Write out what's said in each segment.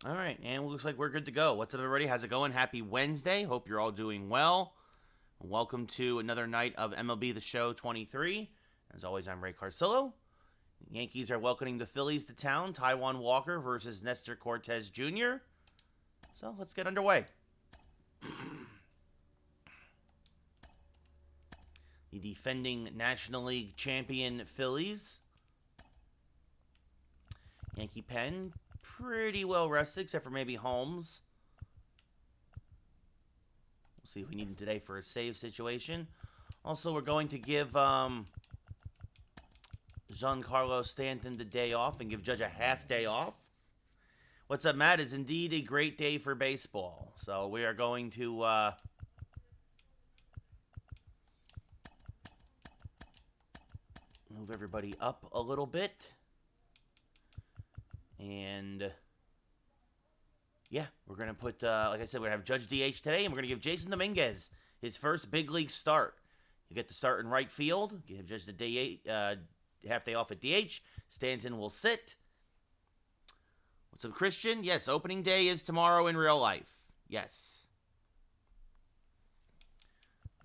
All right, and it looks like we're good to go. What's up, everybody? How's it going? Happy Wednesday. Hope you're all doing well. Welcome to another night of MLB The Show 23. As always, I'm Ray Carcillo. Yankees are welcoming the Phillies to town. Taijuan Walker versus Nestor Cortes Jr. So let's get underway. The defending National League champion Phillies. Yankee pen pretty well rested, except for maybe Holmes. We'll see if we need him today for a save situation. Also, we're going to give Giancarlo Stanton the day off and give Judge a half day off. What's up, Matt? It's indeed a great day for baseball. So we are going to move everybody up a little bit. And yeah, we're going to put, like I said, we're going to have Judge DH today, and we're going to give Jason Dominguez his first big league start. You get to start in right field, give Judge the day half day off at DH. Stanton will sit. What's up, Christian? Yes, opening day is tomorrow in real life. Yes.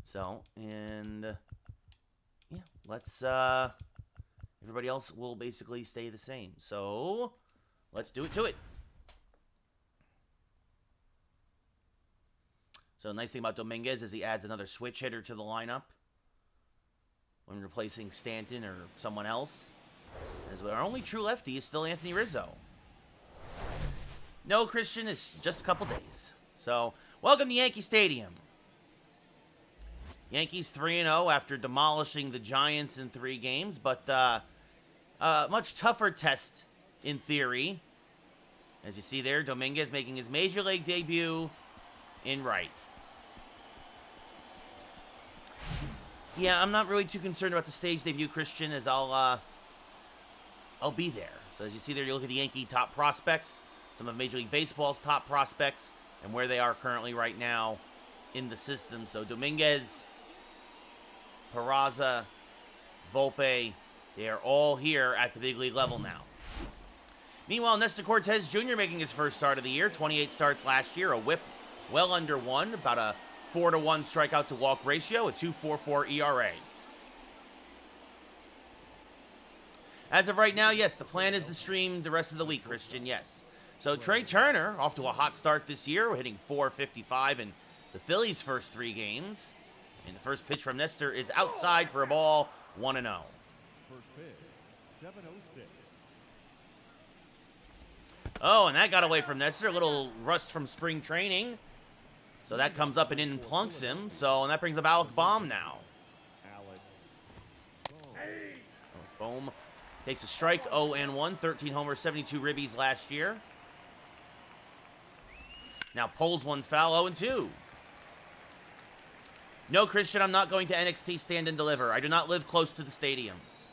So, and yeah, let's, everybody else will basically stay the same. So let's do it to it. So the nice thing about Dominguez is he adds another switch hitter to the lineup when replacing Stanton or someone else. As well, our only true lefty is still Anthony Rizzo. No, Christian, it's just a couple days. So, welcome to Yankee Stadium. Yankees 3-0 after demolishing the Giants in 3 games, but much tougher test in theory. As you see there, Dominguez making his Major League debut in right. Yeah, I'm not really too concerned about the stage debut, Christian, as I'll be there. So as you see there, you look at the Yankee top prospects, some of Major League Baseball's top prospects, and where they are currently right now in the system. So Dominguez, Peraza, Volpe, they are all here at the big league level now. Meanwhile, Nestor Cortes Jr. making his first start of the year. 28 starts last year, a whip well under 1, about a 4-to-1 strikeout to walk ratio, a 2.44 ERA. As of right now, yes, the plan is to stream the rest of the week, Christian, yes. So Trey Turner, off to a hot start this year. We're hitting .455 in the Phillies' first 3 games. And the first pitch from Nestor is outside for a ball, 1-0. First pitch, 7:06. Oh, and that got away from Nestor. A little rust from spring training. So that comes up and in and plunks him. So, and that brings up Alec Bohm now. Bohm takes a strike, 0-1, 13 homers, 72 ribbies last year. Now pulls one foul, 0-2. No, Christian, I'm not going to NXT Stand and Deliver. I do not live close to the stadiums.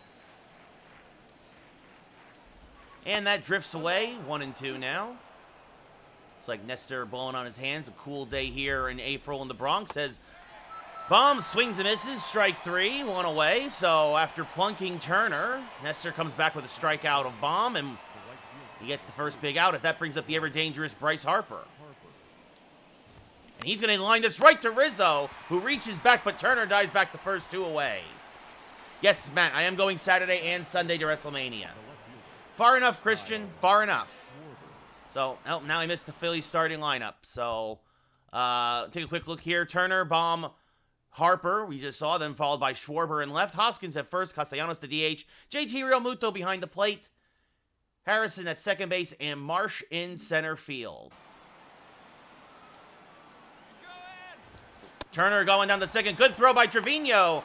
And that drifts away, 1-2 now. It's like Nestor blowing on his hands. A cool day here in April in the Bronx. As Bohm swings and misses, strike 3, 1 away. So after plunking Turner, Nestor comes back with a strikeout of Bohm, and he gets the first big out as that brings up the ever-dangerous Bryce Harper. And he's going to line this right to Rizzo, who reaches back, but Turner dives back the first 2 away. Yes, Matt, I am going Saturday and Sunday to WrestleMania. Far enough, Christian. Far enough. So, oh, now I missed the Phillies starting lineup. So, take a quick look here. Turner, Bohm, Harper, we just saw them, followed by Schwarber in left. Hoskins at first, Castellanos to DH. JT Realmuto behind the plate. Harrison at second base, and Marsh in center field. Turner going down the second. Good throw by Trevino.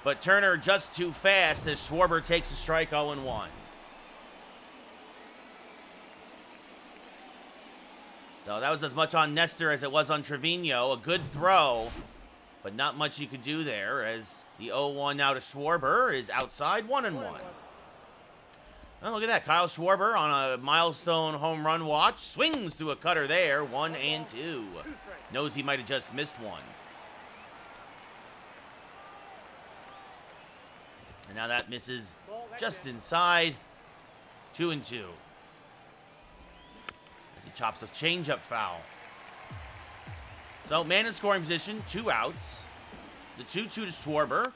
But Turner just too fast as Schwarber takes a strike, 0-1. So that was as much on Nestor as it was on Trevino. A good throw, but not much you could do there as the 0-1 now to Schwarber is outside, 1-1. Oh, look at that. Kyle Schwarber on a milestone home run watch. Swings through a cutter there, 1-2. Knows he might have just missed one. And now that misses just inside. 2-2. as he chops a changeup foul. So, man in scoring position, 2 outs. The 2-2 to Schwarber.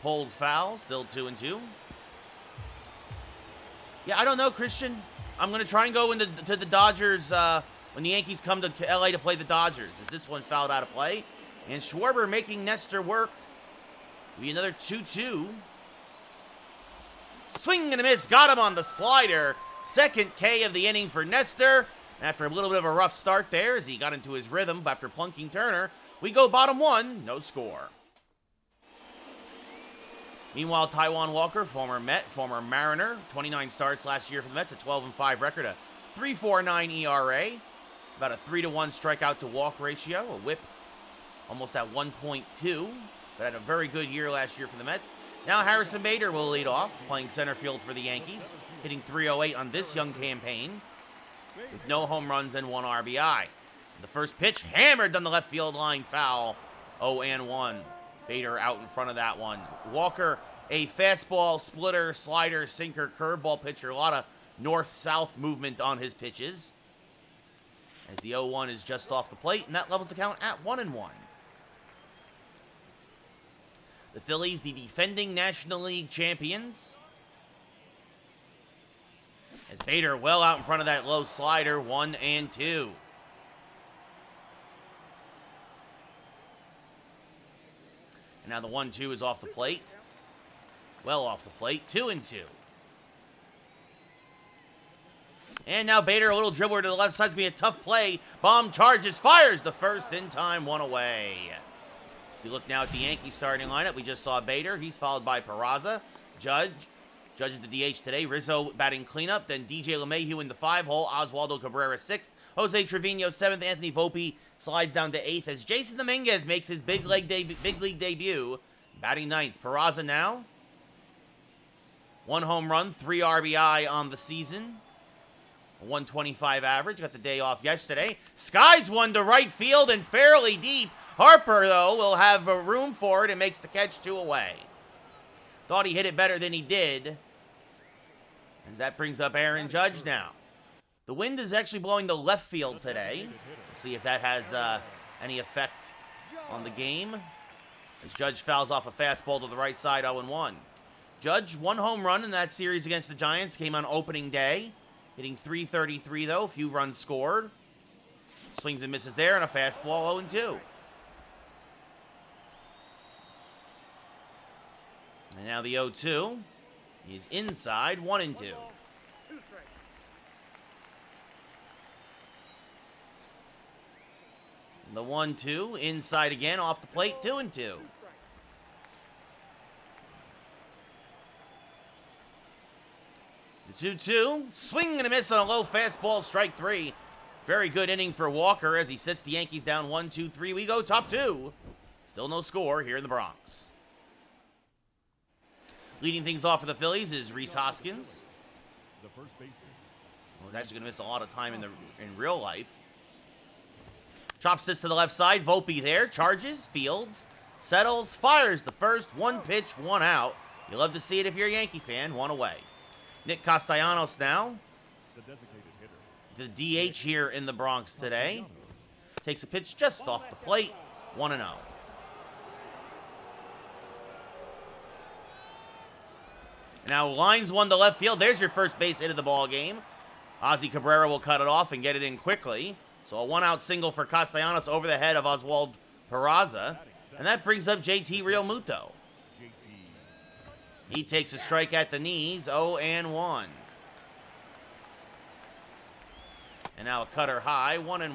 Pulled foul, still 2-2. Yeah, I don't know, Christian. I'm going to try and go into the Dodgers when the Yankees come to LA to play the Dodgers. Is this one fouled out of play? And Schwarber making Nestor work. Be another 2-2. Swing and a miss. Got him on the slider. Second K of the inning for Nestor. After a little bit of a rough start there as he got into his rhythm after plunking Turner, we go bottom 1, no score. Meanwhile, Taijuan Walker, former Met, former Mariner, 29 starts last year for the Mets, a 12-5 record, a 3.49 ERA, about a 3-to-1 strikeout to walk ratio, a whip almost at 1.2, but had a very good year last year for the Mets. Now Harrison Bader will lead off, playing center field for the Yankees, hitting .308 on this young campaign, with no home runs and 1 RBI. The first pitch hammered down the left field line, foul, 0-1. Bader out in front of that one. Walker, a fastball, splitter, slider, sinker, curveball pitcher. A lot of north-south movement on his pitches. As the 0-1 is just off the plate, and that levels the count at 1-1. The Phillies, the defending National League champions. As Bader well out in front of that low slider, 1-2. And now the 1-2 is off the plate. Well off the plate. 2-2. And now Bader, a little dribbler to the left side. It's going to be a tough play. Bomb charges, fires the first in time, 1 away. So you look now at the Yankees starting lineup. We just saw Bader. He's followed by Peraza. Judge is the DH today. Rizzo batting cleanup. Then DJ LeMahieu in the 5-hole. Oswaldo Cabrera 6th. Jose Trevino 7th. Anthony Volpe slides down to 8th as Jason Dominguez makes his big league debut. Batting 9th. Peraza now. 1 home run, 3 RBI on the season. A 125 average. Got the day off yesterday. Skies one to right field and fairly deep. Harper, though, will have room for it and makes the catch 2 away. Thought he hit it better than he did. As that brings up Aaron Judge now. The wind is actually blowing to left field today. We'll see if that has any effect on the game. As Judge fouls off a fastball to the right side, 0-1. Judge, 1 home run in that series against the Giants. Came on opening day. Hitting .333, though. A few runs scored. Swings and misses there, and a fastball, 0-2. And now the 0-2 is inside, 1-2. The 1-2 inside again, off the plate, 2-2. The 2-2, swing and a miss on a low fastball, strike 3. Very good inning for Walker as he sits the Yankees down 1-2-3. We go top 2. Still no score here in the Bronx. Leading things off for the Phillies is Rhys Hoskins. The first baseman. Well, he's actually going to miss a lot of time in real life. Chops this to the left side. Volpe there. Charges, fields, settles, fires the first. 1 pitch, 1 out. You love to see it if you're a Yankee fan. 1 away. Nick Castellanos now. The designated hitter. The DH here in the Bronx today. Takes a pitch just off the plate. 1-0. Now lines 1 to left field. There's your first base hit of the ball game. Ozzy Cabrera will cut it off and get it in quickly. So a 1-out single for Castellanos over the head of Oswald Peraza. And that brings up JT Realmuto. He takes a strike at the knees, 0-1. And now a cutter high, 1-1.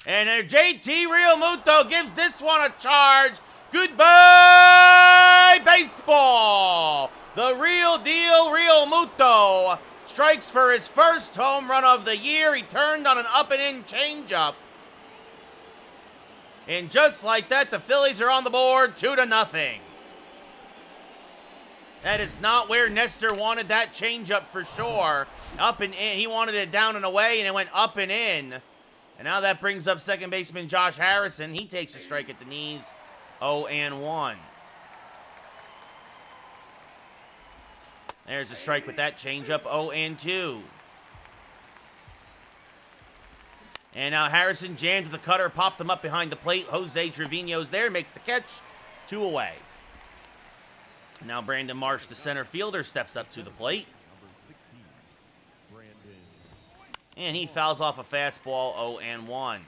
And JT Realmuto gives this one a charge. Goodbye, baseball. The real deal, Realmuto, strikes for his first home run of the year. He turned on an up-and-in changeup. And just like that, the Phillies are on the board, 2-0. That is not where Nestor wanted that changeup for sure. Up and in. He wanted it down and away, and it went up and in. And now that brings up second baseman Josh Harrison. He takes a strike at the knees, 0-1. There's a strike with that changeup, 0-2. And now Harrison jammed with the cutter, popped him up behind the plate. Jose Trevino's there, makes the catch, 2 away. Now Brandon Marsh, the center fielder, steps up to the plate. And he fouls off a fastball, 0-1.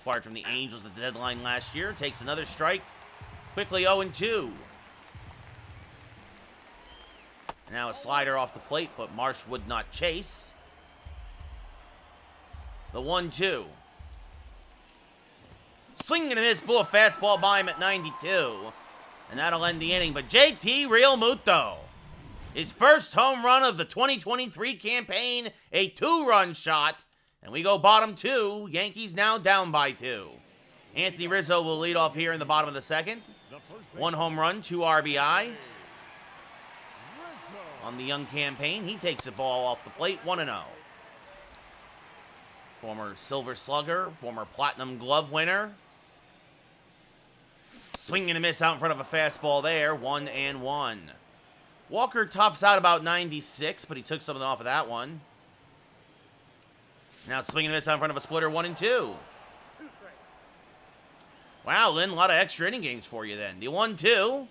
Acquired from the Angels at the deadline last year, takes another strike. Quickly 0-2. Now a slider off the plate, but Marsh would not chase. The 1-2. Swing and a miss, pull a fastball by him at 92. And that'll end the inning. But JT Realmuto, his first home run of the 2023 campaign, a 2-run shot. And we go bottom 2. Yankees now down by 2. Anthony Rizzo will lead off here in the bottom of the second. 1 home run, 2 RBI. On the young campaign, he takes a ball off the plate, 1-0. Former Silver Slugger, former Platinum Glove winner. Swing and a miss out in front of a fastball there, 1-1. Walker tops out about 96, but he took something off of that one. Now swing and a miss out in front of a splitter, 1-2. Wow, Lynn, a lot of extra inning games for you then. The 1-2,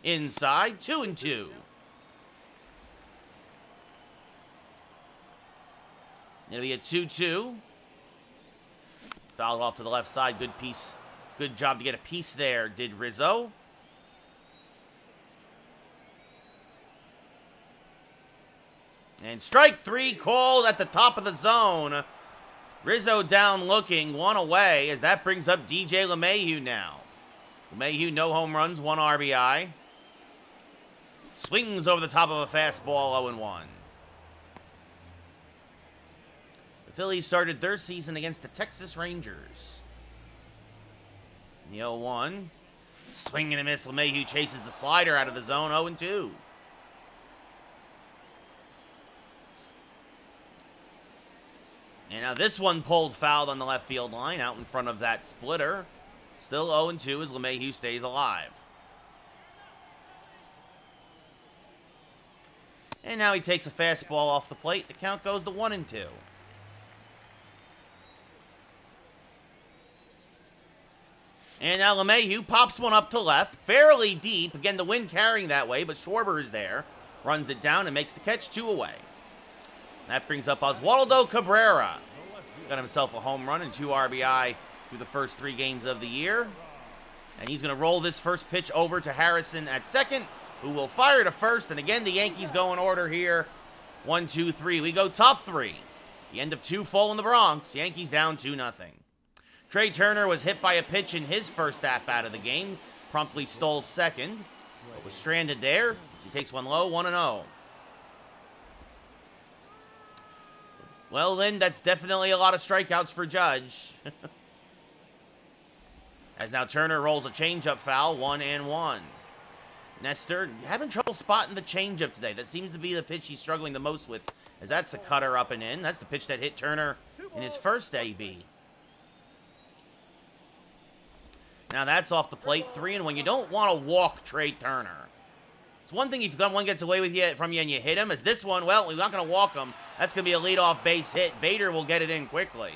inside, 2-2. It'll be a 2-2. Fouled off to the left side. Good piece. Good job to get a piece there, did Rizzo. And strike 3 called at the top of the zone. Rizzo down looking, 1 away, as that brings up DJ LeMahieu now. LeMahieu, no home runs, 1 RBI. Swings over the top of a fastball, 0-1. Phillies started their season against the Texas Rangers. The 0-1. Swing and a miss. LeMahieu chases the slider out of the zone. 0-2. And now this one pulled fouled on the left field line out in front of that splitter. Still 0-2 as LeMahieu stays alive. And now he takes a fastball off the plate. The count goes to 1-2. And now LeMahieu pops one up to left, fairly deep. Again, the wind carrying that way, but Schwarber is there. Runs it down and makes the catch, 2 away. That brings up Oswaldo Cabrera. He's got himself a home run and 2 RBI through the first 3 games of the year. And he's going to roll this first pitch over to Harrison at second, who will fire to first. And again, the Yankees go in order here. 1, 2, 3. We go top 3. The end of 2 full in the Bronx. Yankees down 2-0. Trey Turner was hit by a pitch in his first at-bat of the game. Promptly stole second, but was stranded there. He takes one low, 1-0. Well, Lynn, that's definitely a lot of strikeouts for Judge. As now Turner rolls a changeup foul, 1-1. Nestor having trouble spotting the changeup today. That seems to be the pitch he's struggling the most with, as that's a cutter up and in. That's the pitch that hit Turner in his first AB. Now that's off the plate, 3-1. You don't want to walk Trey Turner. It's one thing if one gets away with from you and you hit him. As this one, well, we're not going to walk him. That's going to be a leadoff base hit. Bader will get it in quickly.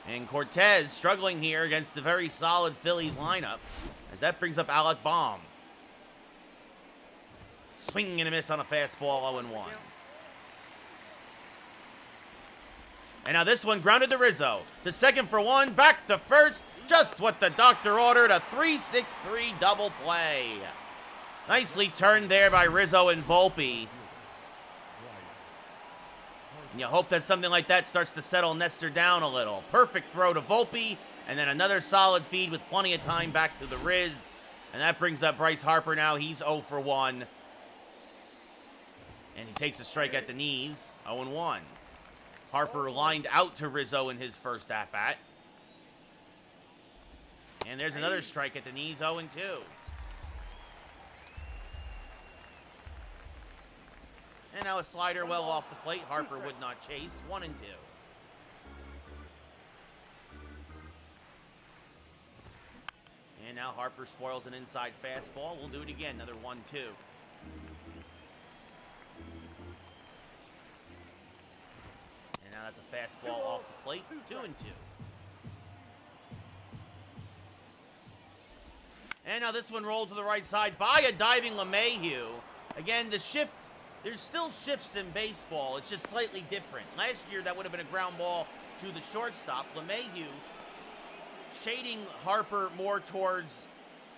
And Cortez struggling here against the very solid Phillies lineup, as that brings up Alec Baum. Swing and a miss on a fastball, 0-1. And now this one grounded to Rizzo. To second for 1, back to first. Just what the doctor ordered, a 3-6-3 double play. Nicely turned there by Rizzo and Volpe. And you hope that something like that starts to settle Nestor down a little. Perfect throw to Volpe, and then another solid feed with plenty of time back to the Riz. And that brings up Bryce Harper now. He's 0 for 1. And he takes a strike at the knees, 0-1. Harper lined out to Rizzo in his first at-bat. And there's another strike at the knees, 0-2. And now a slider well off the plate. Harper would not chase, 1-2. And now Harper spoils an inside fastball. We'll do it again. Another 1-2. And now that's a fastball off the plate. 2-2. And now this one rolled to the right side by a diving LeMahieu. Again, the shift, there's still shifts in baseball. It's just slightly different. Last year, that would have been a ground ball to the shortstop. LeMahieu shading Harper more towards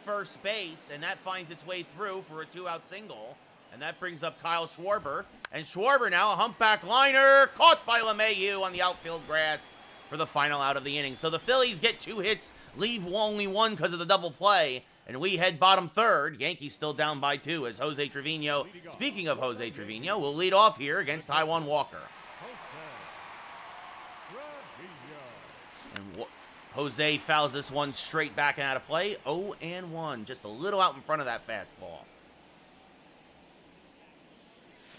first base, and that finds its way through for a 2-out single. And that brings up Kyle Schwarber. And Schwarber now, a humpback liner, caught by LeMahieu on the outfield grass for the final out of the inning. So the Phillies get 2 hits, leave only 1 because of the double play. And we head bottom third. Yankees still down by 2 as Jose Trevino, speaking of Jose Trevino, will lead off here against Taijuan Walker. And Jose fouls this one straight back and out of play. 0-1. Just a little out in front of that fastball.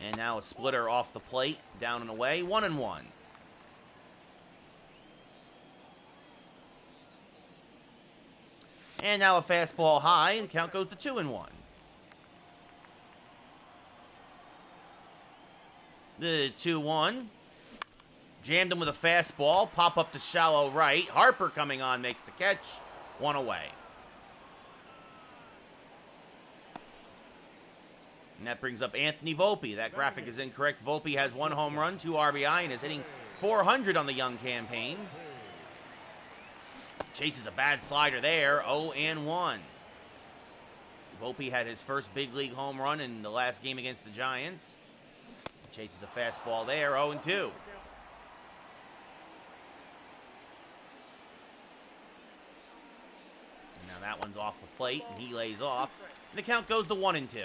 And now a splitter off the plate, down and away. 1-1. And now a fastball high. The count goes to 2-1. The 2-1. Jammed him with a fastball. Pop up to shallow right. Harper coming on makes the catch. 1 away. And that brings up Anthony Volpe. That graphic is incorrect. Volpe has 1 home run, 2 RBI, and is hitting .400 on the young campaign. Chases a bad slider there. 0-1. Volpe had his first big league home run in the last game against the Giants. Chases a fastball there. 0-2. Now that one's off the plate, and he lays off. And the count goes to 1-2.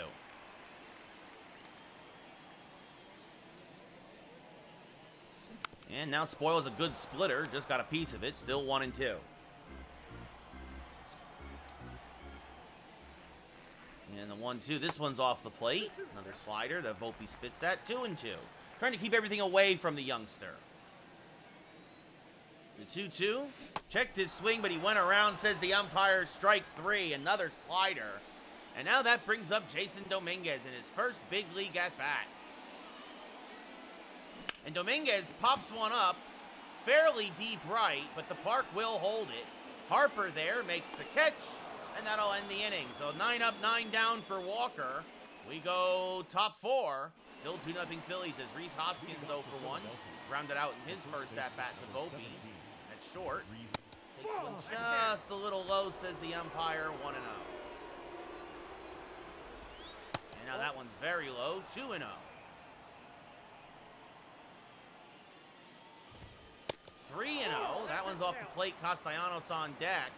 And now spoils a good splitter. Just got a piece of it. Still 1-2. And the 1-2. This one's off the plate. Another slider that Volpe spits at. 2-2. Trying to keep everything away from the youngster. The 2-2. Checked his swing, but he went around, says the umpire. Strike 3. Another slider. And now that brings up Jason Dominguez in his first big league at-bat. And Dominguez pops one up fairly deep right, but the park will hold it. Harper there makes the catch, and that'll end the inning. So 9 up, 9 down for Walker. We go top 4. Still 2-0 Phillies as Rhys Hoskins 0 for 1. Rounded out in his first at-bat to Volpe. At short. Takes one just a little low, says the umpire. 1-0. And now that one's very low. 2-0. 3-0. That one's off the plate. Castellanos on deck.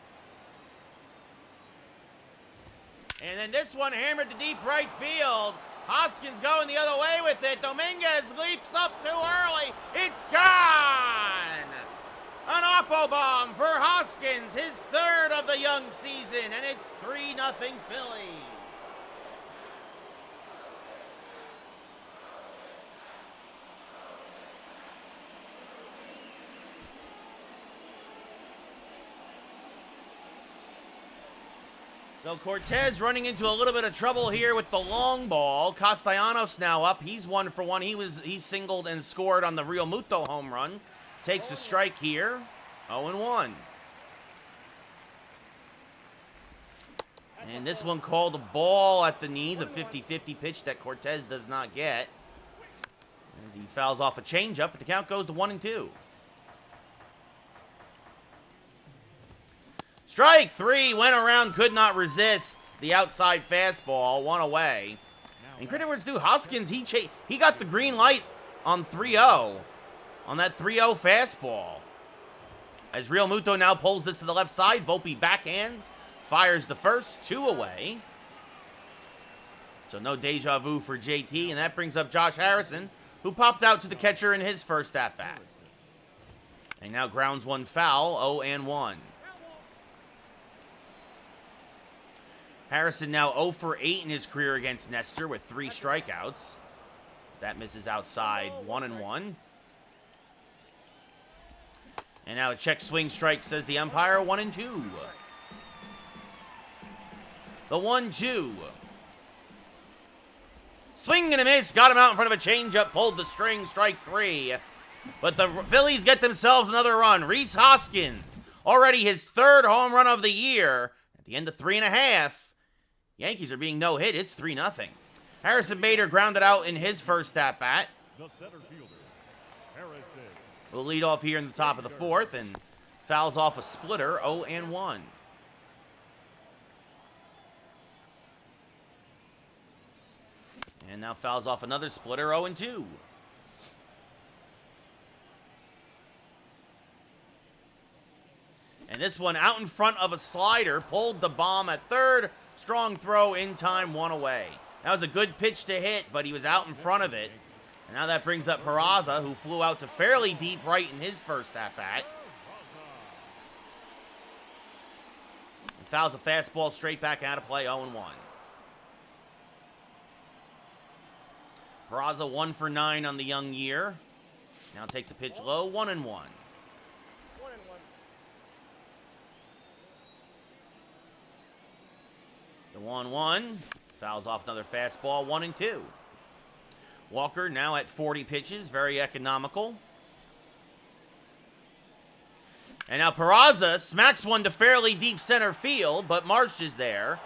And then this one hammered to deep right field. Hoskins going the other way with it. Dominguez leaps up too early. It's gone! An oppo bomb for Hoskins, his 3rd of the young season, and it's 3-0 Phillies. So Cortez running into a little bit of trouble here with the long ball. Castellanos now up. He's 1 for 1. He singled and scored on the Real Muto home run. Takes a strike here. 0-1. And this one called a ball at the knees, a 50-50 pitch that Cortez does not get. As he fouls off a changeup, but the count goes to 1-2. Strike 3, went around, could not resist the outside fastball, 1 away. And credit where it's due, Hoskins, he got the green light on 3-0, on that 3-0 fastball. As Real Muto now pulls this to the left side, Volpe backhands, fires the first, 2 away. So no deja vu for JT, and that brings up Josh Harrison, who popped out to the catcher in his first at-bat. And now grounds one foul, 0-1. Harrison now 0 for 8 in his career against Nestor with 3 strikeouts. As that misses outside, 1-1. And now a check swing strike, says the umpire, 1-2. The 1-2. Swing and a miss. Got him out in front of a changeup. Pulled the string. Strike 3. But the Phillies get themselves another run. Rhys Hoskins, already his 3rd home run of the year. At the end of 3.5, Yankees are being no-hit. It's 3-0. Harrison Bader grounded out in his first at-bat. The center fielder, Harrison. We'll lead off here in the top of the 4th and fouls off a splitter, 0-1. And now fouls off another splitter, 0-2. And this one out in front of a slider, pulled the bomb at 3rd. Strong throw in time, 1 away. That was a good pitch to hit, but he was out in front of it. And now that brings up Peraza, who flew out to fairly deep right in his first at-bat. And fouls a fastball straight back out of play, 0-1. Peraza 1 for 9 on the young year. Now takes a pitch low, 1-1. The 1-1. Fouls off another fastball, 1-2. Walker now at 40 pitches, very economical. And now Peraza smacks one to fairly deep center field, but Marsh is there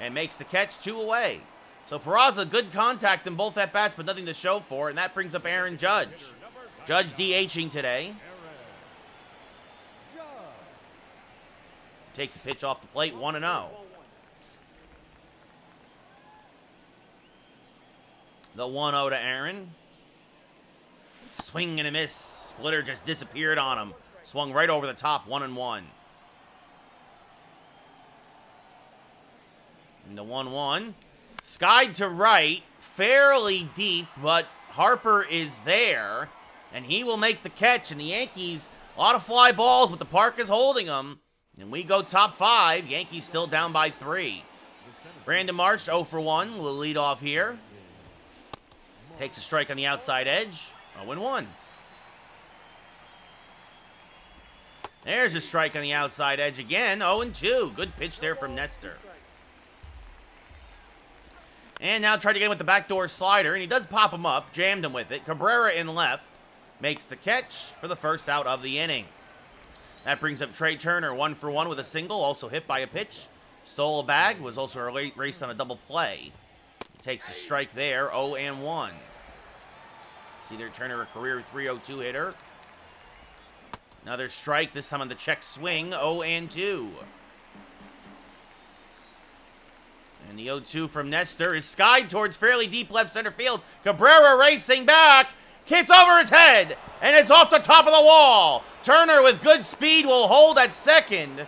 and makes the catch, 2 away. So Peraza, good contact in both at-bats, but nothing to show for it, and that brings up Aaron Judge. Judge DHing today. Takes a pitch off the plate, 1-0. The 1-0 to Aaron. Swing and a miss. Splitter just disappeared on him. Swung right over the top, 1-1. And the 1-1. Skied to right, fairly deep, but Harper is there. And he will make the catch. And the Yankees, a lot of fly balls, but the park is holding them. And we go top 5. Yankees still down by 3. Brandon Marsh, 0 for 1. Will lead off here. Takes a strike on the outside edge. 0-1. There's a strike on the outside edge again. 0-2. Good pitch there from Nestor. And now tried to get him with the backdoor slider, and he does pop him up. Jammed him with it. Cabrera in left. Makes the catch for the first out of the inning. That brings up Trey Turner, 1 for 1 with a single. Also hit by a pitch. Stole a bag. Was also raced on a double play. Takes a strike there, 0-1. See there, Turner, a career 302 hitter. Another strike, this time on the check swing, 0-2. And the 0-2 from Nestor is skied towards fairly deep left center field. Cabrera racing back, hits over his head, and it's off the top of the wall. Turner with good speed will hold at second.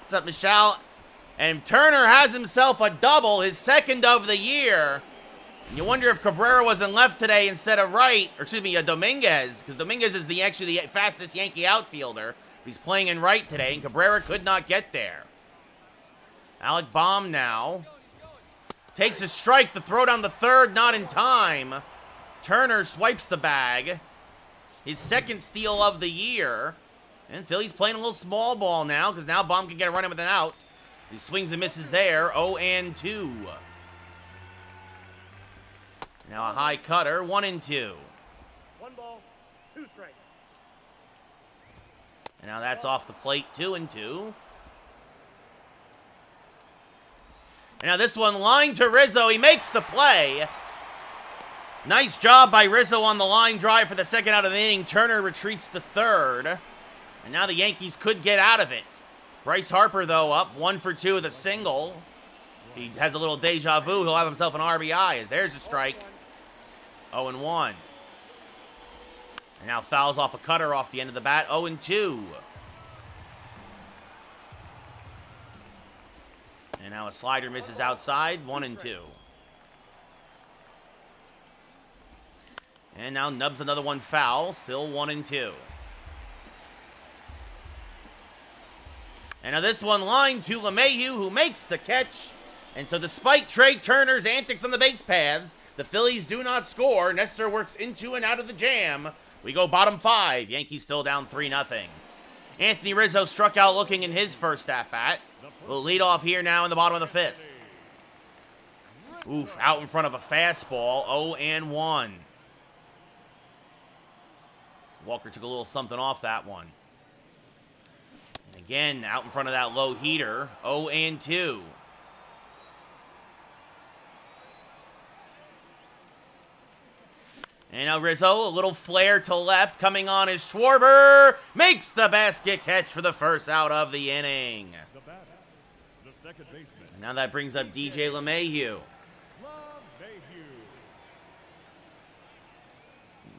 What's up, Michelle? And Turner has himself a double, his 2nd of the year. And you wonder if Cabrera was in left today instead of right, or excuse me, Dominguez, because Dominguez is actually the fastest Yankee outfielder. He's playing in right today, and Cabrera could not get there. Alec Baum now takes a strike to throw down the 3rd, not in time. Turner swipes the bag. His 2nd steal of the year. And Philly's playing a little small ball now, because now Baum can get a run in with an out. He swings and misses there, 0-2. Now a high cutter, 1-2. 1 ball, 2 strikes. And now that's off the plate, 2-2. And now this one line to Rizzo. He makes the play. Nice job by Rizzo on the line drive for the 2nd out of the inning. Turner retreats to 3rd. And now the Yankees could get out of it. Bryce Harper, though, up 1 for 2 with a single. He has a little deja vu. He'll have himself an RBI as there's a strike. 0-1. And now fouls off a cutter off the end of the bat. 0-2. And now a slider misses outside. 1-2. And now nubs another one foul. Still 1-2. And now this one line to LeMahieu, who makes the catch. And so despite Trey Turner's antics on the base paths, the Phillies do not score. Nestor works into and out of the jam. We go bottom 5. Yankees still down 3-0. Anthony Rizzo struck out looking in his first at-bat. We'll lead off here now in the bottom of the 5th. Oof, out in front of a fastball, 0-1. Walker took a little something off that one. And again, out in front of that low heater, 0-2. And now Rizzo, a little flare to left, coming on is Schwarber, makes the basket catch for the first out of the inning. The batter, the second baseman. And now that brings up DJ LeMahieu.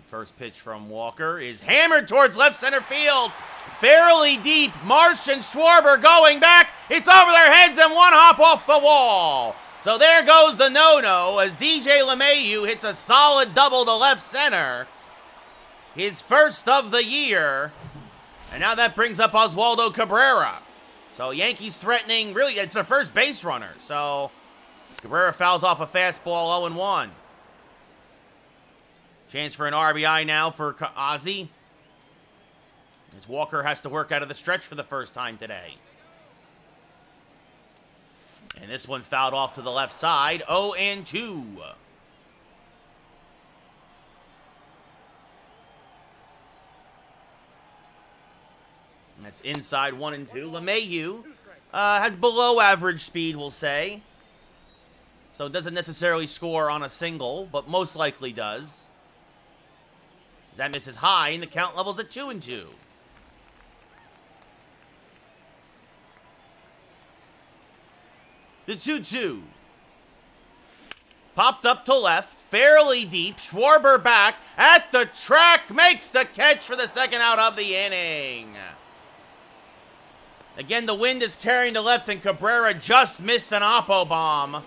First pitch from Walker is hammered towards left center field. Fairly deep. Marsh and Schwarber going back. It's over their heads and one hop off the wall. So there goes the no-no as DJ LeMahieu hits a solid double to left center. His first of the year. And now that brings up Oswaldo Cabrera. So Yankees threatening, really, it's their first base runner. So Cabrera fouls off a fastball 0-1. Chance for an RBI now for Ozzie. As Walker has to work out of the stretch for the first time today. And this one fouled off to the left side, 0-2. That's inside 1-2. LeMahieu has below average speed, we'll say. So doesn't necessarily score on a single, but most likely does. That misses high, and the count levels at 2-2. The 2-2. Popped up to left, fairly deep. Schwarber back at the track, makes the catch for the second out of the inning. Again, the wind is carrying to left, and Cabrera just missed an oppo bomb.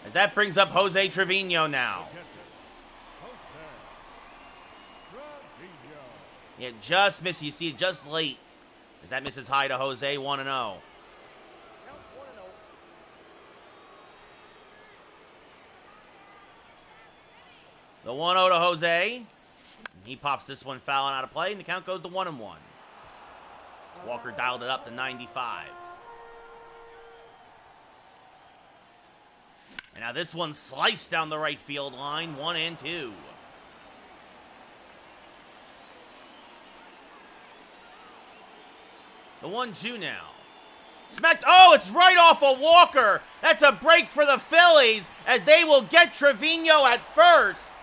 As that brings up Jose Trevino now. Yeah, just missed. You see it just late. As that misses high to Jose, 1-0. The 1-0 to Jose. He pops this one fouling out of play, and the count goes to 1-1. Walker dialed it up to 95. And now this one sliced down the right field line, 1-2. The 1-2 now. Smacked. Oh, it's right off of Walker. That's a break for the Phillies as they will get Trevino at first.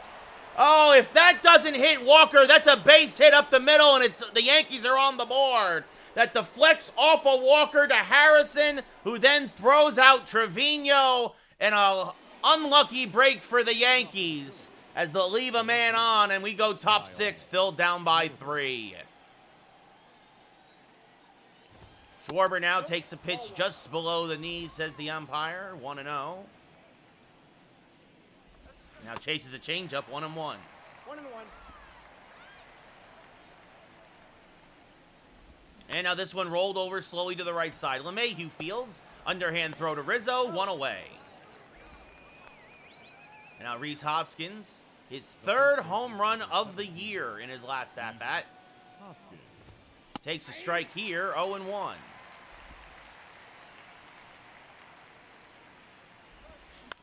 Oh, if that doesn't hit Walker, that's a base hit up the middle, and it's the Yankees are on the board. That deflects off of Walker to Harrison, who then throws out Trevino, and an unlucky break for the Yankees as they'll leave a man on, and we go top 6, still down by 3. Schwarber now takes a pitch just below the knees, says the umpire. 1-0. Now chases a changeup, 1-1. 1-1. And now this one rolled over slowly to the right side. LeMahieu fields. Underhand throw to Rizzo, 1 away. And now Rhys Hoskins, his 3rd home run of the year in his last at-bat. Takes a strike here, 0-1.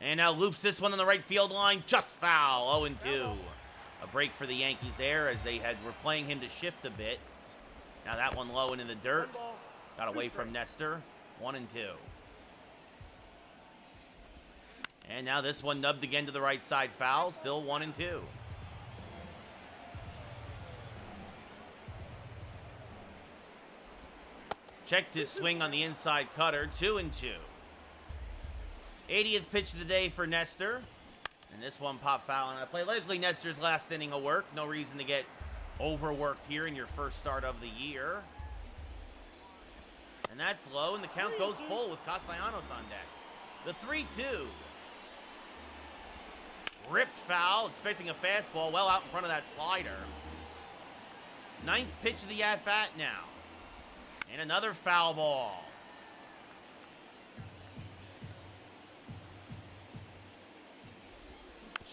And now loops this one on the right field line, just foul, 0-2. A break for the Yankees there as they were playing him to shift a bit. Now that one low and in the dirt. Got away from Nestor, 1-2. And now this one nubbed again to the right side foul, still 1-2. Checked his swing on the inside cutter, 2-2. 80th pitch of the day for Nestor. And this one popped foul on a play. Likely Nestor's last inning of work. No reason to get overworked here in your first start of the year. And that's low, and the count goes full with Castellanos on deck. The 3-2. Ripped foul, expecting a fastball well out in front of that slider. 9th pitch of the at-bat now. And another foul ball.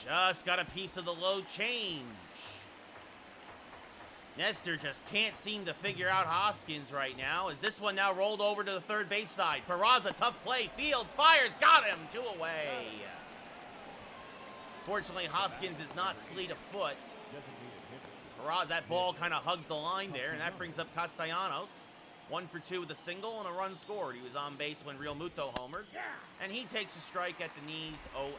Just got a piece of the low change. Nestor just can't seem to figure out Hoskins right now. As this one now rolled over to the third base side. Peraza, tough play. Fields fires. Got him. 2 away. Fortunately, Hoskins is not fleet of foot. Peraza, that ball kind of hugged the line there, and that brings up Castellanos. 1 for 2 with a single and a run scored. He was on base when Real Muto homered. And he takes a strike at the knees, 0-1.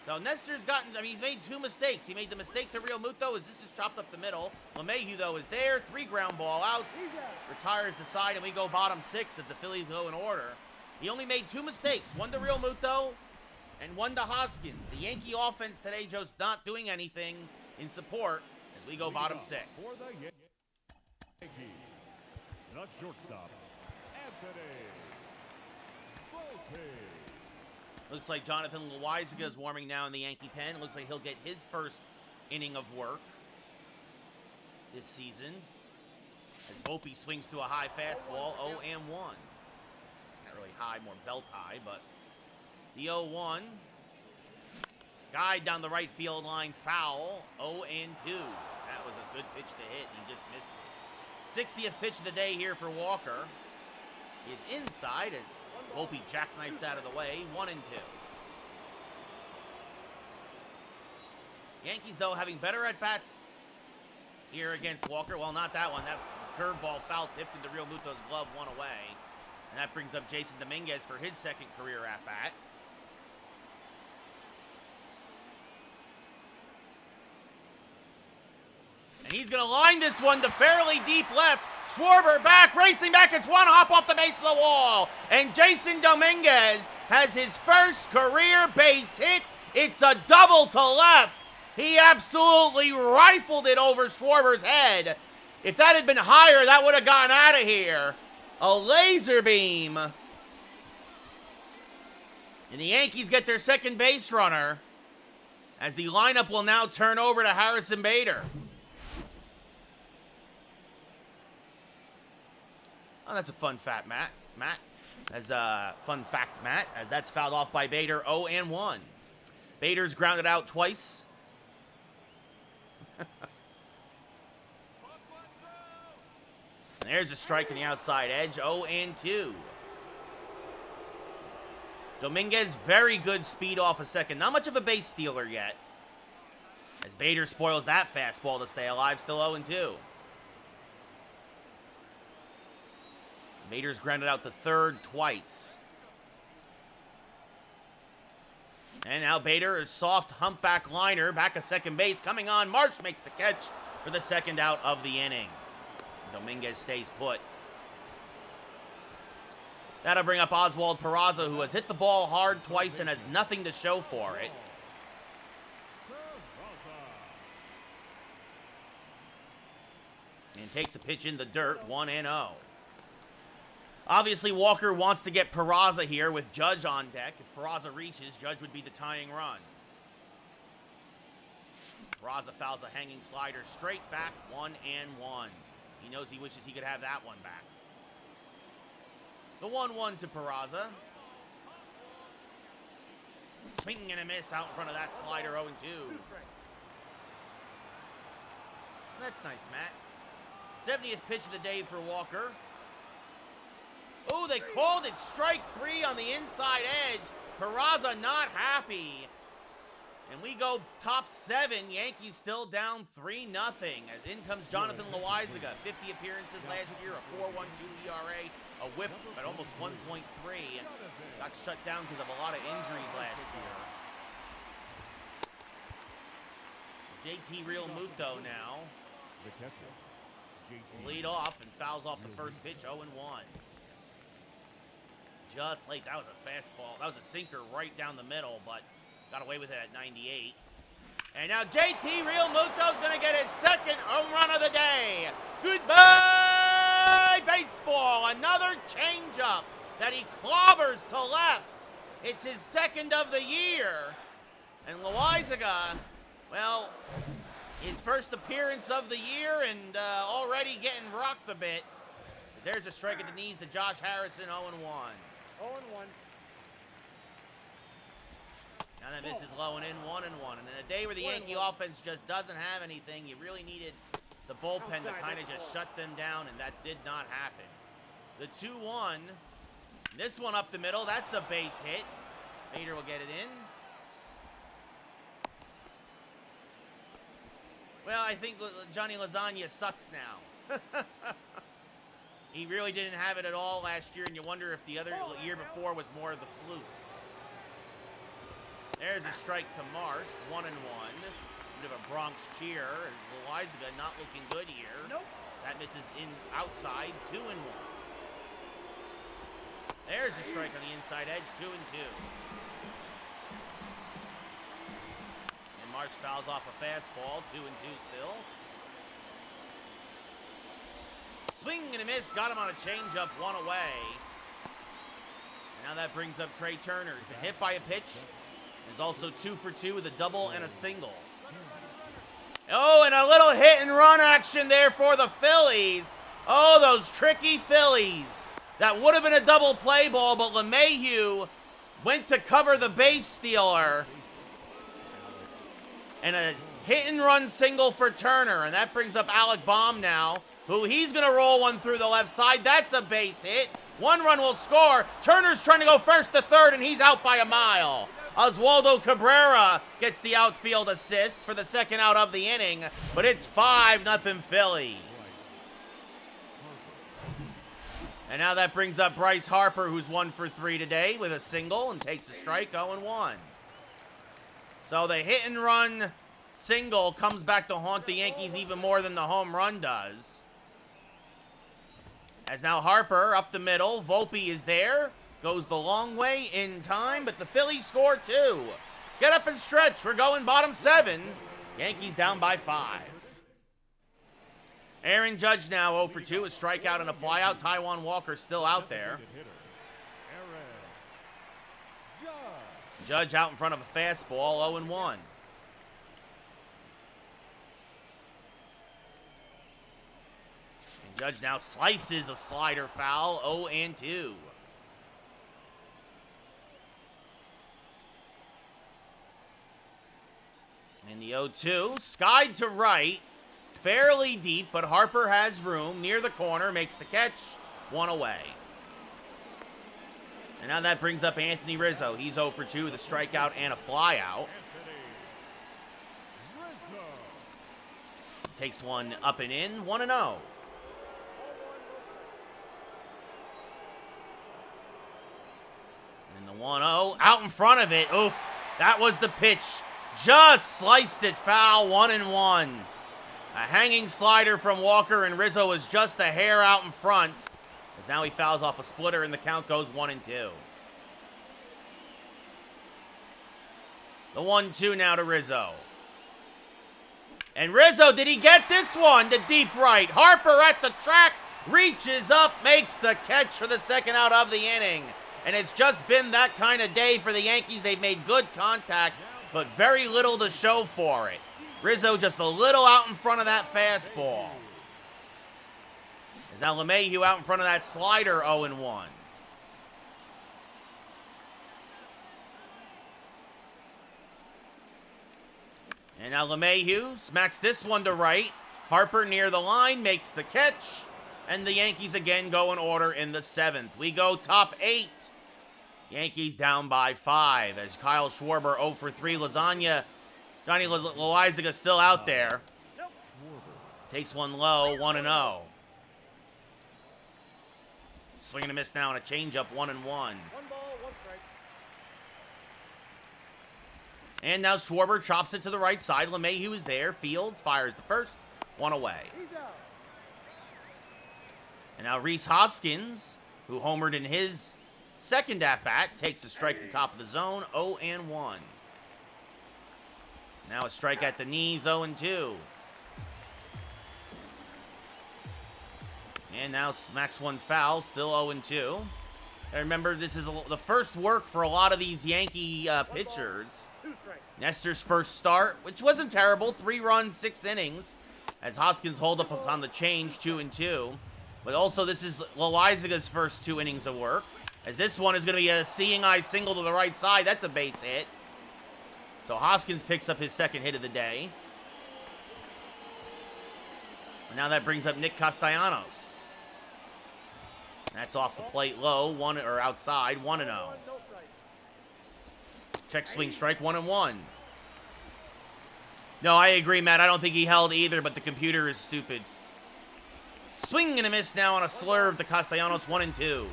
So Nestor's gotten, I mean, he's made 2 mistakes. He made the mistake to Real Muto as this is chopped up the middle. LeMahieu, though, is there. 3 ground ball outs. Retires the side, and we go bottom 6 if the Phillies go in order. He only made 2 mistakes. 1 to Real Muto and 1 to Hoskins. The Yankee offense today just not doing anything in support as we go bottom 6. For the Yankees, the shortstop, Anthony Volpe. Looks like Jonathan Loaizaga is warming now in the Yankee pen. Looks like he'll get his first inning of work this season. As Volpe swings through a high fastball, 0-1. Not really high, more belt high, but the 0-1. Skied down the right field line, foul, 0-2. That was a good pitch to hit, he just missed it. 60th pitch of the day here for Walker. He is inside as Volpe jackknifes out of the way, 1-2. Yankees, though, having better at-bats here against Walker. Well, not that one. That curveball foul tipped into Real Muto's glove, 1 away. And that brings up Jason Dominguez for his second career at-bat. And he's going to line this one to fairly deep left. Schwarber back, racing back. It's 1 hop off the base of the wall. And Jason Dominguez has his first career base hit. It's a double to left. He absolutely rifled it over Schwarber's head. If that had been higher, that would have gone out of here. A laser beam. And the Yankees get their second base runner as the lineup will now turn over to Harrison Bader. Oh, that's a fun fact, Matt. As fun fact, Matt, as that's fouled off by Bader, 0-1. Bader's grounded out twice. And there's a strike on the outside edge, 0-2. Dominguez, very good speed off a second. Not much of a base stealer yet. As Bader spoils that fastball to stay alive, still 0-2. Bader's grounded out to third twice. And now Bader, a soft humpback liner, back at second base. Coming on, Marsh makes the catch for the second out of the inning. Dominguez stays put. That'll bring up Oswald Peraza, who has hit the ball hard twice and has nothing to show for it. And takes a pitch in the dirt, 1-0. Obviously, Walker wants to get Peraza here with Judge on deck. If Peraza reaches, Judge would be the tying run. Peraza fouls a hanging slider straight back, 1-1. He knows he wishes he could have that one back. The 1-1 to Peraza. Swing and a miss out in front of that slider, 0-2. That's nice, Matt. 70th pitch of the day for Walker. Oh, they called it strike 3 on the inside edge. Peraza not happy. And we go top 7. Yankees still down 3-0. As in comes Jonathan Loaizaga. 50 appearances last year, a 4.12 ERA, a whip at almost 1.3. Got shut down because of a lot of injuries last year. JT Real Muto now. Lead off and fouls off the first pitch, 0-1. Just late. That was a fastball. That was a sinker right down the middle, but got away with it at 98. And now JT Real Muto's going to get his second home run of the day. Goodbye, baseball. Another changeup that he clobbers to left. It's his second of the year. And Loaizaga, well, his first appearance of the year and already getting rocked a bit. There's a strike at the knees to Josh Harrison, 0-1. 0-1. Now that misses low and in, 1-1. And in a day where the Yankee offense just doesn't have anything, you really needed the bullpen to kind of just shut them down, and that did not happen. The 2-1. This one up the middle. That's a base hit. Bader will get it in. Well, I think Johnny Lasagna sucks now. He really didn't have it at all last year, and you wonder if the other year before was more of the fluke. There's a strike to Marsh, 1-1. Bit of a Bronx cheer as Loizaga not looking good here. Nope. That misses in outside, 2-1. There's a strike on the inside edge, 2-2. And Marsh fouls off a fastball, 2-2 still. Swing and a miss, got him on a changeup, 1 away. Now that brings up Trey Turner. He's been hit by a pitch. He's also 2 for 2 with a double and a single. Oh, and a little hit and run action there for the Phillies. Oh, those tricky Phillies. That would have been a double play ball, but LeMahieu went to cover the base stealer. And a hit and run single for Turner. And that brings up Alec Baum now, who he's going to roll one through the left side. That's a base hit. 1 run will score. Turner's trying to go first to third, and he's out by a mile. Oswaldo Cabrera gets the outfield assist for the second out of the inning, but it's 5-0 Phillies. And now that brings up Bryce Harper, who's 1 for 3 today with a single and takes a strike, 0-1. So the hit and run single comes back to haunt the Yankees even more than the home run does. As now Harper up the middle, Volpe is there. Goes the long way in time, but the Phillies score 2. Get up and stretch. We're going bottom 7. Yankees down by 5. Aaron Judge now 0 for 2, a strikeout and a flyout. Taijuan Walker still out there. Judge out in front of a fastball, 0-1. And Judge now slices a slider foul, 0-2. In the 0-2, skied to right, fairly deep, but Harper has room, near the corner, makes the catch, 1 away. And now that brings up Anthony Rizzo. He's 0 for 2 with a strikeout and a flyout. Takes one up and in, 1-0. And the 1-0, out in front of it, oof, that was the pitch. Just sliced it foul, 1-1. A hanging slider from Walker, and Rizzo is just a hair out in front. As now he fouls off a splitter, and the count goes 1-2. The 1-2 now to Rizzo. And Rizzo, did he get this one to deep right? Harper at the track, reaches up, makes the catch for the second out of the inning. And it's just been that kind of day for the Yankees. They've made good contact, but very little to show for it. Rizzo just a little out in front of that fastball. As now LeMahieu out in front of that slider, 0-1. And now LeMahieu smacks this one to right. Harper near the line, makes the catch. And the Yankees again go in order in the 7th. We go top 8. Yankees down by 5 as Kyle Schwarber 0 for 3. Lasagna, Johnny Loizaga still out there. Takes one low, 1-0. Swing and a miss now on a changeup, 1-1. 1 ball, 1 strike. And now Schwarber chops it to the right side. LeMahieu is there. Fields fires the first, 1 away. He's out. And now Rhys Hoskins, who homered in his second at-bat, takes a strike at the top of the zone, 0-1. Now a strike at the knees, 0-2. And now smacks one foul, still 0-2. And remember, this is the first work for a lot of these Yankee pitchers. 2 strikes. Nestor's first start, which wasn't terrible, 3 runs, 6 innings, as Hoskins hold up on the change, 2-2. But also, this is Loizaga's first 2 innings of work, as this one is going to be a seeing eye single to the right side. That's a base hit. So Hoskins picks up his second hit of the day. Now that brings up Nick Castellanos. That's off the plate low, or outside, 1-0. No strike. Check swing strike, 1-1. No, I agree, Matt. I don't think he held either, but the computer is stupid. Swing and a miss now on a slurve to Castellanos, 1-2.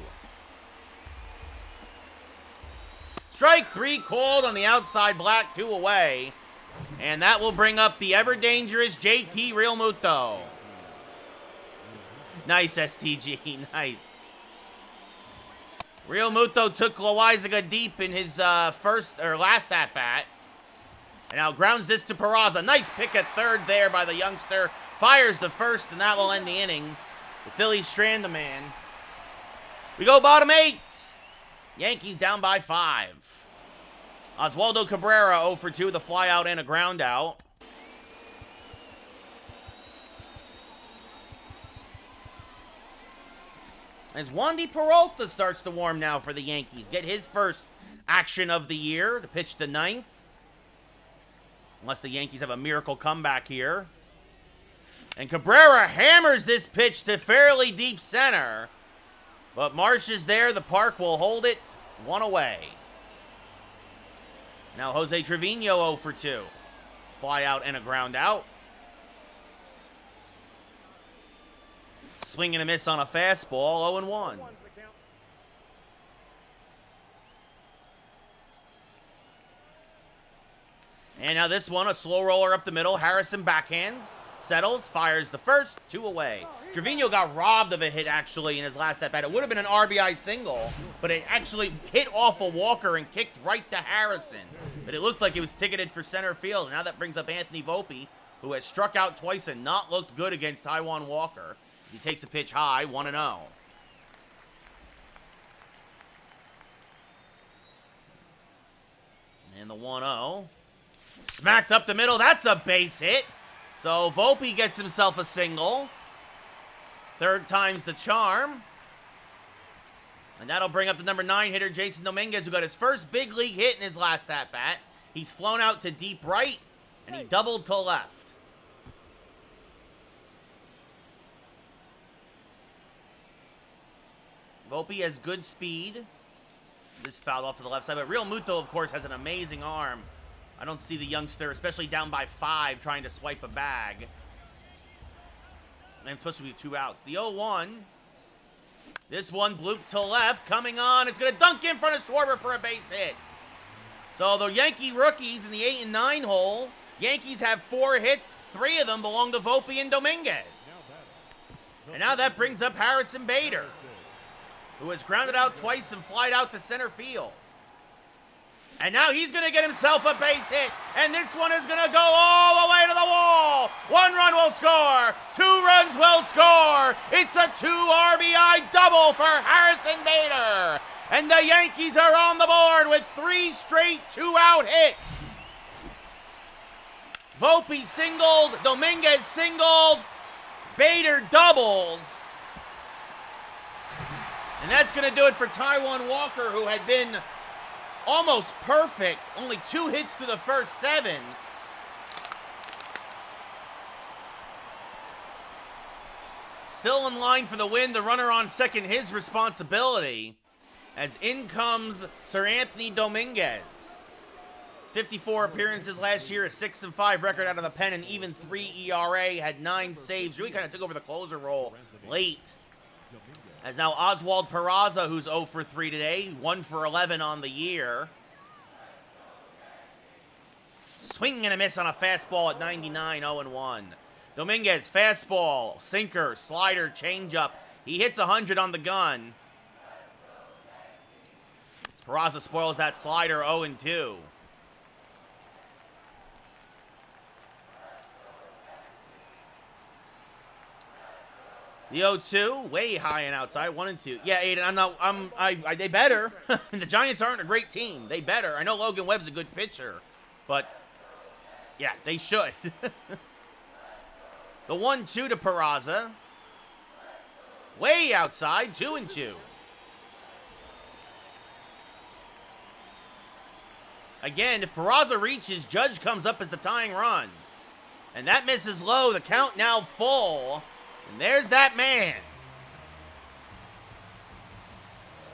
Strike 3 called on the outside, black, 2 away. And that will bring up the ever-dangerous JT Realmuto. Nice, STG, nice. Realmuto took Loaizaga deep in his last at-bat. And now grounds this to Peraza. Nice pick at third there by the youngster. Fires the first, and that will end the inning. The Phillies strand the man. We go bottom 8. Yankees down by 5. Oswaldo Cabrera 0 for 2 with a fly out and a ground out. As Wandy Peralta starts to warm now for the Yankees. Get his first action of the year to pitch the 9th. Unless the Yankees have a miracle comeback here. And Cabrera hammers this pitch to fairly deep center. But Marsh is there. The park will hold it. 1 away. Now Jose Trevino 0 for 2. Fly out and a ground out. Swing and a miss on a fastball. 0-1. One's the count. And now this one, a slow roller up the middle. Harrison backhands, settles, fires the first, 2 away. Trevino got robbed of a hit, actually, in his last at-bat. It would have been an RBI single, but it actually hit off a Walker and kicked right to Harrison. But it looked like it was ticketed for center field. And now that brings up Anthony Volpe, who has struck out twice and not looked good against Taijuan Walker. As he takes a pitch high, 1-0. And the 1-0. Smacked up the middle. That's a base hit. So Volpe gets himself a single. Third time's the charm. And that'll bring up the number 9 hitter, Jason Dominguez, who got his first big league hit in his last at-bat. He's flown out to deep right, and he doubled to left. Volpe has good speed. This fouled off to the left side, but Realmuto, of course, has an amazing arm. I don't see the youngster, especially down by 5, trying to swipe a bag. And it's supposed to be 2 outs. The 0-1. This one blooped to left, coming on. It's going to dunk in front of Schwarber for a base hit. So the Yankee rookies in the 8 and 9 hole, Yankees have 4 hits. 3 of them belong to Volpe and Dominguez. And now that brings up Harrison Bader, who has grounded out twice and flied out to center field. And now he's going to get himself a base hit. And this one is going to go all the way to the wall. 1 run will score. 2 runs will score. It's a 2 RBI double for Harrison Bader. And the Yankees are on the board with 3 straight 2-out hits. Volpe singled. Dominguez singled. Bader doubles. And that's going to do it for Taijuan Walker, who had been almost perfect. Only 2 hits through the first 7. Still in line for the win. The runner on second, his responsibility. As in comes Sir Anthony Dominguez. 54 appearances last year, a 6-5 record out of the pen, and even 3 ERA, had 9 saves. Really kind of took over the closer role late. As now Oswald Peraza, who's 0 for 3 today, 1 for 11 on the year. Swing and a miss on a fastball at 99, 0-1. Dominguez, fastball, sinker, slider, changeup. He hits 100 on the gun. As Peraza spoils that slider, 0-2. The 0-2, way high and outside, 1-2. Yeah, Aiden, they better. The Giants aren't a great team. They better. I know Logan Webb's a good pitcher, but yeah, they should. The 1-2 to Peraza. Way outside, 2-2. Again, if Peraza reaches, Judge comes up as the tying run. And that misses low. The count now full. And there's that man.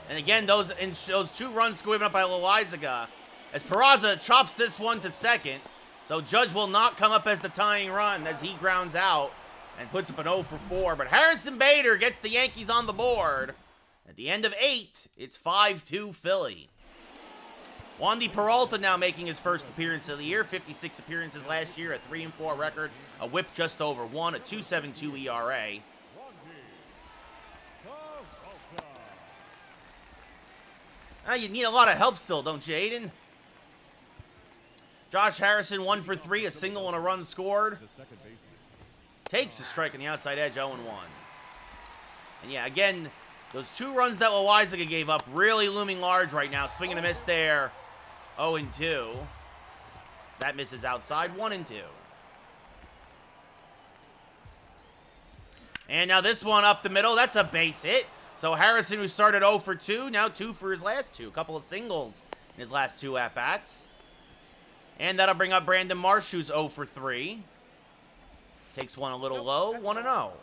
And again, those 2 runs scored up by Loizaga. As Peraza chops this one to second. So Judge will not come up as the tying run as he grounds out and puts up an 0 for 4. But Harrison Bader gets the Yankees on the board. At the end of 8, it's 5-2 Philly. Wandy Peralta now making his first appearance of the year. 56 appearances last year, a 3-4 record, a whip just over 1, a 2.72 ERA. You need a lot of help still, don't you, Aiden? Josh Harrison, 1 for 3, a single and a run scored. Takes a strike on the outside edge, 0-1. And yeah, again, those 2 runs that Loizaga gave up really looming large right now. Swing and a miss there, 0-2. That misses outside, 1-2. And now this one up the middle, that's a base hit. So Harrison, who started 0 for 2, now 2 for his last 2. A couple of singles in his last 2 at-bats. And that'll bring up Brandon Marsh, who's 0 for 3. Takes one a little low, 1-0. Counts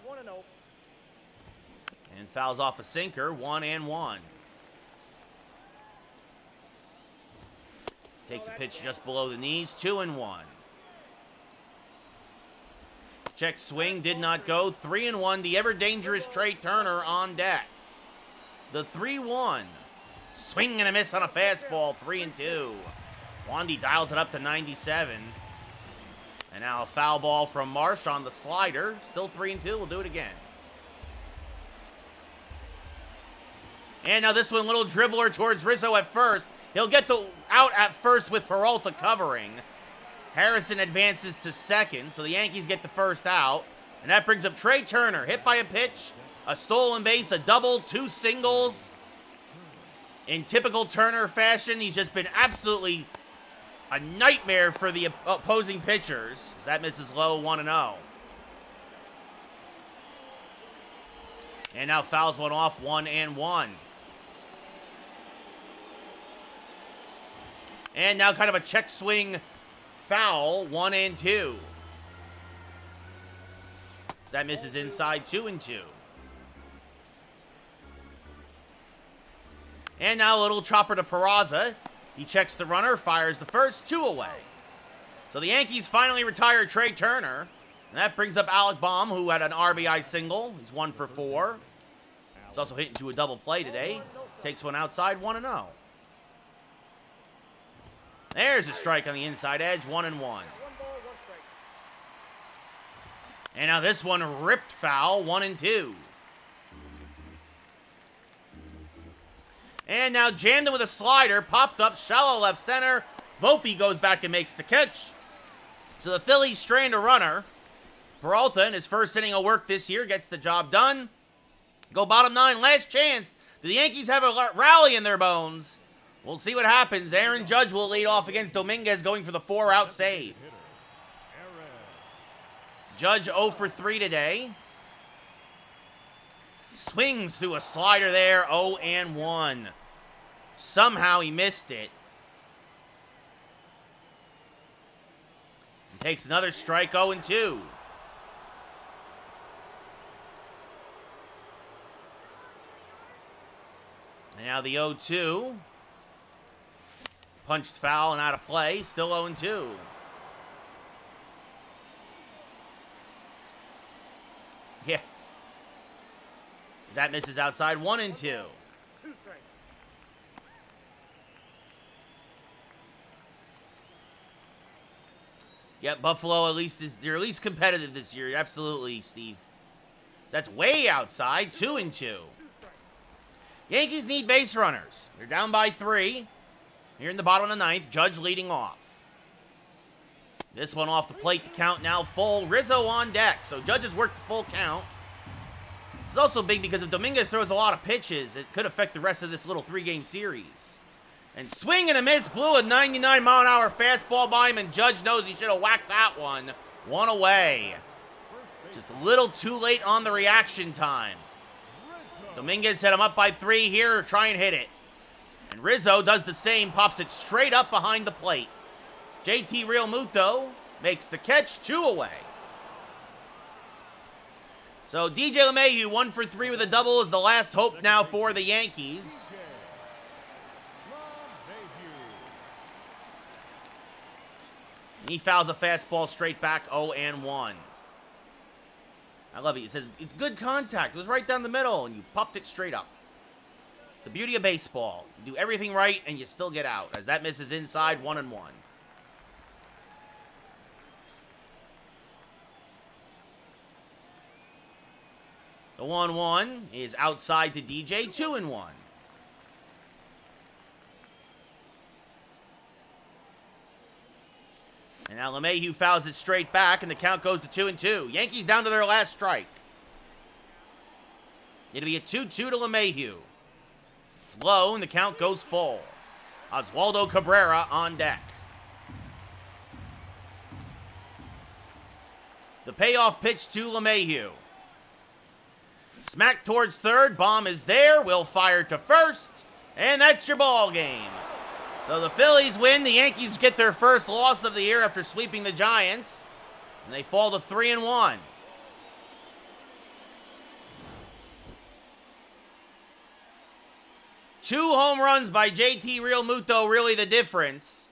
1-0. And fouls off a sinker, 1-1. Takes a pitch just below the knees, 2-1. Check swing, did not go, 3-1. The ever-dangerous Trey Turner on deck. The 3-1. Swing and a miss on a fastball, 3-2. Wandy dials it up to 97. And now a foul ball from Marsh on the slider. Still 3-2, we'll do it again. And now this one, little dribbler towards Rizzo at first. He'll get the out at first with Peralta covering. Harrison advances to second, so the Yankees get the first out. And that brings up Trey Turner, hit by a pitch, a stolen base, a double, 2 singles. In typical Turner fashion, he's just been absolutely a nightmare for the opposing pitchers. As that misses low, 1-0. And now fouls one off, 1-1. And now kind of a check swing foul, 1-2. That misses inside, 2-2. And now a little chopper to Peraza. He checks the runner, fires the first, 2 away. So the Yankees finally retire Trey Turner. And that brings up Alec Baum, who had an RBI single. He's 1 for 4. He's also hit into a double play today. Takes one outside, 1-0. There's a strike on the inside edge, 1-1. 1 ball, 1 strike. And now this one ripped foul, 1-2. And now jammed in with a slider, popped up, shallow left center. Volpe goes back and makes the catch. So the Phillies strand a runner. Peralta, in his first inning of work this year, gets the job done. Go bottom 9, last chance. Do the Yankees have a rally in their bones? We'll see what happens. Aaron Judge will lead off against Dominguez, going for the 4-out save. Judge 0 for 3 today. Swings through a slider there, 0-1. Somehow he missed it. And takes another strike, 0-2. And now the 0-2. Punched foul and out of play, still 0-2. Yeah. That misses outside, 1-2. 2 strikes. Yeah, Buffalo they're at least competitive this year. Absolutely, Steve. That's way outside, 2-2. Yankees need base runners. They're down by 3. Here in the bottom of the 9th, Judge leading off. This one off the plate, the count now full. Rizzo on deck, so Judge has worked the full count. It's also big because if Dominguez throws a lot of pitches, it could affect the rest of this little 3-game series. And swing and a miss, blew a 99-mile-an-hour fastball by him, and Judge knows he should have whacked that one. 1 away. Just a little too late on the reaction time. Dominguez set him up by 3 here, try and hit it. And Rizzo does the same, pops it straight up behind the plate. JT Realmuto makes the catch, 2 away. So DJ LeMahieu, 1 for 3 with a double, is the last hope now for the Yankees. He fouls a fastball straight back, 0-1. I love it. It says, it's good contact. It was right down the middle, and you popped it straight up. It's the beauty of baseball. You do everything right, and you still get out. As that misses inside, 1-1. The 1-1 is outside to DJ, 2-1. And now LeMahieu fouls it straight back, and the count goes to 2-2. Yankees down to their last strike. It'll be a 2-2 to LeMahieu. It's low, and the count goes full. Oswaldo Cabrera on deck. The payoff pitch to LeMahieu. Smack towards third. Bomb is there. Will fire to first. And that's your ball game. So the Phillies win. The Yankees get their first loss of the year after sweeping the Giants. And they fall to 3-1. Two home runs by JT Realmuto, really the difference.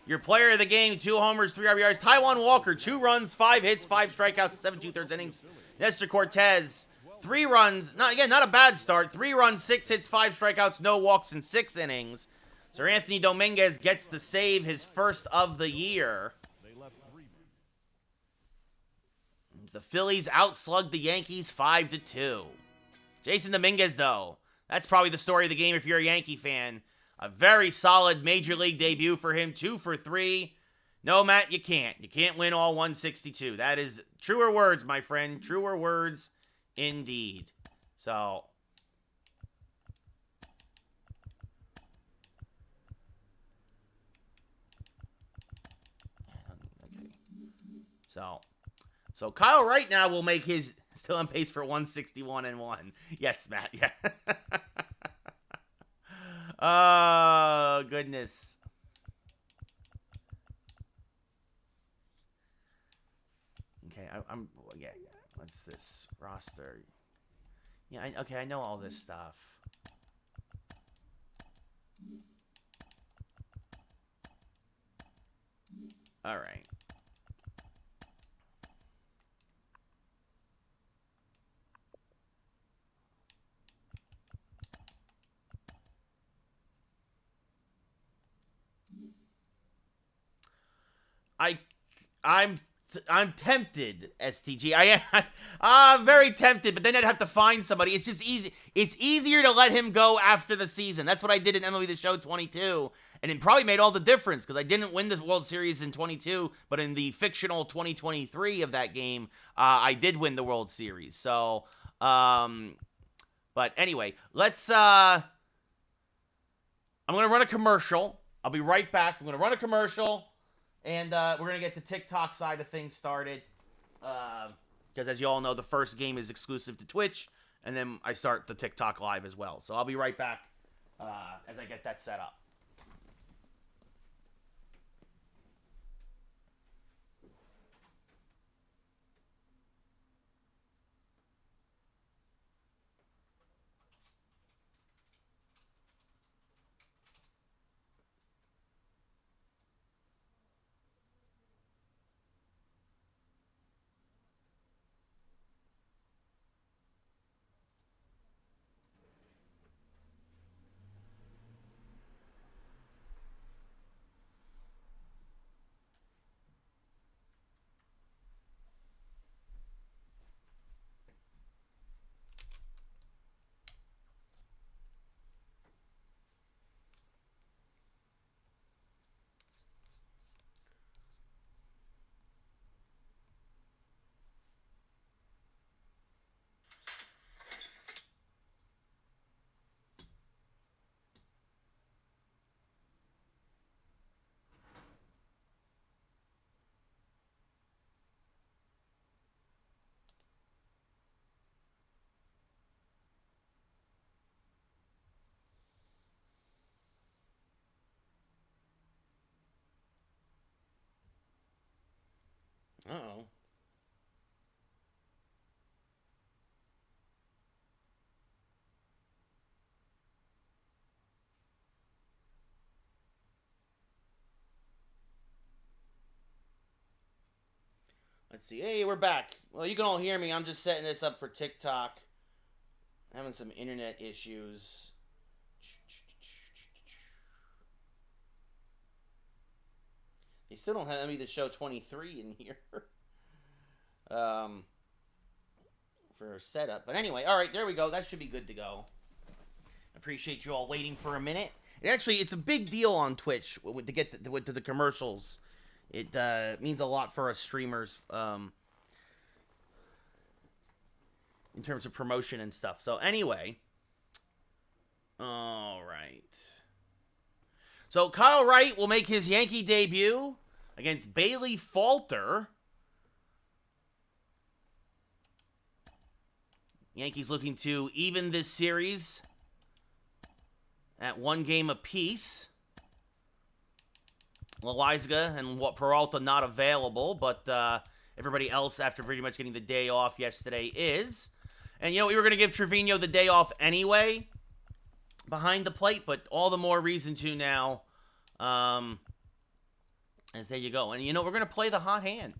Your player of the game, 2 homers, 3 RBIs. Taijuan Walker, 2 runs, 5 hits, 5 strikeouts, 7 2/3 innings. Nestor Cortez, 3 runs. Not a bad start. 3 runs, 6 hits, 5 strikeouts, no walks in 6 innings. Sir Anthony Dominguez gets the save, his first of the year. The Phillies outslugged the Yankees 5-2. Jason Dominguez, though, that's probably the story of the game if you're a Yankee fan. A very solid Major League debut for him, 2 for 3. No, Matt, you can't. You can't win all 162. That is truer words, my friend. Truer words indeed. So, okay. So Kyle right now will make his still on pace for 161-1. Yes, Matt. Yeah. Oh, goodness. Okay, yeah. What's this roster? Yeah, okay, I know all this stuff. All right. I'm tempted, STG. I'm very tempted, but then I'd have to find somebody. It's just easy. It's easier to let him go after the season. That's what I did in MLB The Show 22, and it probably made all the difference because I didn't win the World Series in 22, but in the fictional 2023 of that game, I did win the World Series. So, but anyway, let's. I'm gonna run a commercial. I'll be right back. I'm gonna run a commercial. And we're going to get the TikTok side of things started. Because as you all know, the first game is exclusive to Twitch. And then I start the TikTok live as well. So I'll be right back as I get that set up. Uh-oh. Let's see. Hey, we're back. Well, you can all hear me. I'm just setting this up for TikTok. Having some internet issues. They still don't have me to show 23 in here. For setup. But anyway, all right, there we go. That should be good to go. Appreciate you all waiting for a minute. It's a big deal on Twitch to get to the commercials. It means a lot for us streamers in terms of promotion and stuff. So anyway, all right. So Kyle Wright will make his Yankee debut against Bailey Falter. Yankees looking to even this series at 1 game apiece. Loaiza and Peralta not available, but everybody else, after pretty much getting the day off yesterday, is. And, we were going to give Trevino the day off anyway behind the plate, but all the more reason to now, as there you go. And, we're going to play the hot hand.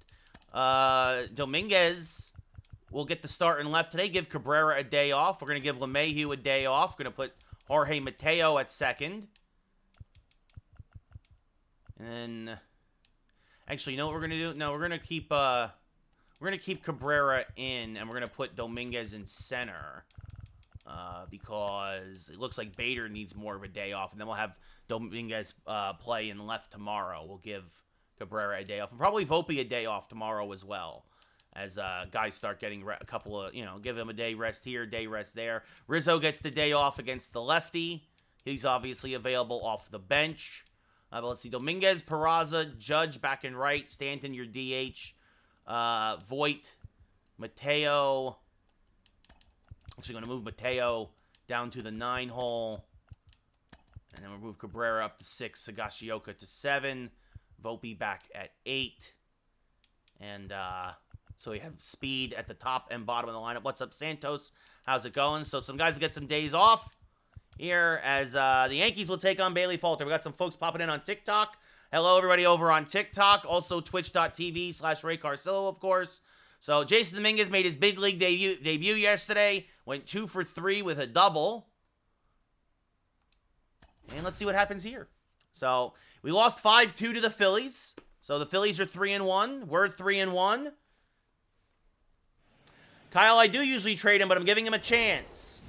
Dominguez will get the start in left today, give Cabrera a day off. We're going to give LeMahieu a day off. We're going to put Jorge Mateo at second. And then, actually, you know what we're going to do? No, we're going to keep Cabrera in, and we're going to put Dominguez in center. Because it looks like Bader needs more of a day off, and then we'll have Dominguez play in left tomorrow. We'll give Cabrera a day off, and probably Volpe a day off tomorrow as well, as guys start getting a couple of, give him a day rest here, day rest there. Rizzo gets the day off against the lefty. He's obviously available off the bench. But let's see, Dominguez, Peraza, Judge back in right, Stanton your DH, Voit, Mateo. Actually going to move Mateo down to the 9 hole. And then we'll move Cabrera up to 6, Sagashioka to 7, Volpe back at 8. And so we have speed at the top and bottom of the lineup. What's up, Santos? How's it going? So some guys get some days off here as the Yankees will take on Bailey Falter. We got some folks popping in on TikTok. Hello, everybody over on TikTok. Also, twitch.tv/Ray Carcillo, of course. So Jason Dominguez made his big league debut yesterday. Went 2 for 3 with a double. And let's see what happens here. So we lost 5-2 to the Phillies. So the Phillies are 3-1. We're 3-1. Kyle, I do usually trade him, but I'm giving him a chance.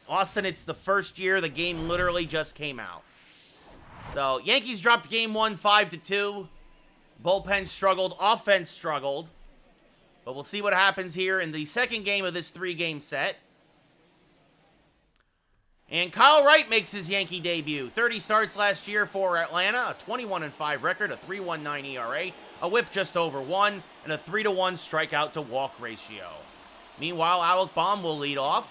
Austin, it's the first year the game literally just came out. So Yankees dropped game 1 5-2. Bullpen struggled. Offense struggled. But we'll see what happens here in the second game of this 3-game set. And Kyle Wright makes his Yankee debut. 30 starts last year for Atlanta, a 21-5 record, a 3.19 ERA, a whip just over 1, and a 3-to-1 strikeout to walk ratio. Meanwhile, Alec Baum will lead off.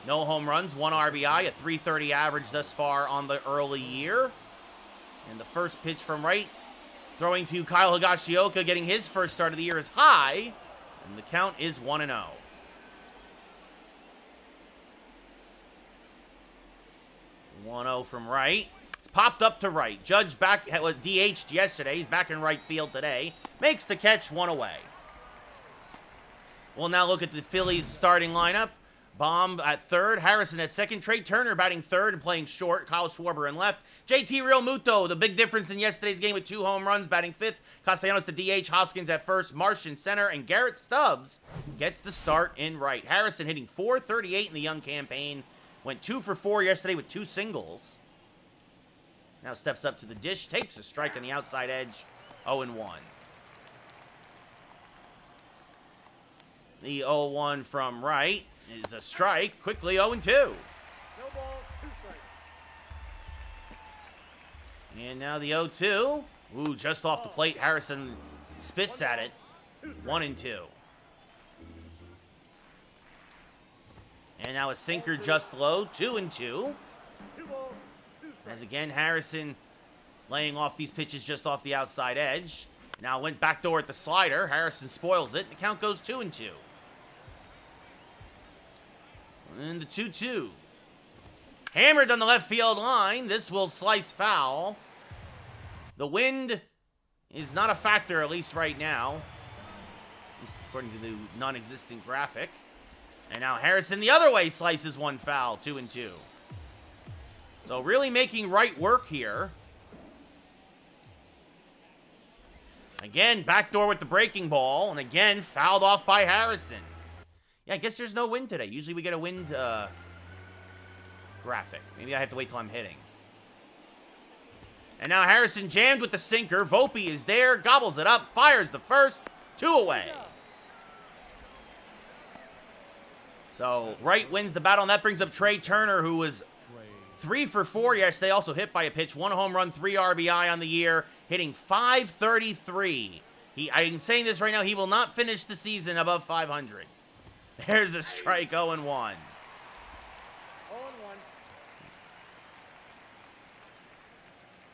No home runs, 1 RBI, a 3.30 average thus far on the early year. And the first pitch from Wright, throwing to Kyle Higashioka, getting his first start of the year is high. And the count is 1-0. 1-0 from Wright. It's popped up to Wright. Judge back, DH'd yesterday. He's back in right field today. Makes the catch, 1 away. We'll now look at the Phillies starting lineup. Baum at third, Harrison at second, Trey Turner batting third and playing short, Kyle Schwarber in left, JT Realmuto, the big difference in yesterday's game with 2 home runs, batting fifth, Castellanos to DH, Hoskins at first, Marsh in center, and Garrett Stubbs gets the start in right. Harrison hitting .438 in the young campaign, went 2 for 4 yesterday with 2 singles. Now steps up to the dish, takes a strike on the outside edge, 0-1. The 0-1 from Wright is a strike, quickly 0-2. No ball, 2 strikes. And now the 0-2. Ooh, just off the plate, Harrison spits at it, 1-2. And now a sinker just low, 2-2. 2 balls, 2 strikes. As again, Harrison laying off these pitches just off the outside edge. Now went backdoor at the slider. Harrison spoils it. The count goes 2-2. And the 2-2. Hammered on the left field line. This will slice foul. The wind is not a factor, at least right now. At least according to the non-existent graphic. And now Harrison the other way slices one foul. 2-2. So really making right work here. Again, backdoor with the breaking ball. And again, fouled off by Harrison. Yeah, I guess there's no wind today. Usually we get a wind graphic. Maybe I have to wait till I'm hitting. And now Harrison jammed with the sinker. Volpe is there, gobbles it up, fires the first. 2 away. So Wright wins the battle, and that brings up Trey Turner, who was 3 for 4 yesterday. Also hit by a pitch. 1 home run, 3 RBI on the year, hitting .533. I'm saying this right now. He will not finish the season above 500. There's a strike. 0-1. 0-1.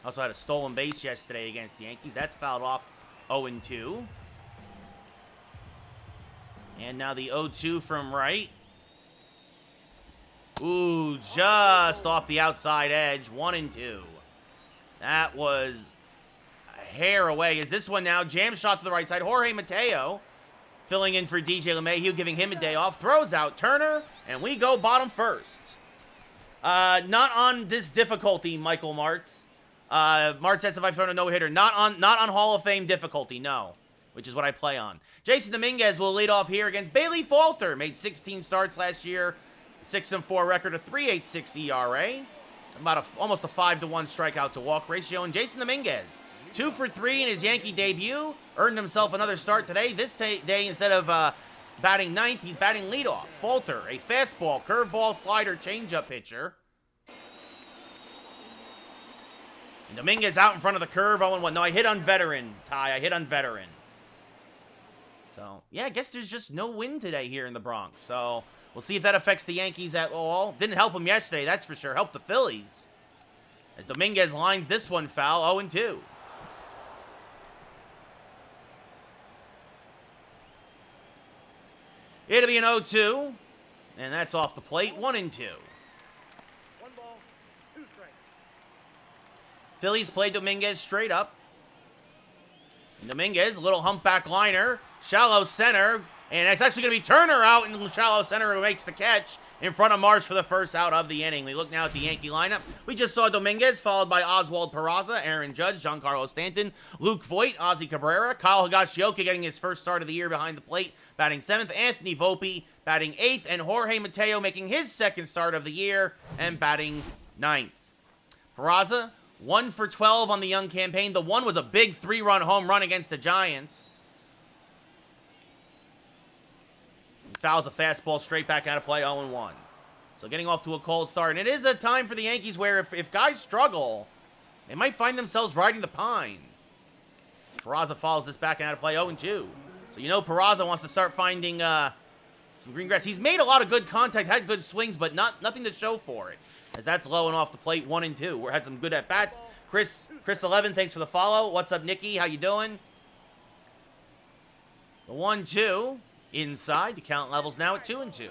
Also had a stolen base yesterday against the Yankees. That's fouled off. 0-2. And now the 0-2 from Wright. Ooh, just off the outside edge. 1-2. That was a hair away. Is this one now? Jam shot to the right side. Jorge Mateo filling in for DJ LeMahieu, giving him a day off. Throws out Turner, and we go bottom first. Not on this difficulty, Michael Martz. Martz says if I've thrown a no-hitter. Not on Hall of Fame difficulty, no. Which is what I play on. Jason Dominguez will lead off here against Bailey Falter. Made 16 starts last year. 6-4 record, a 3.86 ERA. About almost a 5-1 strikeout to walk ratio. And Jason Dominguez, 2 for 3 in his Yankee debut. Earned himself another start today. This day, instead of batting ninth, he's batting leadoff. Falter, a fastball, curveball, slider, changeup pitcher. And Dominguez out in front of the curve, 0-1. No, I hit on veteran, Ty. I hit on veteran. So, yeah, I guess there's just no wind today here in the Bronx. So, we'll see if that affects the Yankees at all. Didn't help them yesterday, that's for sure. Helped the Phillies. As Dominguez lines this one foul, 0-2. It'll be an 0-2. And that's off the plate, 1-2. 1 ball, 2 strikes. Phillies play Dominguez straight up. And Dominguez, a little humpback liner, shallow center, and it's actually going to be Turner out in shallow center who makes the catch in front of Marsh for the first out of the inning. We look now at the Yankee lineup. We just saw Dominguez, followed by Oswald Peraza, Aaron Judge, Giancarlo Stanton, Luke Voit, Ozzie Cabrera, Kyle Higashioka getting his first start of the year behind the plate, batting 7th, Anthony Volpe batting 8th, and Jorge Mateo making his second start of the year and batting 9th. Peraza, 1 for 12 on the young campaign. The one was a big 3-run home run against the Giants. He fouls a fastball straight back out of play, 0-1. So getting off to a cold start. And it is a time for the Yankees where if guys struggle, they might find themselves riding the pine. Peraza follows this back out of play, 0-2. So you know Peraza wants to start finding some green grass. He's made a lot of good contact, had good swings, but nothing to show for it. As that's low and off the plate, 1-2. We had some good at-bats. Chris 11, thanks for the follow. What's up, Nikki? How you doing? The 1-2 inside. The count levels now at 2-2.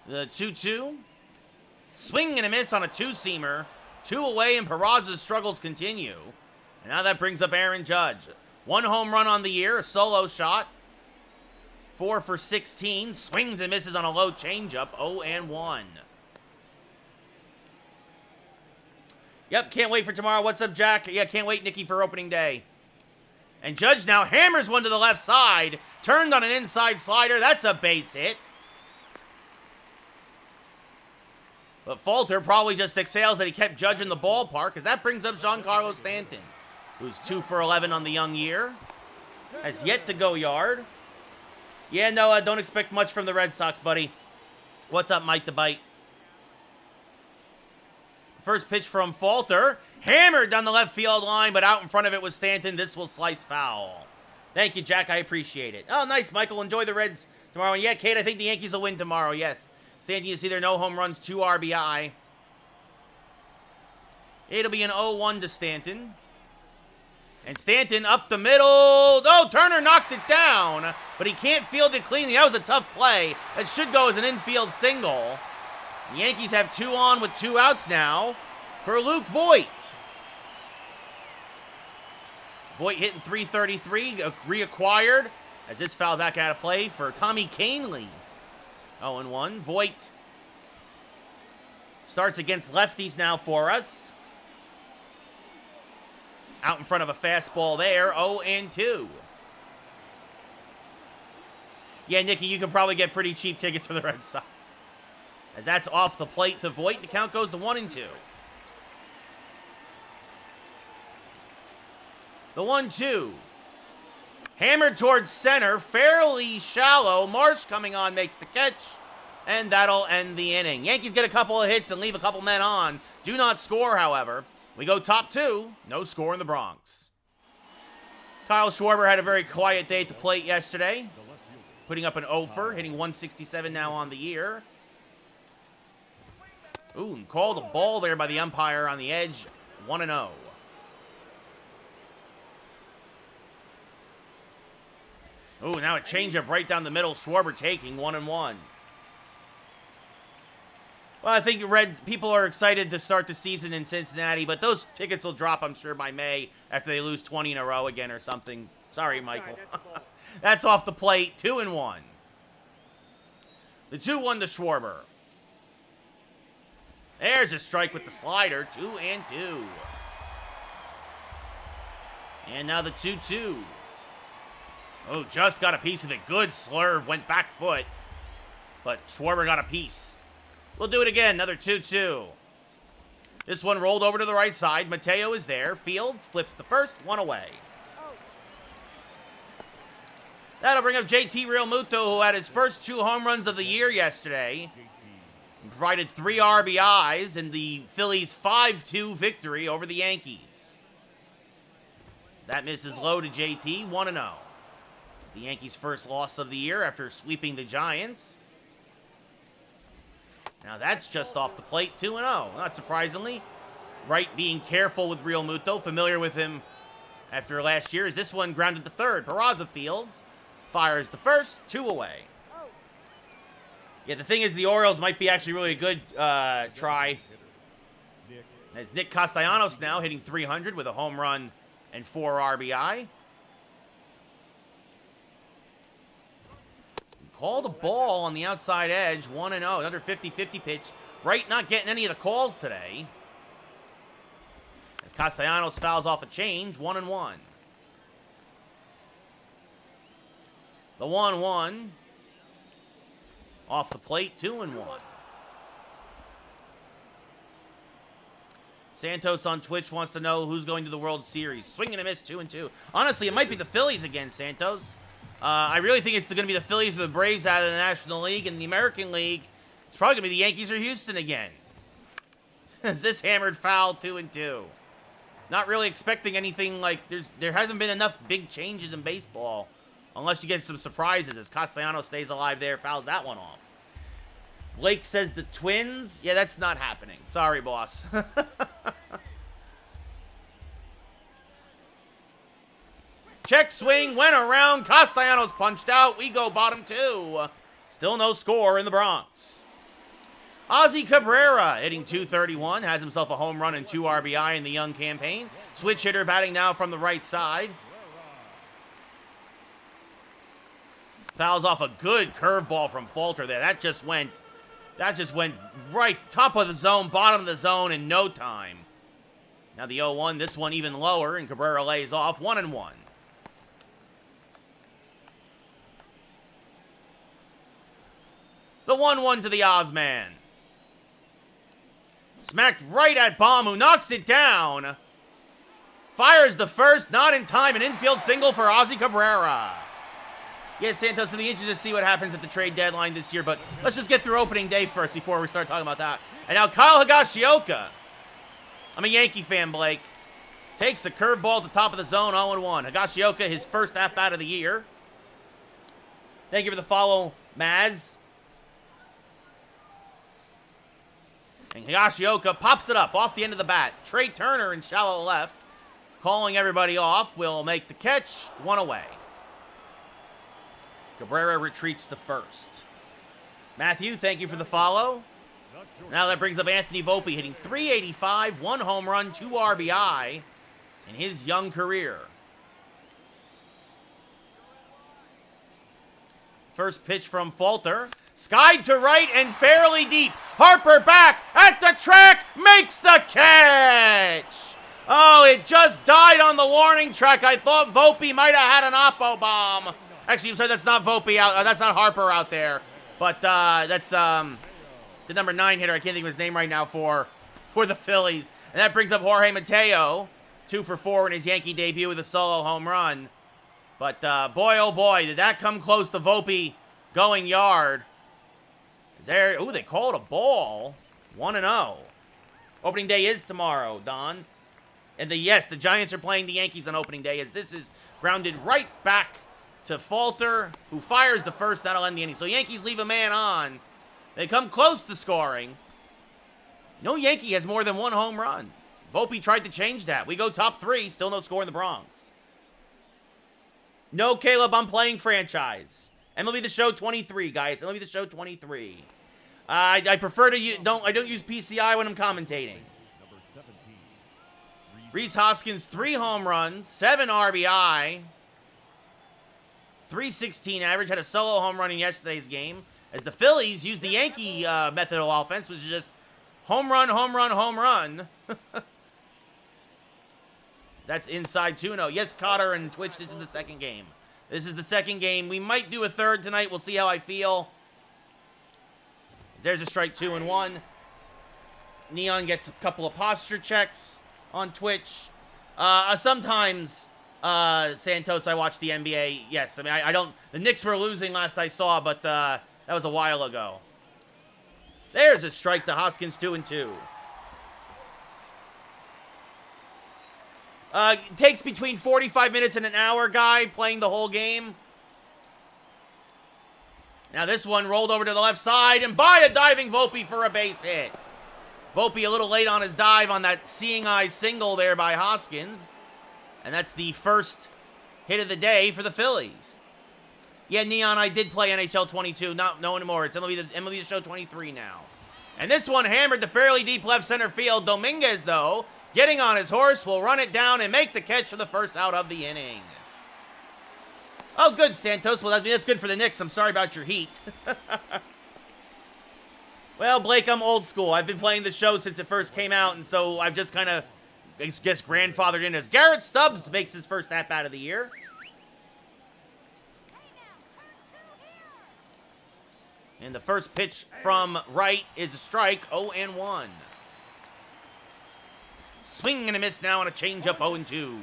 The 2-2. Swing and a miss on a two-seamer. 2 away, and Peraza's struggles continue. And now that brings up Aaron Judge. 1 home run on the year, a solo shot. 4 for 16. Swings and misses on a low changeup. 0-1. Yep, can't wait for tomorrow. What's up, Jack? Yeah, can't wait, Nikki, for opening day. And Judge now hammers one to the left side. Turned on an inside slider. That's a base hit. But Falter probably just exhales that he kept Judge in the ballpark, because that brings up Giancarlo Stanton, who's 2 for 11 on the young year. Has yet to go yard. Yeah, no, don't expect much from the Red Sox, buddy. What's up, Mike the Bite? First pitch from Falter. Hammered down the left field line, but out in front of it was Stanton. This will slice foul. Thank you, Jack. I appreciate it. Oh, nice, Michael. Enjoy the Reds tomorrow. And yeah, Kate, I think the Yankees will win tomorrow. Yes. Stanton, you see there, no home runs, 2 RBI. It'll be an 0-1 to Stanton. And Stanton up the middle. Oh, Turner knocked it down, but he can't field it cleanly. That was a tough play. That should go as an infield single. The Yankees have 2 on with 2 outs now for Luke Voit. Voit hitting .333, reacquired as this foul back out of play for Tommy Canely. 0-1. Voit starts against lefties now for us. Out in front of a fastball there, 0-2. Yeah, Nicky, you can probably get pretty cheap tickets for the Red Sox. As that's off the plate to Voit, the count goes to 1-2. The 1-2. Hammered towards center, fairly shallow. Marsh coming on makes the catch, and that'll end the inning. Yankees get a couple of hits and leave a couple men on. Do not score, however. We go top 2. No score in the Bronx. Kyle Schwarber had a very quiet day at the plate yesterday, putting up an 0-fer, hitting .167 now on the year. Ooh, and called a ball there by the umpire on the edge. 1-0. Ooh, now a changeup right down the middle. Schwarber taking 1-1. Well, I think people are excited to start the season in Cincinnati, but those tickets will drop, I'm sure, by May after they lose 20 in a row again or something. Sorry, Michael. That's off the plate. 2-1. The 2-1 to Schwarber. There's a strike with the slider. 2-2. And now the 2-2. Oh, just got a piece of it. Good slurve. Went back foot. But Schwarber got a piece. We'll do it again. Another 2-2. This one rolled over to the right side. Mateo is there. Fields flips the first. 1 away. That'll bring up JT Realmuto, who had his first 2 home runs of the year yesterday. And provided 3 RBIs in the Phillies' 5-2 victory over the Yankees. That misses low to JT. 1-0. It's the Yankees' first loss of the year after sweeping the Giants. Now that's just off the plate, 2-0. Not surprisingly. Wright being careful with Realmuto, familiar with him after last year. As this one grounded to third. Peraza fields, fires the first, 2 away. Yeah, the thing is the Orioles might be actually really a good try. As Nick Castellanos now hitting .300 with a home run and 4 RBI. Called a ball on the outside edge, 1-0, another 50-50 pitch. Wright not getting any of the calls today. As Castellanos fouls off a change, 1-1. The 1-1. Off the plate, 2-1. Santos on Twitch wants to know who's going to the World Series. Swing and a miss, 2-2. Honestly, it might be the Phillies again, Santos. I really think it's going to be the Phillies or the Braves out of the National League. And the American League, it's probably going to be the Yankees or Houston again. As this hammered foul, 2-2. Not really expecting anything like... There hasn't been enough big changes in baseball. Unless you get some surprises as Castellanos stays alive there, fouls that one off. Blake says the Twins. Yeah, that's not happening. Sorry, boss. Check swing, went around. Castellanos punched out. We go bottom 2. Still no score in the Bronx. Ozzy Cabrera hitting .231. Has himself a home run and 2 RBI in the young campaign. Switch hitter batting now from the right side. Fouls off a good curveball from Falter there. That just went right top of the zone, bottom of the zone in no time. Now the 0-1, this one even lower, and Cabrera lays off 1-1. The 1-1 to the Ozman. Smacked right at Baum, who knocks it down. Fires the first, not in time, an infield single for Ozzy Cabrera. Yes, Santos, it'll be interesting to see what happens at the trade deadline this year, but let's just get through opening day first before we start talking about that. And now Kyle Higashioka. I'm a Yankee fan, Blake. Takes a curveball at the top of the zone, 0-1. Higashioka, his first at-bat of the year. Thank you for the follow, Maz. And Higashioka pops it up off the end of the bat. Trey Turner in shallow left, calling everybody off, will make the catch. 1 away. Cabrera retreats to first. Matthew, thank you for the follow. Now that brings up Anthony Volpe hitting .385, 1 home run, 2 RBI in his young career. First pitch from Falter. Skied to right and fairly deep. Harper back at the track, makes the catch. Oh, it just died on the warning track. I thought Volpe might have had an oppo bomb. Actually, I'm sorry, that's not Volpe out. That's not Harper out there. But that's the number 9 hitter. I can't think of his name right now for the Phillies. And that brings up Jorge Mateo, 2 for 4 in his Yankee debut with a solo home run. But boy, oh boy, did that come close to Volpe going yard. Is there? Ooh, they called a ball. 1-0. Opening day is tomorrow, Don. And yes, the Giants are playing the Yankees on opening day, as this is grounded right back to Falter, who fires the first. That'll end the inning. So Yankees leave a man on. They come close to scoring. No Yankee has more than 1 home run. Volpe tried to change that. We go top 3, still no score in the Bronx. No, Caleb, I'm playing franchise. MLB The Show 23, guys. MLB The Show 23. I prefer to I don't use PCI when I'm commentating. Rhys Hoskins, 3 home runs, 7 RBI, 316 average. Had a solo home run in yesterday's game, as the Phillies used the Yankee method of offense, which is just home run, home run, home run. That's inside 2-0. Yes, Cotter and Twitch, this is the second game. This is the second game. We might do a third tonight. We'll see how I feel. There's a strike, 2-1. Neon gets a couple of posture checks on Twitch. Sometimes, Santos, I watch the NBA. Yes, I mean, I don't... The Knicks were losing last I saw, but that was a while ago. There's a strike to Hoskins, 2-2. It takes between 45 minutes and an hour, guy, playing the whole game. Now this one rolled over to the left side, and by a diving Volpe for a base hit. Volpe a little late on his dive on that seeing eye single there by Hoskins. And that's the first hit of the day for the Phillies. Yeah, Neon, I did play NHL 22. No anymore. It's MLB The Show 23 now. And this one hammered to fairly deep left center field. Dominguez, though, getting on his horse, will run it down and make the catch for the first out of the inning. Oh, good, Santos. Well, that's good for the Knicks. I'm sorry about your heat. Well, Blake, I'm old school. I've been playing the show since it first came out, and so I've just kind of, I guess, grandfathered in as Garrett Stubbs makes his first at-bat of the year. And the first pitch from right is a strike, 0-1. Swing and a miss now on a changeup, 0-2.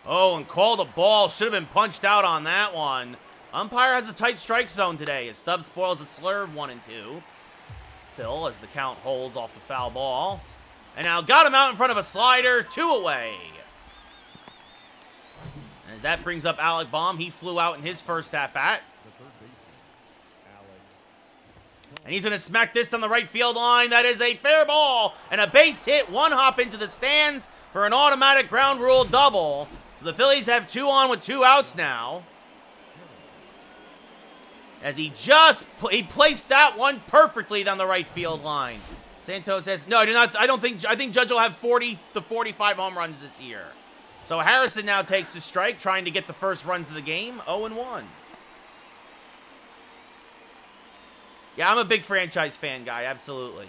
Oh, and called a ball. Should have been punched out on that one. Umpire has a tight strike zone today as Stubbs spoils a slurve, 1-2. Still, as the count holds off the foul ball. And now got him out in front of a slider, 2 away. As that brings up Alec Baum. He flew out in his first at-bat. And he's going to smack this down the right field line. That is a fair ball. And a base hit, 1 hop into the stands for an automatic ground rule double. So the Phillies have 2 on with 2 outs now. As he placed that one perfectly down the right field line. Santos says, no, I do not. I think Judge will have 40 to 45 home runs this year. So Harrison now takes the strike, trying to get the first runs of the game. 0-1. Yeah, I'm a big franchise fan guy, absolutely.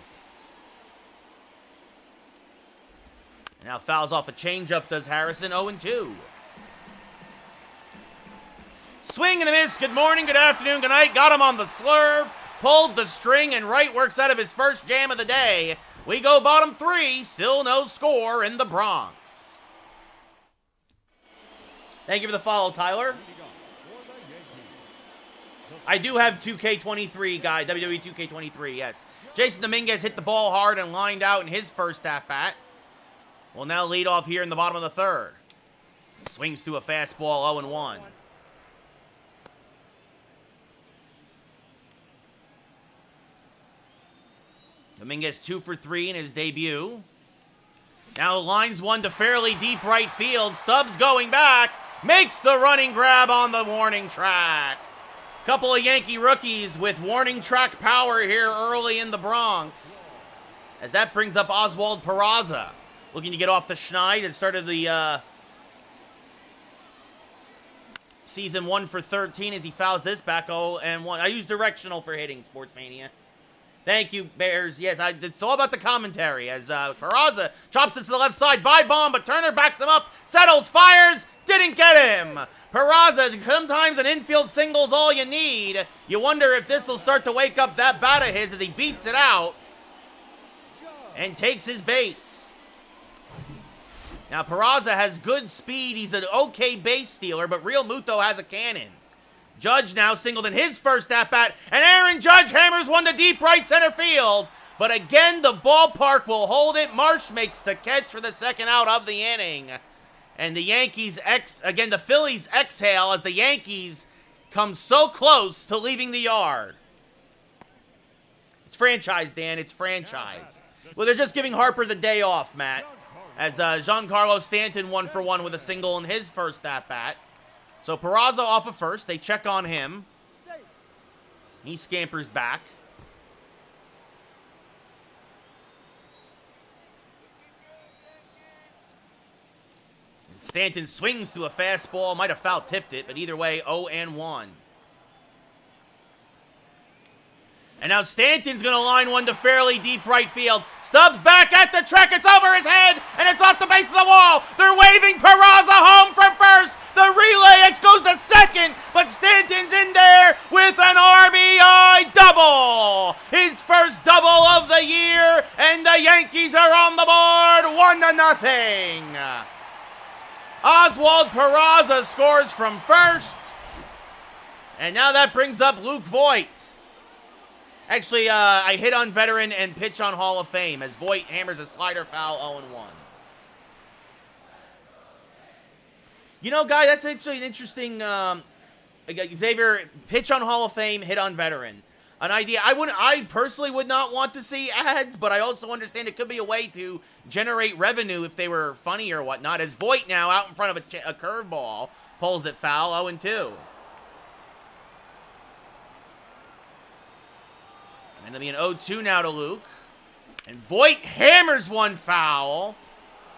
And now fouls off a changeup, does Harrison. 0-2. Swing and a miss. Good morning, good afternoon, good night. Got him on the slurve. Pulled the string, and Wright works out of his first jam of the day. We go bottom 3. Still no score in the Bronx. Thank you for the follow, Tyler. I do have 2K23, guy. WWE 2K23, yes. Jason Dominguez hit the ball hard and lined out in his first at-bat. Will now lead off here in the bottom of the 3rd. Swings through a fastball, 0-1. Dominguez 2 for 3 in his debut. Now lines one to fairly deep right field. Stubbs going back. Makes the running grab on the warning track. Couple of Yankee rookies with warning track power here early in the Bronx. As that brings up Oswald Peraza. Looking to get off the schneid. It started the season 1 for 13 as he fouls this back 0-1. I use directional for hitting, Sportsmania. Thank you, Bears. Yes, it's all about the commentary as Peraza chops this to the left side by bomb, but Turner backs him up, settles, fires, didn't get him. Peraza, sometimes an infield single's all you need. You wonder if this will start to wake up that bat of his as he beats it out and takes his base. Now, Peraza has good speed. He's an okay base stealer, but Real Muto has a cannon. Judge now singled in his first at-bat, and Aaron Judge hammers one to deep right center field. But again, the ballpark will hold it. Marsh makes the catch for the second out of the inning. And the the Phillies exhale as the Yankees come so close to leaving the yard. It's franchise, Dan. It's franchise. Well, they're just giving Harper the day off, Matt. As Giancarlo Stanton 1 for 1 with a single in his first at-bat. So Peraza off of first. They check on him. He scampers back. Stanton swings to a fastball. Might have foul tipped it, but either way, 0-1. And now Stanton's going to line one to fairly deep right field. Stubbs back at the track. It's over his head, and it's off the base of the wall. They're waving Peraza home from first. The relay X goes to second, but Stanton's in there with an RBI double. His first double of the year, and the Yankees are on the board 1-0. Oswald Peraza scores from first. And now that brings up Luke Voit. Actually, I hit on veteran and pitch on Hall of Fame as Voit hammers a slider foul 0-1. You know, guy, that's actually an interesting, Xavier, pitch on Hall of Fame, hit on veteran. An idea. I personally would not want to see ads, but I also understand it could be a way to generate revenue if they were funny or whatnot. As Voit now out in front of a curveball pulls it foul 0-2. And it'll be an 0-2 now to Luke. And Voit hammers one foul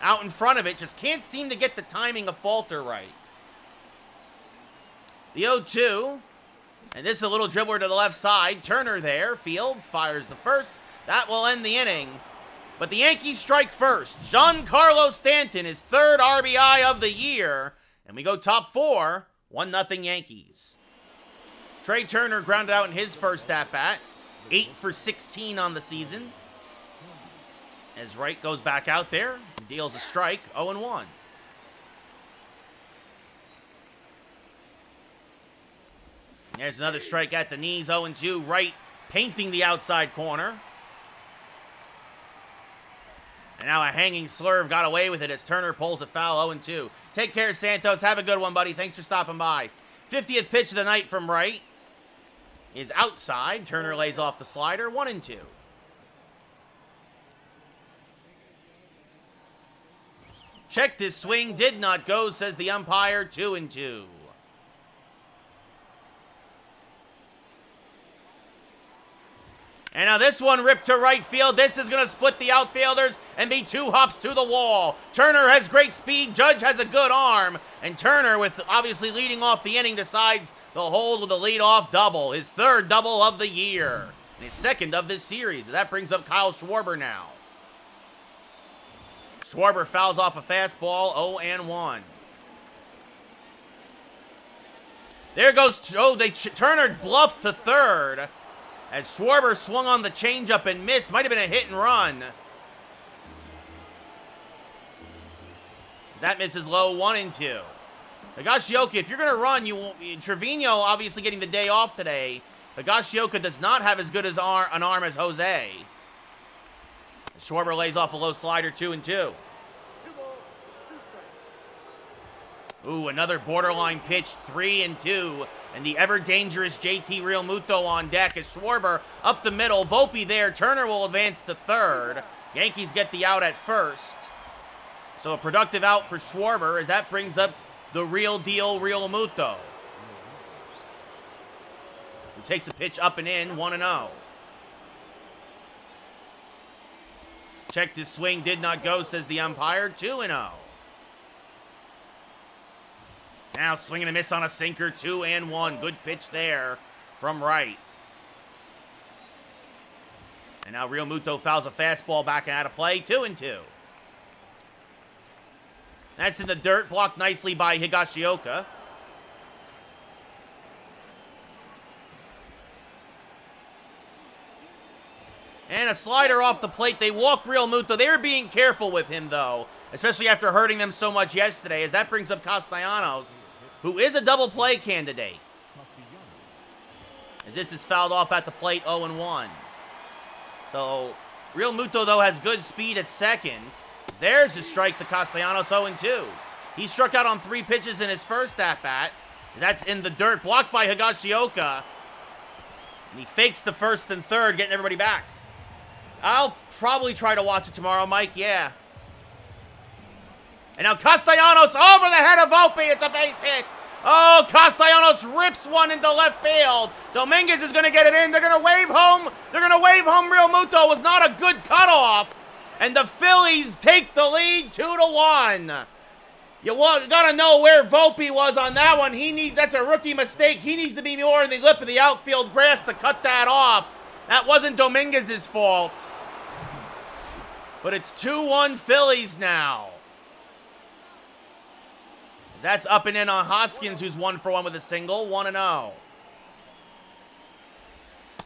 out in front of it. Just can't seem to get the timing of Falter right. The 0-2. And this is a little dribbler to the left side. Turner there. Fields fires the first. That will end the inning. But the Yankees strike first. Giancarlo Stanton, his third RBI of the year. And we go top 4. 1-0 Yankees. Trey Turner grounded out in his first at-bat. 8 for 16 on the season. As Wright goes back out there. Deals a strike. 0-1. There's another strike at the knees, 0-2. Wright painting the outside corner. And now a hanging slurve got away with it as Turner pulls a foul, 0-2. Take care, Santos. Have a good one, buddy. Thanks for stopping by. 50th pitch of the night from Wright is outside. Turner lays off the slider, 1-2. Checked his swing, did not go, says the umpire, 2-2. And now this one ripped to right field. This is going to split the outfielders and be 2 hops to the wall. Turner has great speed. Judge has a good arm. And Turner, with obviously leading off the inning, decides to hold with a leadoff double. His third double of the year. And his second of this series. That brings up Kyle Schwarber now. Schwarber fouls off a fastball, 0-1. There goes, Turner bluffed to third. As Schwarber swung on the changeup and missed. Might have been a hit and run. As that misses low, 1-2. Higashioka, if you're going to run, you won't. Trevino obviously getting the day off today. Higashioka does not have as good as an arm as Jose. Schwarber lays off a low slider, 2-2. Ooh, another borderline pitch, 3-2. And the ever-dangerous JT Realmuto on deck as Schwarber up the middle. Volpe there. Turner will advance to third. Yankees get the out at first. So a productive out for Schwarber as that brings up the real deal Realmuto. Who takes a pitch up and in, 1-0. Checked his swing, did not go, says the umpire, 2-0. Now swing and a miss on a sinker, 2-1. Good pitch there from Wright. And now Realmuto fouls a fastball back out of play, 2-2. That's in the dirt, blocked nicely by Higashioka. And a slider off the plate. They walk Realmuto. They were being careful with him, though, especially after hurting them so much yesterday, as that brings up Castellanos, who is a double play candidate. As this is fouled off at the plate, 0-1. So, Realmuto, though, has good speed at second. There's a strike to Castellanos, 0-2. He struck out on 3 pitches in his first at-bat. That's in the dirt, blocked by Higashioka. And he fakes the first and third, getting everybody back. I'll probably try to watch it tomorrow, Mike, yeah. And now Castellanos over the head of Volpe. It's a base hit. Oh, Castellanos rips one into left field. Dominguez is going to get it in. They're going to wave home. They're going to wave home Realmuto. It was not a good cutoff. And the Phillies take the lead 2-1. You got to know where Volpe was on that one. That's a rookie mistake. He needs to be more in the lip of the outfield grass to cut that off. That wasn't Dominguez's fault. But it's 2-1 Phillies now. That's up and in on Hoskins, who's 1-for-1 with a single, 1-0.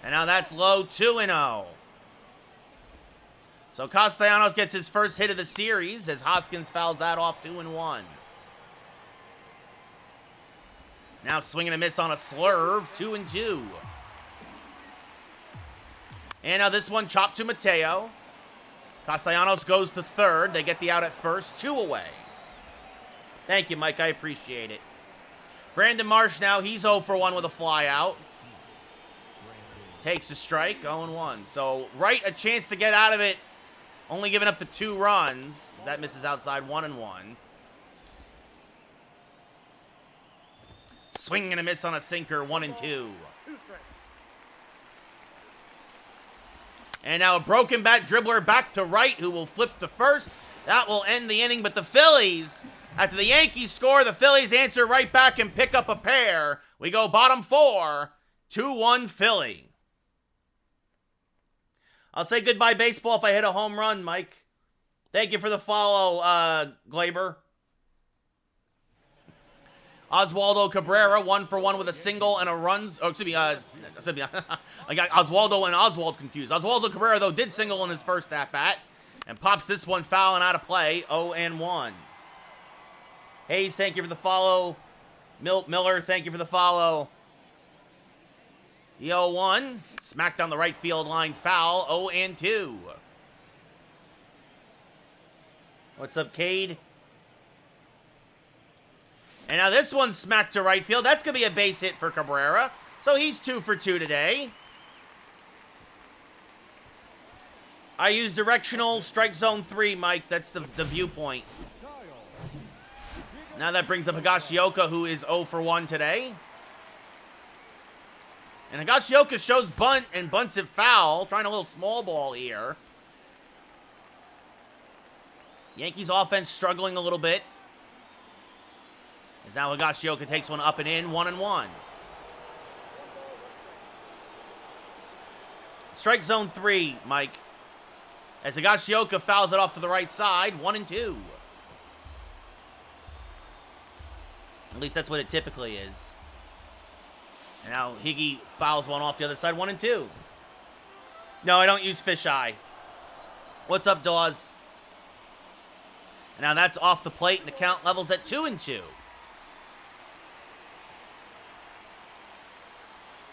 And now that's low, 2-0. So Castellanos gets his first hit of the series as Hoskins fouls that off, 2-1. Now swing and a miss on a slurve, 2-2. And now this one chopped to Mateo. Castellanos goes to third. They get the out at first, 2 away. Thank you, Mike. I appreciate it. Brandon Marsh now, he's 0-for-1 with a fly out. Takes a strike, 0-1. So, Wright, a chance to get out of it. Only giving up the 2 runs. That misses outside, 1-1. Swing and a miss on a sinker, 1-2. And now a broken bat dribbler back to Wright, who will flip to first. That will end the inning, but the Phillies, after the Yankees score, the Phillies answer right back and pick up a pair. We go bottom 4, 2-1 Philly. I'll say goodbye baseball if I hit a home run, Mike. Thank you for the follow, Glaber. Oswaldo Cabrera, 1-for-1 with a single and a run. Oh, excuse me. I got Oswaldo and Oswald confused. Oswaldo Cabrera, though, did single in his first at-bat and pops this one foul and out of play, 0-1. Hayes, thank you for the follow. Miller, thank you for the follow. The 0-1, smacked down the right field line, foul, 0-2. What's up, Cade? And now this one smacked to right field. That's going to be a base hit for Cabrera. So he's 2 for 2 today. I use directional strike zone 3, Mike. That's the viewpoint. Now that brings up Higashioka, who is 0-for-1 today. And Higashioka shows bunt and bunts it foul. Trying a little small ball here. Yankees offense struggling a little bit. As now Higashioka takes one up and in, 1-1. Strike zone 3, Mike. As Higashioka fouls it off to the right side, 1-2. At least that's what it typically is. And now Higgy fouls one off the other side, 1-2. No, I don't use fisheye. What's up, Dawes? And now that's off the plate, and the count levels at 2-2.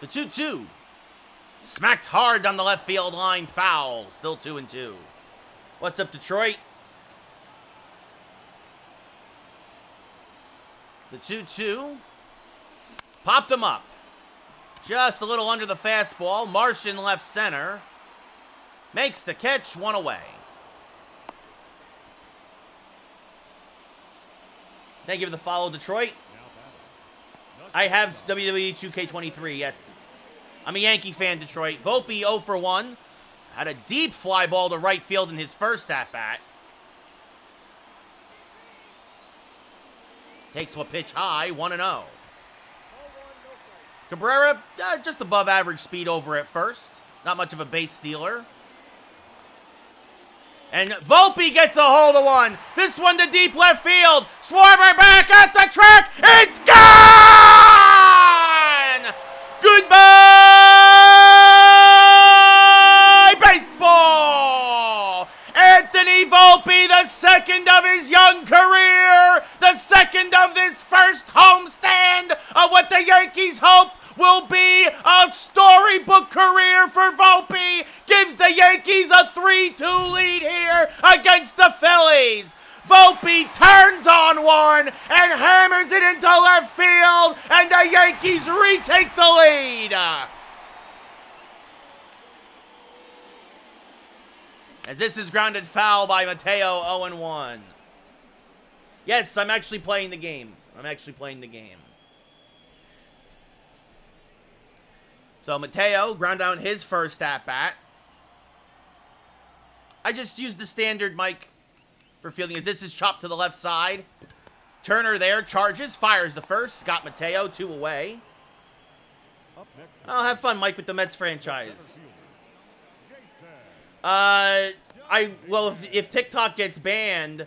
The 2-2. Smacked hard down the left field line, foul. Still 2-2. What's up, Detroit? The 2-2. Popped him up. Just a little under the fastball. Martian left center. Makes the catch, 1 away. Thank you for the follow, Detroit. I have WWE 2K23, yes. I'm a Yankee fan, Detroit. Volpe 0 for 1. Had a deep fly ball to right field in his first at-bat. Takes a pitch high, 1-0. Cabrera, just above average speed over at first. Not much of a base stealer. And Volpe gets a hold of one. This one to deep left field. Schwarber back at the track. It's gone! Goodbye, baseball! Anthony Volpe, the second of his young career. The second of this first homestand of what the Yankees hope will be a storybook career for Volpe. Gives the Yankees a 3-2 lead here against the Phillies. Volpe turns on one and hammers it into left field, and the Yankees retake the lead. As this is grounded foul by Mateo, 0-1. Yes, I'm actually playing the game. So Mateo ground down his first at-bat. I just used the standard mic for fielding as this is chopped to the left side. Turner there, charges, fires the first. Scott Mateo, 2 away. Oh, have fun, Mike, with the Mets franchise. If TikTok gets banned,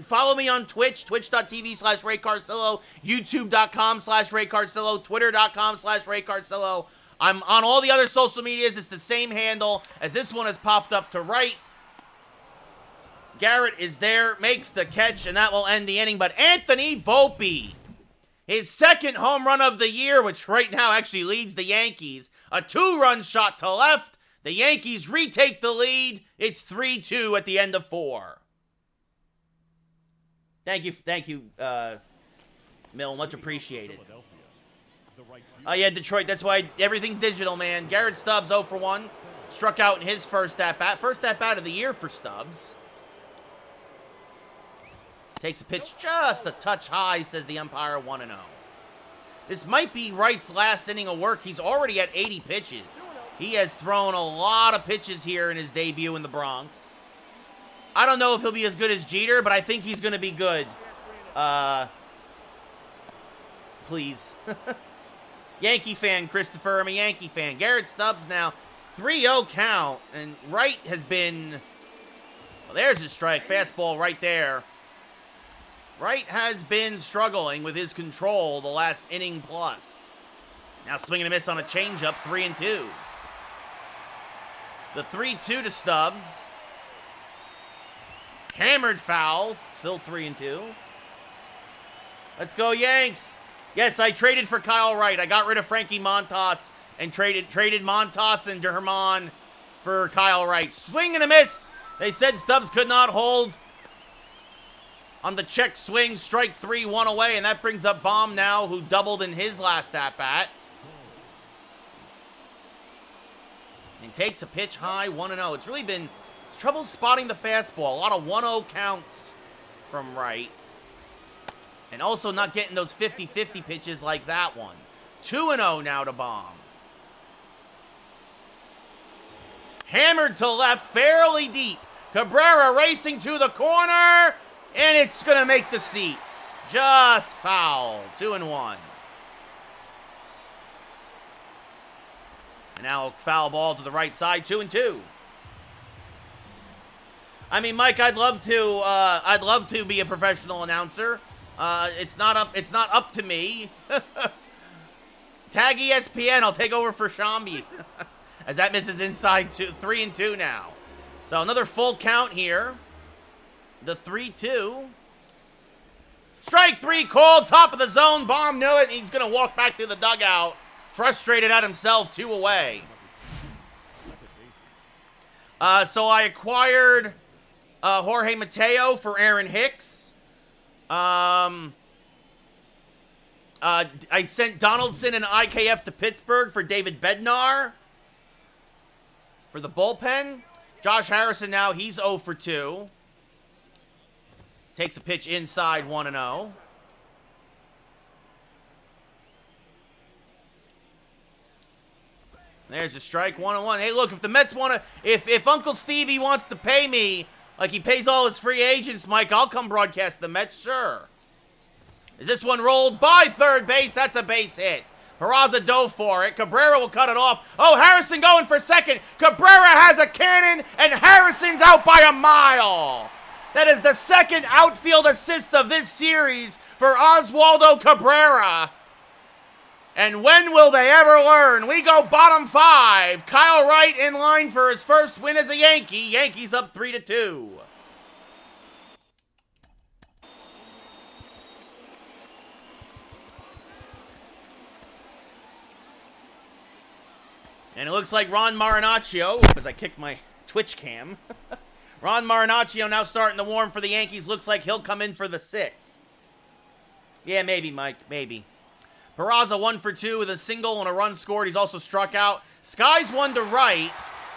follow me on Twitch, twitch.tv/RayCarcillo, youtube.com/RayCarcillo, twitter.com/RayCarcillo. I'm on all the other social medias. It's the same handle as this one has popped up to right. Garrett is there, makes the catch, and that will end the inning. But Anthony Volpe, his second home run of the year, which right now actually leads the Yankees. A 2-run shot to left. The Yankees retake the lead. It's 3-2 at the end of 4. Thank you, Mill. Much appreciated. Oh, yeah, Detroit. That's why everything's digital, man. Garrett Stubbs, 0 for 1. Struck out in his first at-bat. First at-bat of the year for Stubbs. Takes a pitch just a touch high, says the umpire, 1-0. This might be Wright's last inning of work. He's already at 80 pitches. He has thrown a lot of pitches here in his debut in the Bronx. I don't know if he'll be as good as Jeter, but I think he's going to be good. Please. Yankee fan, Christopher. I'm a Yankee fan. Garrett Stubbs now. 3-0 count. And Wright has been... Well, there's his strike. Fastball right there. Wright has been struggling with his control the last inning plus. Now swinging a miss on a changeup. 3-2. The 3-2 to Stubbs. Hammered foul. Still 3-2. Let's go, Yanks. Yes, I traded for Kyle Wright. I got rid of Frankie Montas and traded Montas and Germán for Kyle Wright. Swing and a miss. They said Stubbs could not hold on the check swing. Strike 3, 1 away, and that brings up Baum now, who doubled in his last at-bat. And takes a pitch high, 1-0. It's really been trouble spotting the fastball. A lot of 1-0 counts from Wright. And also not getting those 50-50 pitches like that one. 2-0 now to Baum. Hammered to left, fairly deep. Cabrera racing to the corner, and it's going to make the seats. Just foul. 2-1. And now a foul ball to the right side, 2-2. I mean, Mike, I'd love to be a professional announcer. It's not up to me. Tag ESPN. I'll take over for Shambi. As that misses inside 3-2 now. So another full count here. The 3-2. Strike 3 called. Top of the zone. Baum knew it. He's going to walk back to the dugout. Frustrated at himself. 2 away. So I acquired Jorge Mateo for Aaron Hicks. I sent Donaldson and IKF to Pittsburgh for David Bednar for the bullpen. Josh Harrison now, he's 0 for 2. Takes a pitch inside 1-0. There's a strike, 1-1. Hey, look, if the Mets want to, if Uncle Stevie wants to pay me like he pays all his free agents, Mike, I'll come broadcast the Mets, sure. Is this one rolled by third base? That's a base hit. Peraza dove for it. Cabrera will cut it off. Oh, Harrison going for second. Cabrera has a cannon, and Harrison's out by a mile. That is the second outfield assist of this series for Oswaldo Cabrera. And when will they ever learn? We go bottom 5. Kyle Wright in line for his first win as a Yankee. Yankees up 3-2. And it looks like Ron Marinaccio, as I kick my Twitch cam. Ron Marinaccio now starting to warm for the Yankees. Looks like he'll come in for the 6th. Yeah, maybe, Mike, maybe. Peraza 1 for 2 with a single and a run scored. He's also struck out. Skies 1 to right.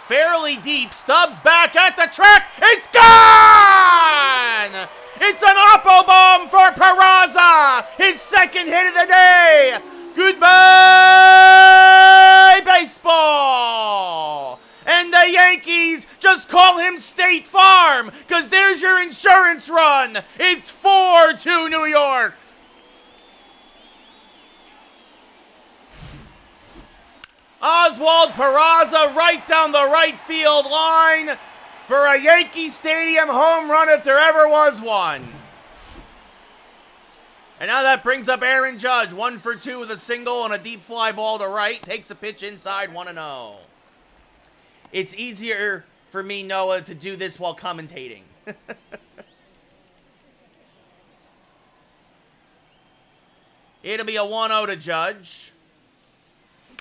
Fairly deep. Stubbs back at the track. It's gone! It's an Oppo bomb for Peraza. His second hit of the day. Goodbye, baseball. And the Yankees just call him State Farm, because there's your insurance run. It's 4-2 New York. Oswald Peraza right down the right field line for a Yankee Stadium home run if there ever was one. And now that brings up Aaron Judge, 1 for 2 with a single and a deep fly ball to right. Takes a pitch inside, 1-0. It's easier for me, Noah, to do this while commentating. It'll be a 1-0 to Judge.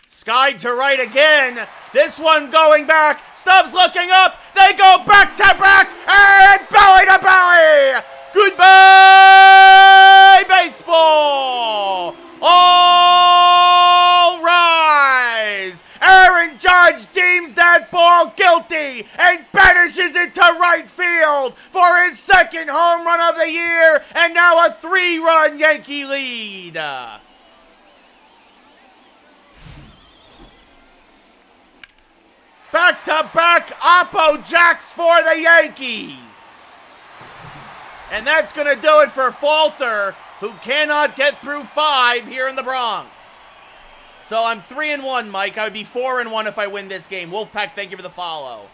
Sky to right again. This one going back. Stubbs looking up. They go back to back and belly to belly. Goodbye, baseball. All rise. Aaron Judge deems that ball guilty and banishes it to right field for his second home run of the year and now a 3-run Yankee lead. Back-to-back Oppo Jacks for the Yankees. And that's going to do it for Falter, who cannot get through 5 here in the Bronx. So I'm 3-1, Mike. I would be 4-1 if I win this game. Wolfpack, thank you for the follow.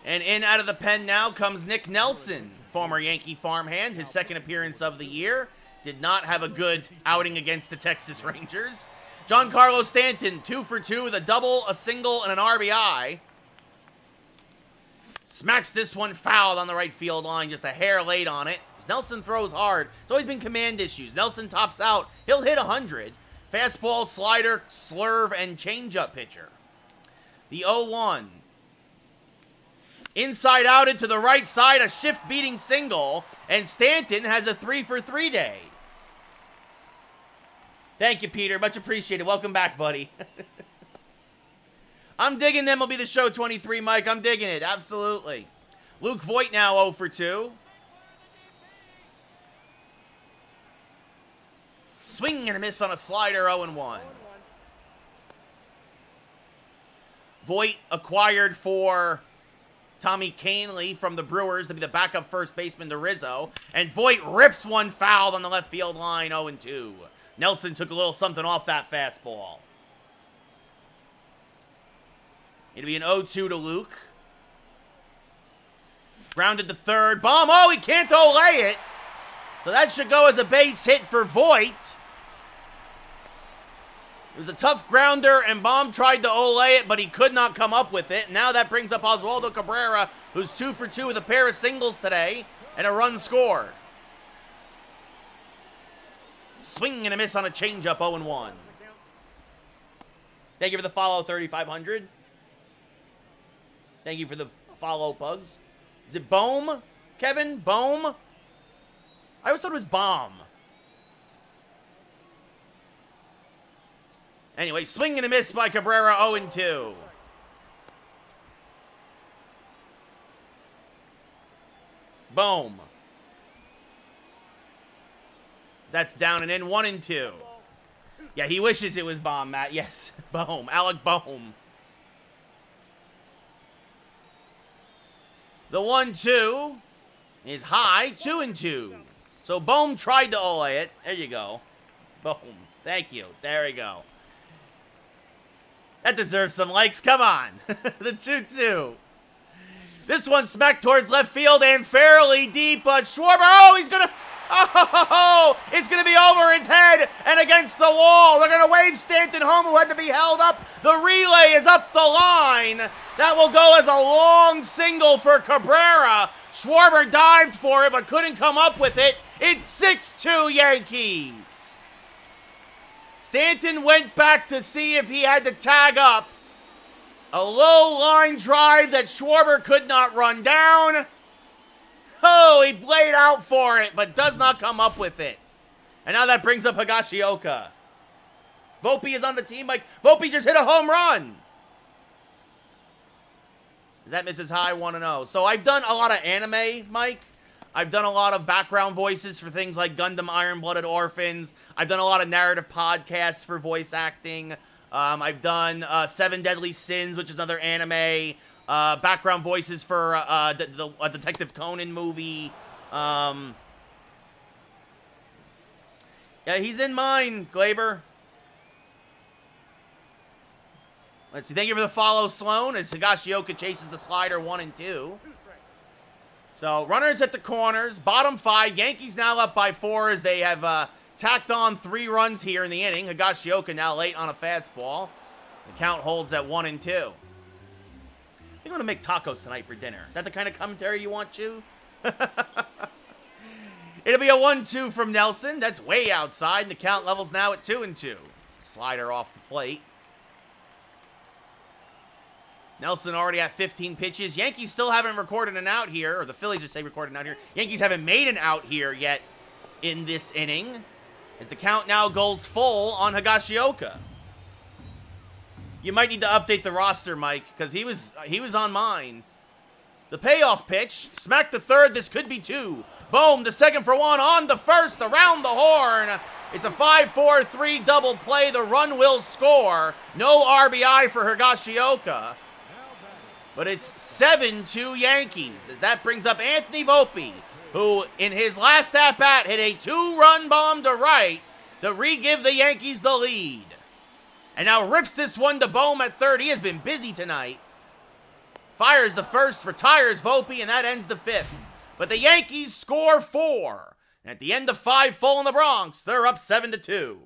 And in out of the pen now comes Nick Nelson, former Yankee farmhand, his second appearance of the year. Did not have a good outing against the Texas Rangers. Giancarlo Stanton, 2 for 2 with a double, a single, and an RBI. Smacks this one foul on the right field line, just a hair late on it. Nelson throws hard. It's always been command issues. Nelson tops out. He'll hit 100. Fastball, slider, slurve, and changeup pitcher. The 0-1. Inside outed to the right side, a shift-beating single, and Stanton has a 3 for 3 day. Thank you, Peter. Much appreciated. Welcome back, buddy. I'm digging MLB The Show 23, Mike. I'm digging it. Absolutely. Luke Voit now 0 for 2. Swing and a miss on a slider, 0-1. Voit acquired for Tommy Kahnle from the Brewers to be the backup first baseman to Rizzo. And Voit rips one foul on the left field line, 0-2. Nelson took a little something off that fastball. It'll be an 0-2 to Luke. Grounded to third. Bomb. Oh, he can't olay it. So that should go as a base hit for Voit. It was a tough grounder, and Baum tried to olay it, but he could not come up with it. Now that brings up Oswaldo Cabrera, who's 2 for 2 with a pair of singles today, and a run scored. Swing and a miss on a changeup, 0-1. Thank you for the follow, 3,500. Thank you for the follow, Pugs. Is it Bohm? Kevin? Bohm? I always thought it was Bomb. Anyway, swing and a miss by Cabrera, 0-2. Bohm. That's down and in, 1-2. Yeah, he wishes it was Bomb, Matt. Yes, Bohm. Alec Bohm. The 1-2 is high, 2-2. So Bohm tried to ole it. There you go. Boom. Thank you. There we go. That deserves some likes. Come on. The 2-2. This one smacked towards left field and fairly deep, but Schwarber, oh, he's gonna, oh, it's gonna be over his head and against the wall. They're gonna wave Stanton home, who had to be held up. The relay is up the line. That will go as a long single for Cabrera. Schwarber dived for it, but couldn't come up with it. It's 6-2 Yankees. Stanton went back to see if he had to tag up. A low line drive that Schwarber could not run down. Oh, he played out for it, but does not come up with it. And now that brings up Higashioka. Volpe is on the team. Like, Volpe just hit a home run. That misses high, 1-0. So I've done a lot of anime, Mike. I've done a lot of background voices for things like Gundam Iron-Blooded Orphans. I've done a lot of narrative podcasts for voice acting. I've done Seven Deadly Sins, which is another anime. Background voices for a Detective Conan movie. Yeah, he's in mine, Glaber. Let's see. Thank you for the follow, Sloan, as Higashioka chases the slider 1-2. So, runners at the corners, bottom 5. Yankees now up by 4 as they have tacked on 3 runs here in the inning. Higashioka now late on a fastball. The count holds at 1-2. I think I'm going to make tacos tonight for dinner. Is that the kind of commentary you want, Chew? It'll be a 1-2 from Nelson. That's way outside, and the count levels now at 2-2. It's a slider off the plate. Nelson already at 15 pitches. Yankees still haven't recorded an out here, or the Phillies just say recorded an out here. Yankees haven't made an out here yet in this inning, as the count now goes full on Higashioka. You might need to update the roster, Mike, because he was on mine. The payoff pitch, smack to third, this could be 2. Boom, to second for 1, on the first, around the horn. It's a 5-4-3 double play. The run will score. No RBI for Higashioka. But it's 7-2 Yankees, as that brings up Anthony Volpe, who in his last at-bat hit a 2-run bomb to right to re-give the Yankees the lead. And now rips this one to Bohm at third. He has been busy tonight. Fires the first, retires Volpe, and that ends the 5th. But the Yankees score 4. And at the end of 5 full in the Bronx, they're up 7-2.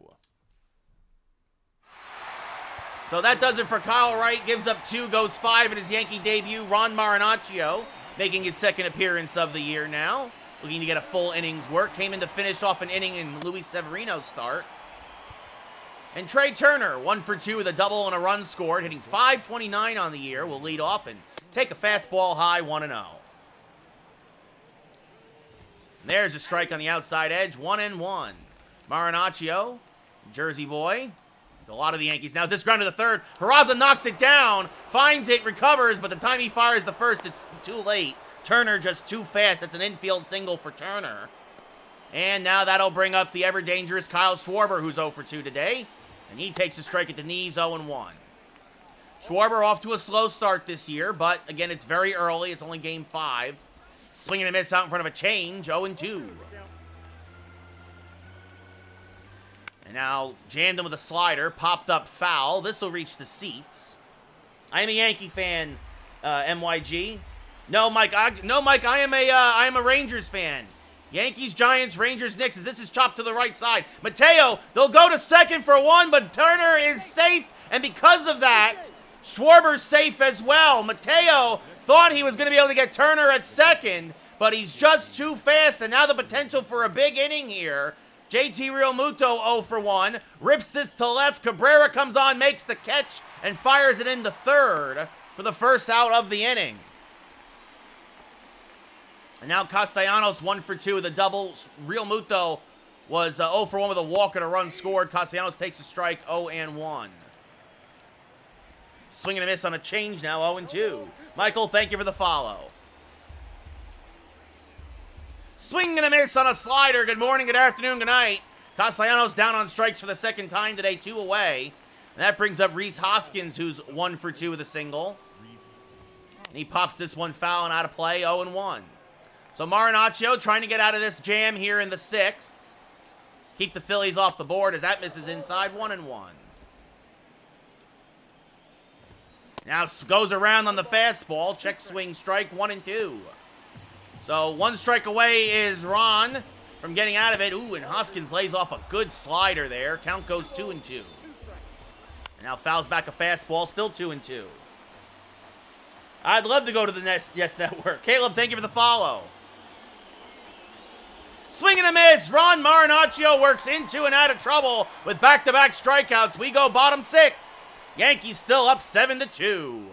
So that does it for Kyle Wright. Gives up 2, goes 5 in his Yankee debut. Ron Marinaccio making his second appearance of the year now. Looking to get a full innings work. Came in to finish off an inning in Luis Severino's start. And Trey Turner, 1 for 2 with a double and a run scored. Hitting .529 on the year. Will lead off and take a fastball high, 1-0. There's a strike on the outside edge, 1-1. Marinaccio, Jersey boy. A lot of the Yankees now. This ground to the third. Peraza knocks it down, finds it, recovers, but the time he fires the first, it's too late. Turner just too fast. That's an infield single for Turner. And now that'll bring up the ever-dangerous Kyle Schwarber, who's 0 for 2 today. And he takes a strike at the knees, 0-1. Schwarber off to a slow start this year, but again, it's very early. It's only game 5. Swinging a miss out in front of a change, 0-2. And now jammed him with a slider, popped up foul. This will reach the seats. I am a Yankee fan, MYG. No, Mike, I am a Rangers fan. Yankees, Giants, Rangers, Knicks. As this is chopped to the right side. Mateo, they'll go to second for 1, but Turner is safe. And because of that, Schwarber's safe as well. Mateo thought he was going to be able to get Turner at second, but he's just too fast. And now the potential for a big inning here. JT Realmuto 0 for 1. Rips this to left. Cabrera comes on, makes the catch, and fires it into third for the first out of the inning. And now Castellanos 1 for 2 with a double. Real Muto was 0 for 1 with a walk and a run scored. Castellanos takes a strike, 0 and 1. Swing and a miss on a change now, 0 and 2. Michael, thank you for the follow. Swing and a miss on a slider. Good morning, good afternoon, good night. Castellanos down on strikes for the second time today, 2 away. And that brings up Rhys Hoskins, who's 1 for 2 with a single. And he pops this one foul and out of play, 0 and 1. So Marinaccio trying to get out of this jam here in the 6th. Keep the Phillies off the board as that misses inside, 1 and 1. Now goes around on the fastball. Check swing strike, 1 and 2. So 1 strike away is Ron from getting out of it. Ooh, and Hoskins lays off a good slider there. Count goes 2 and 2. And now fouls back a fastball, still 2 and 2. I'd love to go to the Yes Network. Caleb, thank you for the follow. Swing and a miss. Ron Marinaccio works into and out of trouble with back-to-back strikeouts. We go bottom 6. Yankees still up 7 to 2.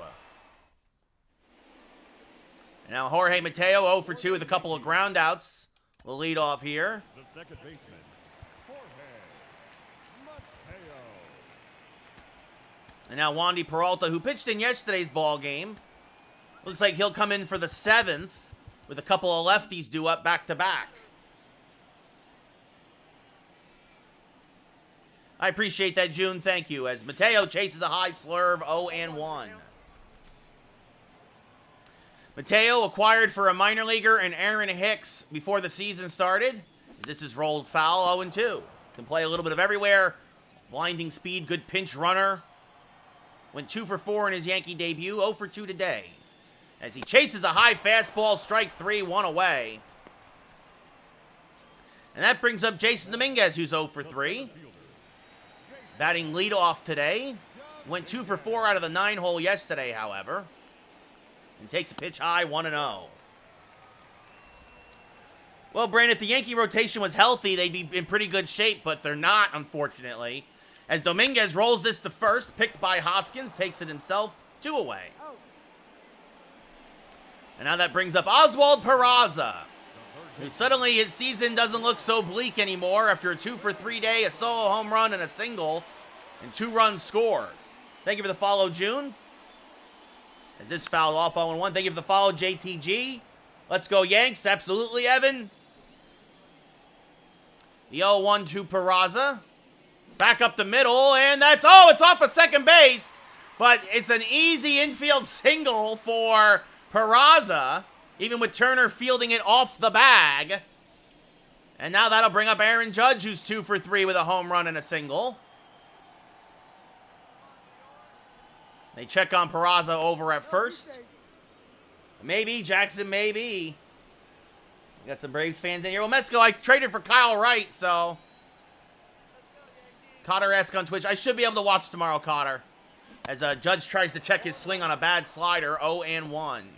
And now Jorge Mateo 0 for 2 with a couple of groundouts. We'll lead off here. The second baseman, Jorge Mateo. And now Wandy Peralta, who pitched in yesterday's ball game. Looks like he'll come in for the 7th with a couple of lefties due up back-to-back. I appreciate that, June. Thank you. As Mateo chases a high slurve, 0 and 1. Mateo acquired for a minor leaguer and Aaron Hicks before the season started. This is rolled foul, 0 and 2. Can play a little bit of everywhere. Blinding speed, good pinch runner. Went 2 for 4 in his Yankee debut, 0 for 2 today. As he chases a high fastball, strike 3, 1 away. And that brings up Jason Dominguez, who's 0 for 3. Batting leadoff today. Went 2 for 4 out of the 9-hole yesterday, however. And takes a pitch high, 1 and 0. Well, Brandon, if the Yankee rotation was healthy, they'd be in pretty good shape, but they're not, unfortunately. As Dominguez rolls this to first, picked by Hoskins, takes it himself, 2 away. And now that brings up Oswald Peraza, who suddenly his season doesn't look so bleak anymore after a 2 for 3 day, a solo home run and a single, and 2 runs scored. Thank you for the follow, June. As this fouled off 0 and 1. Thank you for the follow, JTG. Let's go, Yanks. Absolutely, Evan. The 0-1 to Peraza. Back up the middle, and that's, oh, it's off of second base. But it's an easy infield single for Peraza, even with Turner fielding it off the bag. And now that'll bring up Aaron Judge, who's 2 for 3 with a home run and a single. They check on Peraza over at first. Maybe, Jackson, maybe. We got some Braves fans in here. Well, Mesco, I traded for Kyle Wright, so. Cotter-esque on Twitch. I should be able to watch tomorrow, Cotter. As Judge tries to check his swing on a bad slider, 0 and 1.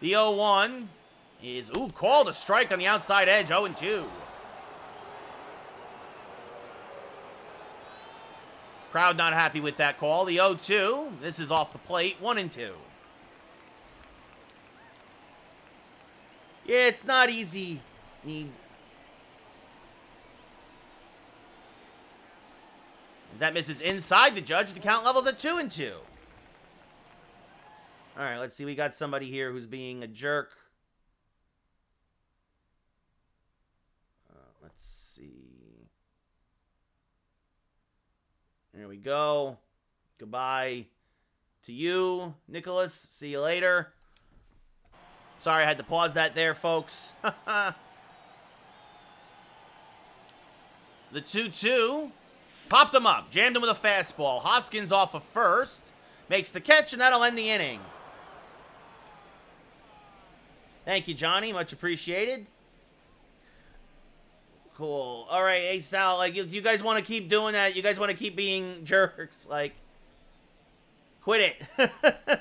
The 0-1 is, ooh, called a strike on the outside edge, 0 and 2. Crowd not happy with that call. The 0-2, this is off the plate, 1 and 2. Yeah, it's not easy. As that misses inside the Judge, the count level's at 2 and 2. All right, let's see. We got somebody here who's being a jerk. Let's see. There we go. Goodbye to you, Nicholas. See you later. Sorry, I had to pause that there, folks. The 2-2. Popped him up. Jammed him with a fastball. Hoskins off of first. Makes the catch, and that'll end the inning. Thank you, Johnny. Much appreciated. Cool. All right, hey, Sal, like, you guys want to keep doing that? You guys want to keep being jerks? Like, quit it.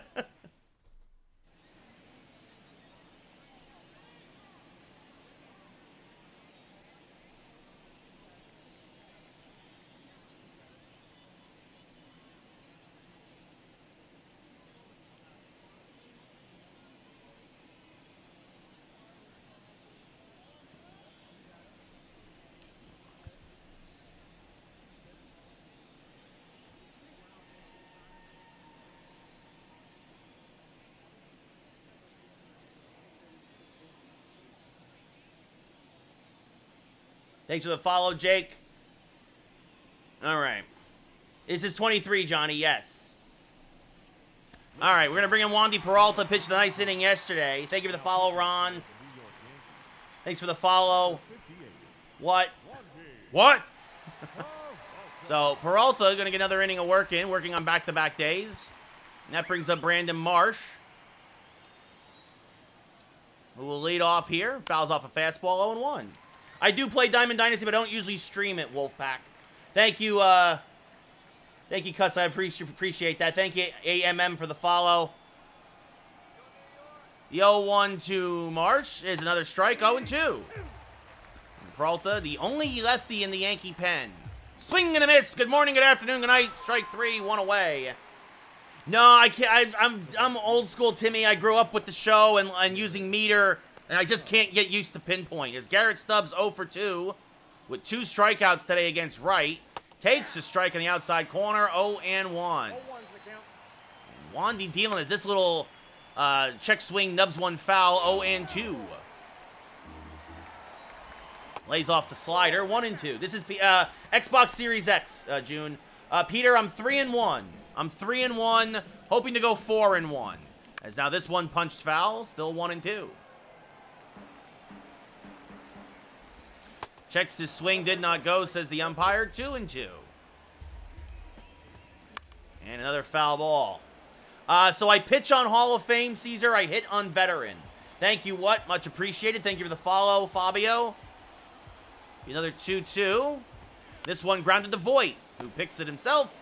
Thanks for the follow, Jake. All right. This is 23, Johnny. Yes. All right, we're going to bring in Wandy Peralta. Pitched a nice inning yesterday. Thank you for the follow, Ron. Thanks for the follow. What? What? So, Peralta going to get another inning of work in, working on back-to-back days. And that brings up Brandon Marsh, who will lead off here. Fouls off a fastball, 0-1. I do play Diamond Dynasty, but I don't usually stream it, Wolfpack. Thank you, Cuss. I appreciate that. Thank you, AMM, for the follow. The 0-1 to Marsh is another strike, 0-2. Peralta, the only lefty in the Yankee pen. Swing and a miss. Good morning, good afternoon, good night. Strike 3, 1 away. No, I can't. I'm old school, Timmy. I grew up with the show and using meter, and I just can't get used to pinpoint. As Garrett Stubbs 0 for 2 with 2 strikeouts today against Wright. Takes a strike in the outside corner, 0-1. Wandy dealing as this little check swing nubs one foul, 0-2. Lays off the slider, 1-2. This is Xbox Series X, June. Peter, I'm 3-1. I'm 3-1, hoping to go 4-1. As now this one punched foul, still 1-2. Checks his swing, did not go, says the umpire, 2-2. And another foul ball. So I pitch on Hall of Fame, Caesar. I hit on veteran. Thank you, what? Much appreciated. Thank you for the follow, Fabio. Another 2-2. This one grounded to Voit, who picks it himself.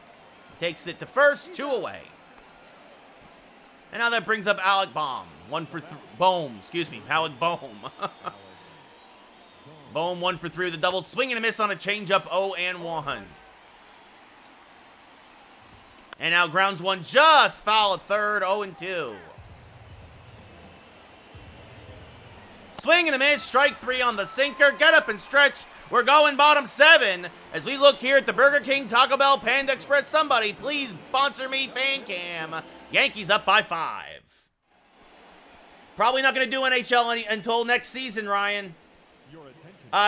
Takes it to first, 2 away. And now that brings up Alec Bohm. Bohm, excuse me, Alec Bohm. Bohm 1 for 3 with a double. Swing and a miss on a changeup, 0-1. And now grounds one just foul at third, 0-2. Swing and a miss, strike 3 on the sinker. Get up and stretch. We're going bottom 7 as we look here at the Burger King, Taco Bell, Panda Express. Somebody please sponsor me, fan cam. Yankees up by 5. Probably not going to do NHL until next season, Ryan.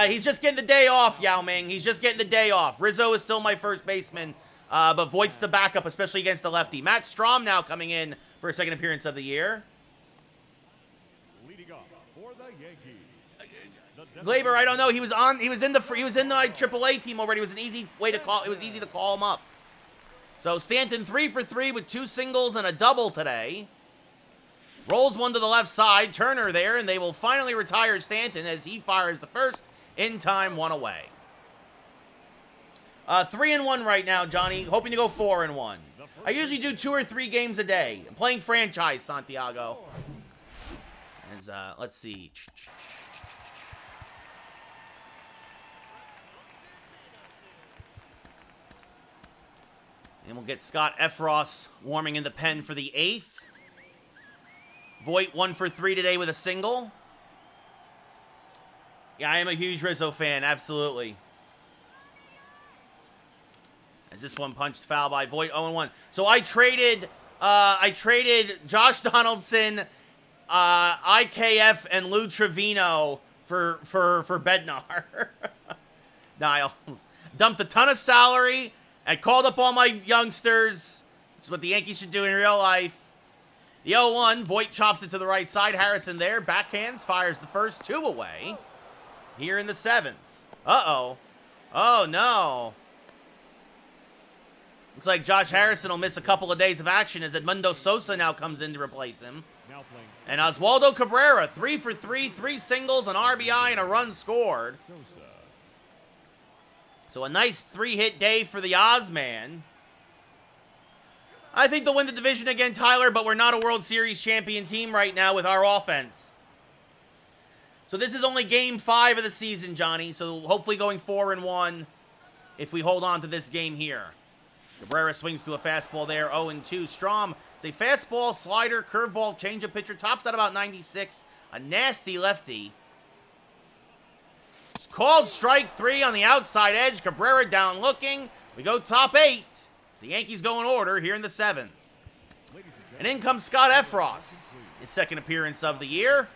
He's just getting the day off, Yao Ming. He's just getting the day off. Rizzo is still my first baseman, but Voigt's the backup, especially against the lefty. Matt Strahm now coming in for a second appearance of the year. Leading off for the Yankees. Glaber, I don't know. He was in the AAA team already. It was an easy way to call. It was easy to call him up. So Stanton 3 for 3 with 2 singles and a double today. Rolls one to the left side. Turner there, and they will finally retire Stanton as he fires the first in time, 1 away. 3-1 right now, Johnny. Hoping to go 4-1. I usually do 2 or 3 games a day. I'm playing franchise, Santiago. As let's see. And we'll get Scott Efros warming in the pen for the 8th. Voit 1 for 3 today with a single. Yeah, I am a huge Rizzo fan, absolutely. As this one punched foul by Voit, 0-1. So I traded Josh Donaldson, IKF, and Lou Trevino for Bednar. Niles. Dumped a ton of salary. I called up all my youngsters. It's what the Yankees should do in real life. The 0-1, Voit chops it to the right side. Harrison there, backhands, fires the first, 2 away. Here in the 7th. Uh-oh. Oh, no. Looks like Josh Harrison will miss a couple of days of action as Edmundo Sosa now comes in to replace him. And Oswaldo Cabrera, 3 for 3, 3 singles, an RBI, and a run scored. So a nice 3-hit day for the Ozman. I think they'll win the division again, Tyler, but we're not a World Series champion team right now with our offense. So this is only game 5 of the season, Johnny. So hopefully going 4-1 if we hold on to this game here. Cabrera swings to a fastball there, 0-2. Strahm, it's a fastball, slider, curveball, changeup pitcher. Tops out about 96. A nasty lefty. It's called strike 3 on the outside edge. Cabrera down looking. We go top 8. As the Yankees go in order here in the 7th. And in comes Scott Efros. His second appearance of the year.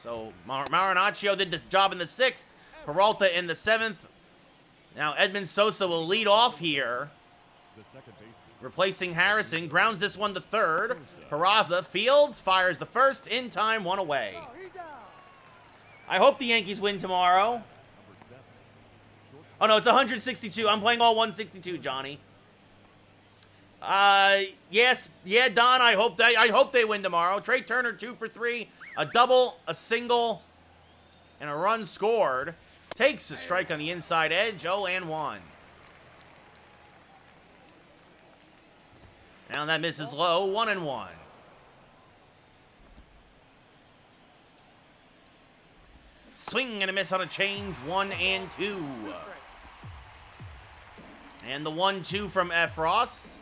So Marinaccio did this job in the 6th. Peralta in the 7th. Now Edmund Sosa will lead off here, The second baseman. replacing Harrison. Grounds this one to 3rd. Peraza fields, fires the 1st, in time, 1 away. Oh, he's down. I hope the Yankees win tomorrow. Number 7. Oh no, it's 162. I'm playing all 162, Johnny. Yes, yeah, Don. I hope they win tomorrow. Trey Turner 2 for 3, a double, a single, and a run scored. Takes a strike on the inside edge. 0-1. Now that misses low. 1-1. Swing and a miss on a change. 1-2. And the 1-2 from Efros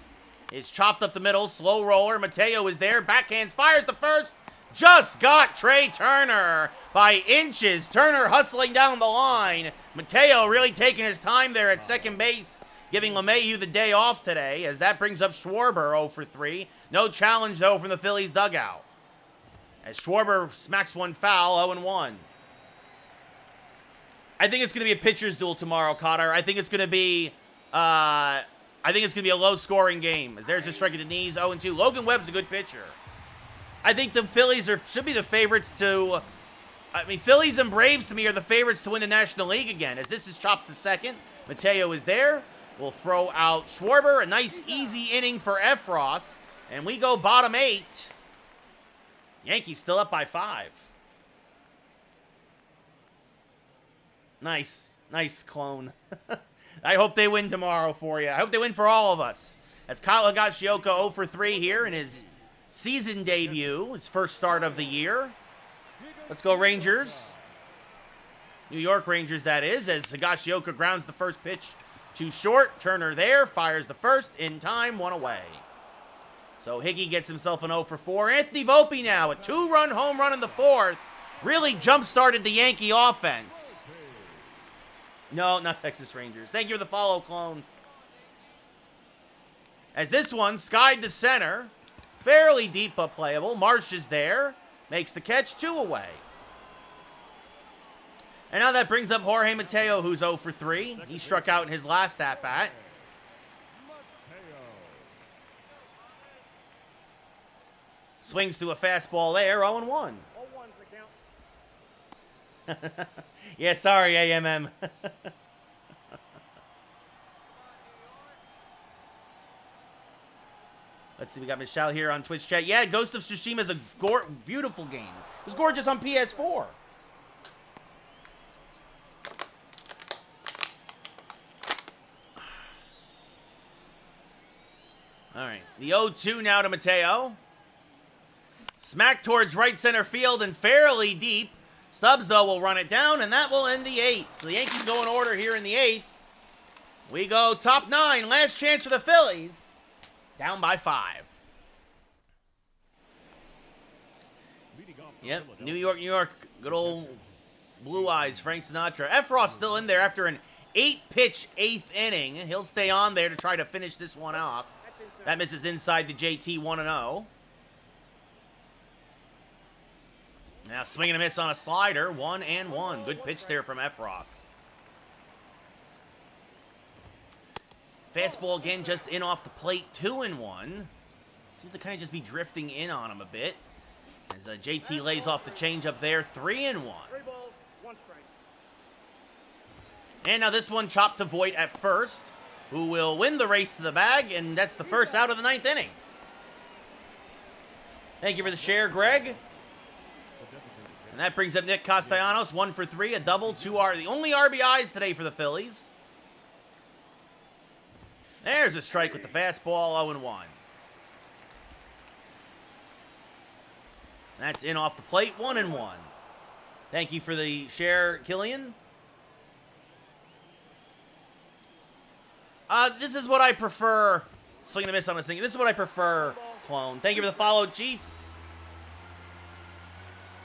is chopped up the middle. Slow roller. Mateo is there. Backhands. Fires the 1st. Just got Trey Turner by inches. Turner hustling down the line. Mateo really taking his time there at 2nd base, giving LeMahieu the day off today, as that brings up Schwarber 0 for 3. No challenge, though, from the Phillies dugout, as Schwarber smacks one foul. 0-1. I think it's going to be a pitcher's duel tomorrow, Cotter. I think it's going to be a low-scoring game, as there's a strike at the knees. 0-2. Logan Webb's a good pitcher. I think the Phillies should be the favorites to... Phillies and Braves, to me, are the favorites to win the National League again, as this is chopped to 2nd. Mateo is there. We'll throw out Schwarber. A nice, easy inning for Efros. And we go bottom 8. Yankees still up by 5. Nice. Nice clone. I hope they win tomorrow for you. I hope they win for all of us. As Kyle Higashioka 0 for 3 here in his season debut, his first start of the year. Let's go Rangers. New York Rangers, that is, as Higashioka grounds the 1st pitch to short. Turner there, fires the 1st, in time, 1 away. So Higgy gets himself an 0 for 4. Anthony Volpe now, a 2-run home run in the 4th. Really jump-started the Yankee offense. No, not Texas Rangers. Thank you for the follow, clone. As this one skied to center. Fairly deep but playable. Marsh is there. Makes the catch. 2 away. And now that brings up Jorge Mateo, who's 0 for 3. He struck out in his last at-bat. Swings to a fastball there. 0-1. 0-1's the count. Yeah, sorry, AMM. Let's see, we got Michelle here on Twitch chat. Yeah, Ghost of Tsushima is a beautiful game. It was gorgeous on PS4. All right, the 0-2 now to Mateo. Smack towards right center field and fairly deep. Stubbs, though, will run it down, and that will end the 8th. So the Yankees go in order here in the 8th. We go top 9. Last chance for the Phillies. Down by 5. Yep, New York. Good old Blue Eyes, Frank Sinatra. Efros still in there after an 8-pitch 8th inning. He'll stay on there to try to finish this one off. That misses inside to JT 1-0. Now swing and a miss on a slider. 1-1. Good pitch there from Efros. Fastball again, just in off the plate. 2-1. Seems to kind of just be drifting in on him a bit. As JT lays off the changeup there. 3-1. 3 balls, 1 strike. And now this one chopped to Voit at first, who will win the race to the bag, and that's the first out of the 9th inning. Thank you for the share, Greg. And that brings up Nick Castellanos, 1 for 3, a double, 2 are the only RBIs today for the Phillies. There's a strike with the fastball, 0-1. That's in off the plate, 1-1. Thank you for the share, Killian. This is what I prefer. Swing and a miss on a single. This is what I prefer, clone. Thank you for the follow, Chiefs.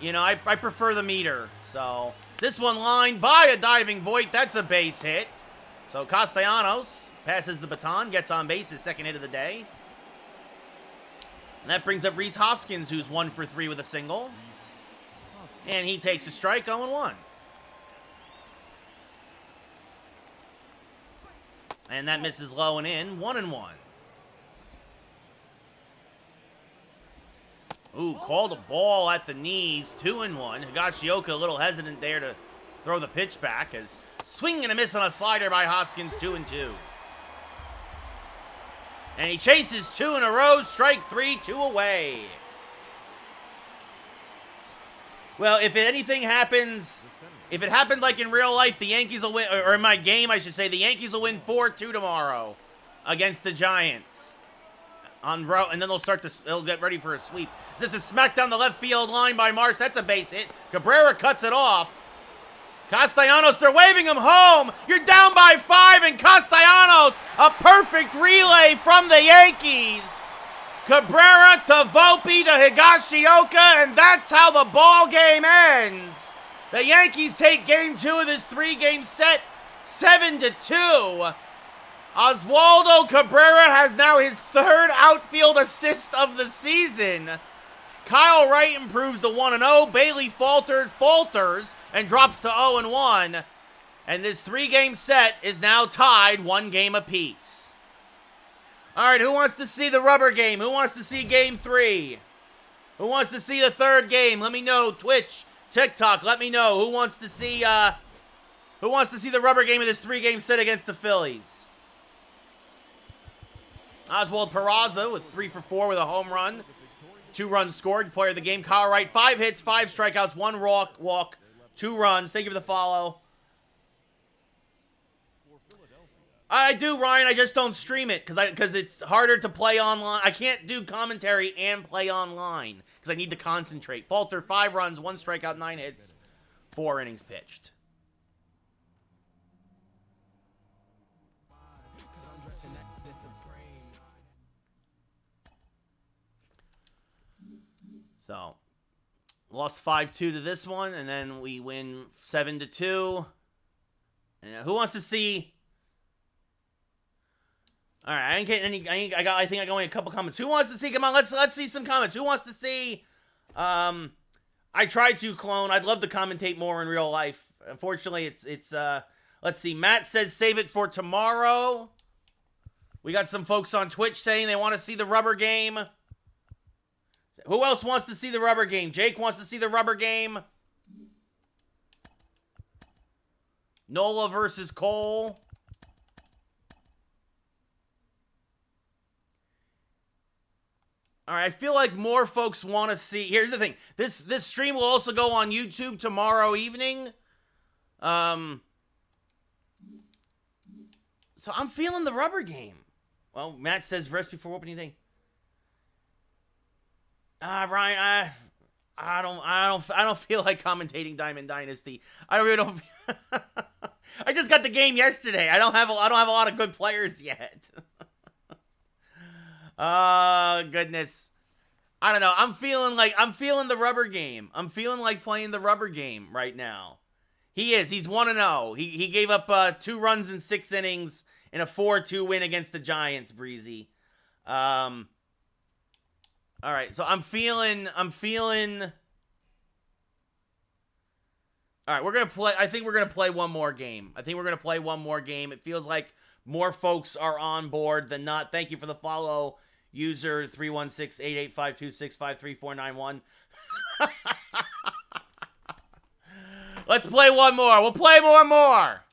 You know, I prefer the meter. So, this one lined by a diving Voit. That's a base hit. So, Castellanos passes the baton, gets on base, his 2nd hit of the day. And that brings up Rhys Hoskins, who's 1 for 3 with a single. And he takes a strike, 0-1. And that misses low and in, 1-1. Ooh, called a ball at the knees, 2-1. Higashioka a little hesitant there to throw the pitch back as swing and a miss on a slider by Hoskins, 2-2. And he chases 2 in a row, strike 3, 2 away. Well, if anything happens, if it happened like in real life, the Yankees will win, or in my game, I should say, the Yankees will win 4-2 tomorrow against the Giants. And then they'll get ready for a sweep. This is smacked down the left field line by Marsh. That's a base hit. Cabrera cuts it off. Castellanos, they're waving him home. You're down by 5, and Castellanos, a perfect relay from the Yankees. Cabrera to Volpe to Higashioka, and that's how the ball game ends. The Yankees take game 2 of this 3-game set, 7-2. Oswaldo Cabrera has now his 3rd outfield assist of the season. Kyle Wright improves to 1-0. Bailey falters and drops to 0-1. And this 3-game set is now tied 1 game apiece. All right, who wants to see the rubber game? Who wants to see game 3? Who wants to see the 3rd game? Let me know. Twitch, TikTok, let me know. Who wants to see the rubber game of this 3-game set against the Phillies? Oswald Peraza with 3 for 4 with a home run. 2 runs scored. Player of the game, Kyle Wright. 5 hits, 5 strikeouts, 1 walk, 2 runs. Thank you for the follow. I do, Ryan. I just don't stream it because it's harder to play online. I can't do commentary and play online because I need to concentrate. Falter, 5 runs, 1 strikeout, 9 hits, 4 innings pitched. So, lost 5-2 to this one, and then we win 7-2. And who wants to see? All right, I think I got only a couple comments. Who wants to see? Come on, let's see some comments. Who wants to see? I tried to clone. I'd love to commentate more in real life. Unfortunately, it's let's see. Matt says save it for tomorrow. We got some folks on Twitch saying they want to see the rubber game. Who else wants to see the rubber game? Jake wants to see the rubber game. Nola versus Cole. All right, I feel like more folks want to see. Here's the thing. This stream will also go on YouTube tomorrow evening. So I'm feeling the rubber game. Well, Matt says rest before opening day. Ryan, I don't feel like commentating Diamond Dynasty. I really don't. I just got the game yesterday. I don't have a lot of good players yet. Oh, goodness. I don't know. I'm feeling the rubber game. I'm feeling like playing the rubber game right now. He is. He's 1-0. He gave up 2 runs in 6 innings in a 4-2 win against the Giants, Breezy. All right, so I'm feeling All right, we're going to play. I think we're going to play one more game. It feels like more folks are on board than not. Thank you for the follow, user 316-885-265-3491. Let's play one more. We'll play one more.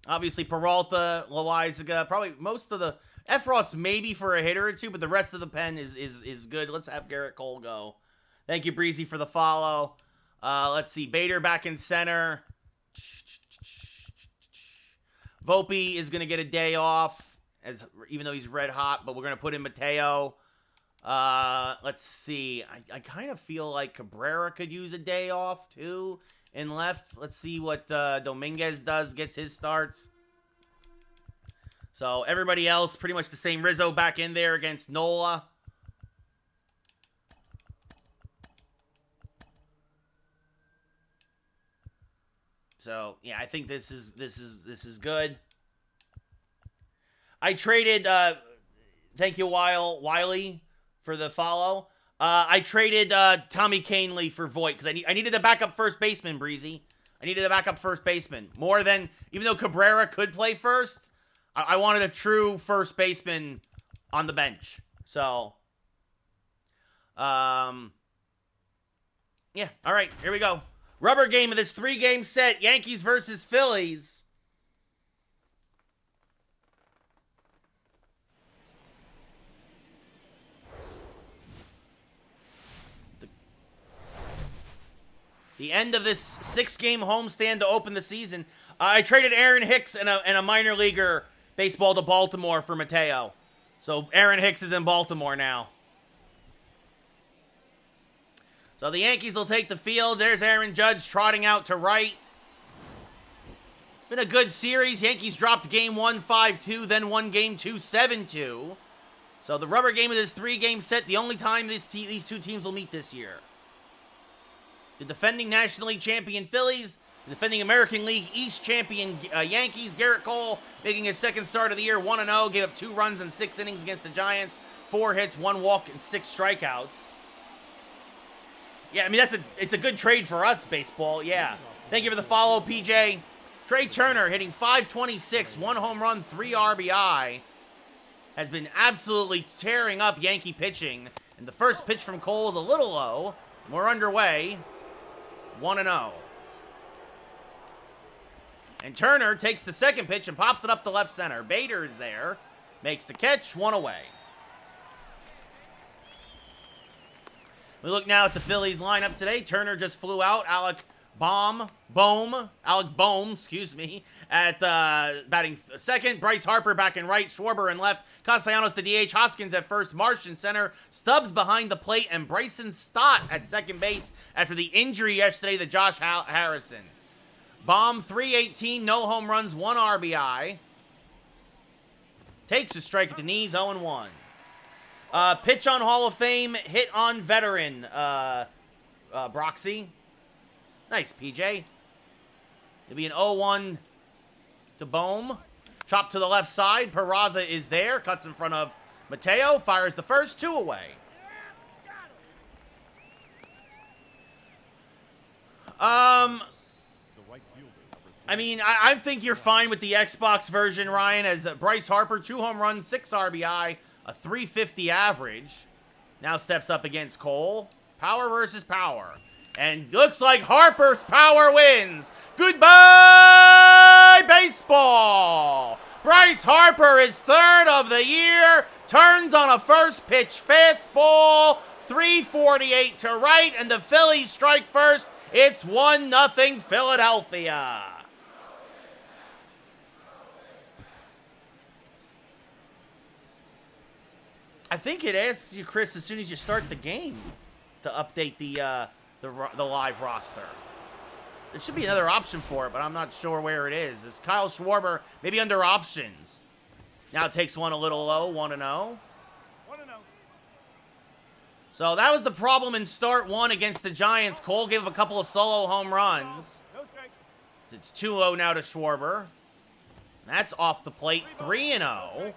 Obviously, Peralta, Loizaga, probably most of the Efros maybe for a hitter or two, but the rest of the pen is good. Let's have Garrett Cole go. Thank you, Breezy, for the follow. Let's see. Bader back in center. Volpe is going to get a day off, even though he's red hot, but we're going to put in Mateo. Let's see. I kind of feel like Cabrera could use a day off, too, in left. Let's see what Dominguez does, gets his starts. So everybody else, pretty much the same. Rizzo back in there against Nola. So yeah, I think this is good. I traded. Thank you, Wiley, for the follow. I traded Tommy Canely for Voit because I needed a backup first baseman, Breezy. I needed a backup first baseman. More than, even though Cabrera could play first, I wanted a true first baseman on the bench. So, yeah, all right, here we go. Rubber game of this 3-game set, Yankees versus Phillies. The end of this 6-game homestand to open the season. I traded Aaron Hicks and a minor leaguer baseball to Baltimore for Mateo. So Aaron Hicks is in Baltimore now. So the Yankees will take the field. There's Aaron Judge trotting out to right. It's been a good series. Yankees dropped game 1 5-2, then won game 2 7-2. So the rubber game of this 3-game set, the only time these two teams will meet this year. The defending National League champion Phillies, the defending American League East champion Yankees. Garrett Cole making his second start of the year, 1-0, gave up 2 runs in 6 innings against the Giants, 4 hits, 1 walk, and 6 strikeouts. Yeah, I mean, it's a good trade for us, baseball, yeah. Thank you for the follow, PJ. Trey Turner hitting .526, 1 home run, 3 RBI. Has been absolutely tearing up Yankee pitching. And the first pitch from Cole is a little low. We're underway. 1-0. And Turner takes the second pitch and pops it up to left center. Bader is there. Makes the catch. 1 away. We look now at the Phillies lineup today. Turner just flew out. Alec Bohm, excuse me, at batting second. Bryce Harper back in right. Schwarber in left. Castellanos the DH. Hoskins at first. Marsh in center. Stubbs behind the plate. And Bryson Stott at second base after the injury yesterday to Josh Harrison. Bohm, 318, no home runs, 1 RBI. Takes a strike at the knees, 0-1. Pitch on Hall of Fame, hit on veteran, Broxy. Nice, PJ. It'll be an 0-1 to Bohm. Chop to the left side. Peraza is there. Cuts in front of Mateo. Fires the first. 2 away. I mean, I think you're fine with the Xbox version, Ryan, as Bryce Harper, 2 home runs, 6 RBI, a 350 average. Now steps up against Cole. Power versus power. And looks like Harper's power wins. Goodbye, baseball. Bryce Harper is 3rd of the year. Turns on a first pitch fastball. 348 to right, and the Phillies strike first. It's 1-0 Philadelphia. I think it asks you, Chris, as soon as you start the game to update the live roster. There should be another option for it, but I'm not sure where it is. It's Kyle Schwarber, maybe under options. Now takes one a little low, 1-0. 1-0. So that was the problem in start 1 against the Giants. Cole gave up a couple of solo home runs. No strike. It's 2-0 now to Schwarber. That's off the plate, 3-0.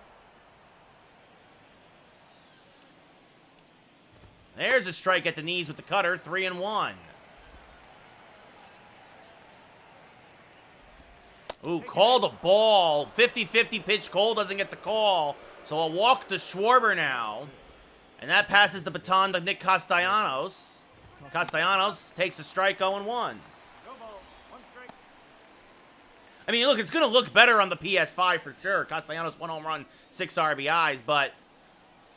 There's a strike at the knees with the cutter, 3-1. Ooh, called a ball. 50-50 pitch. Cole doesn't get the call. So a walk to Schwarber now. And that passes the baton to Nick Castellanos. Castellanos takes a strike, 0-1. No ball. 1 strike. I mean, look, it's going to look better on the PS5 for sure. Castellanos, 1 home run, 6 RBIs, but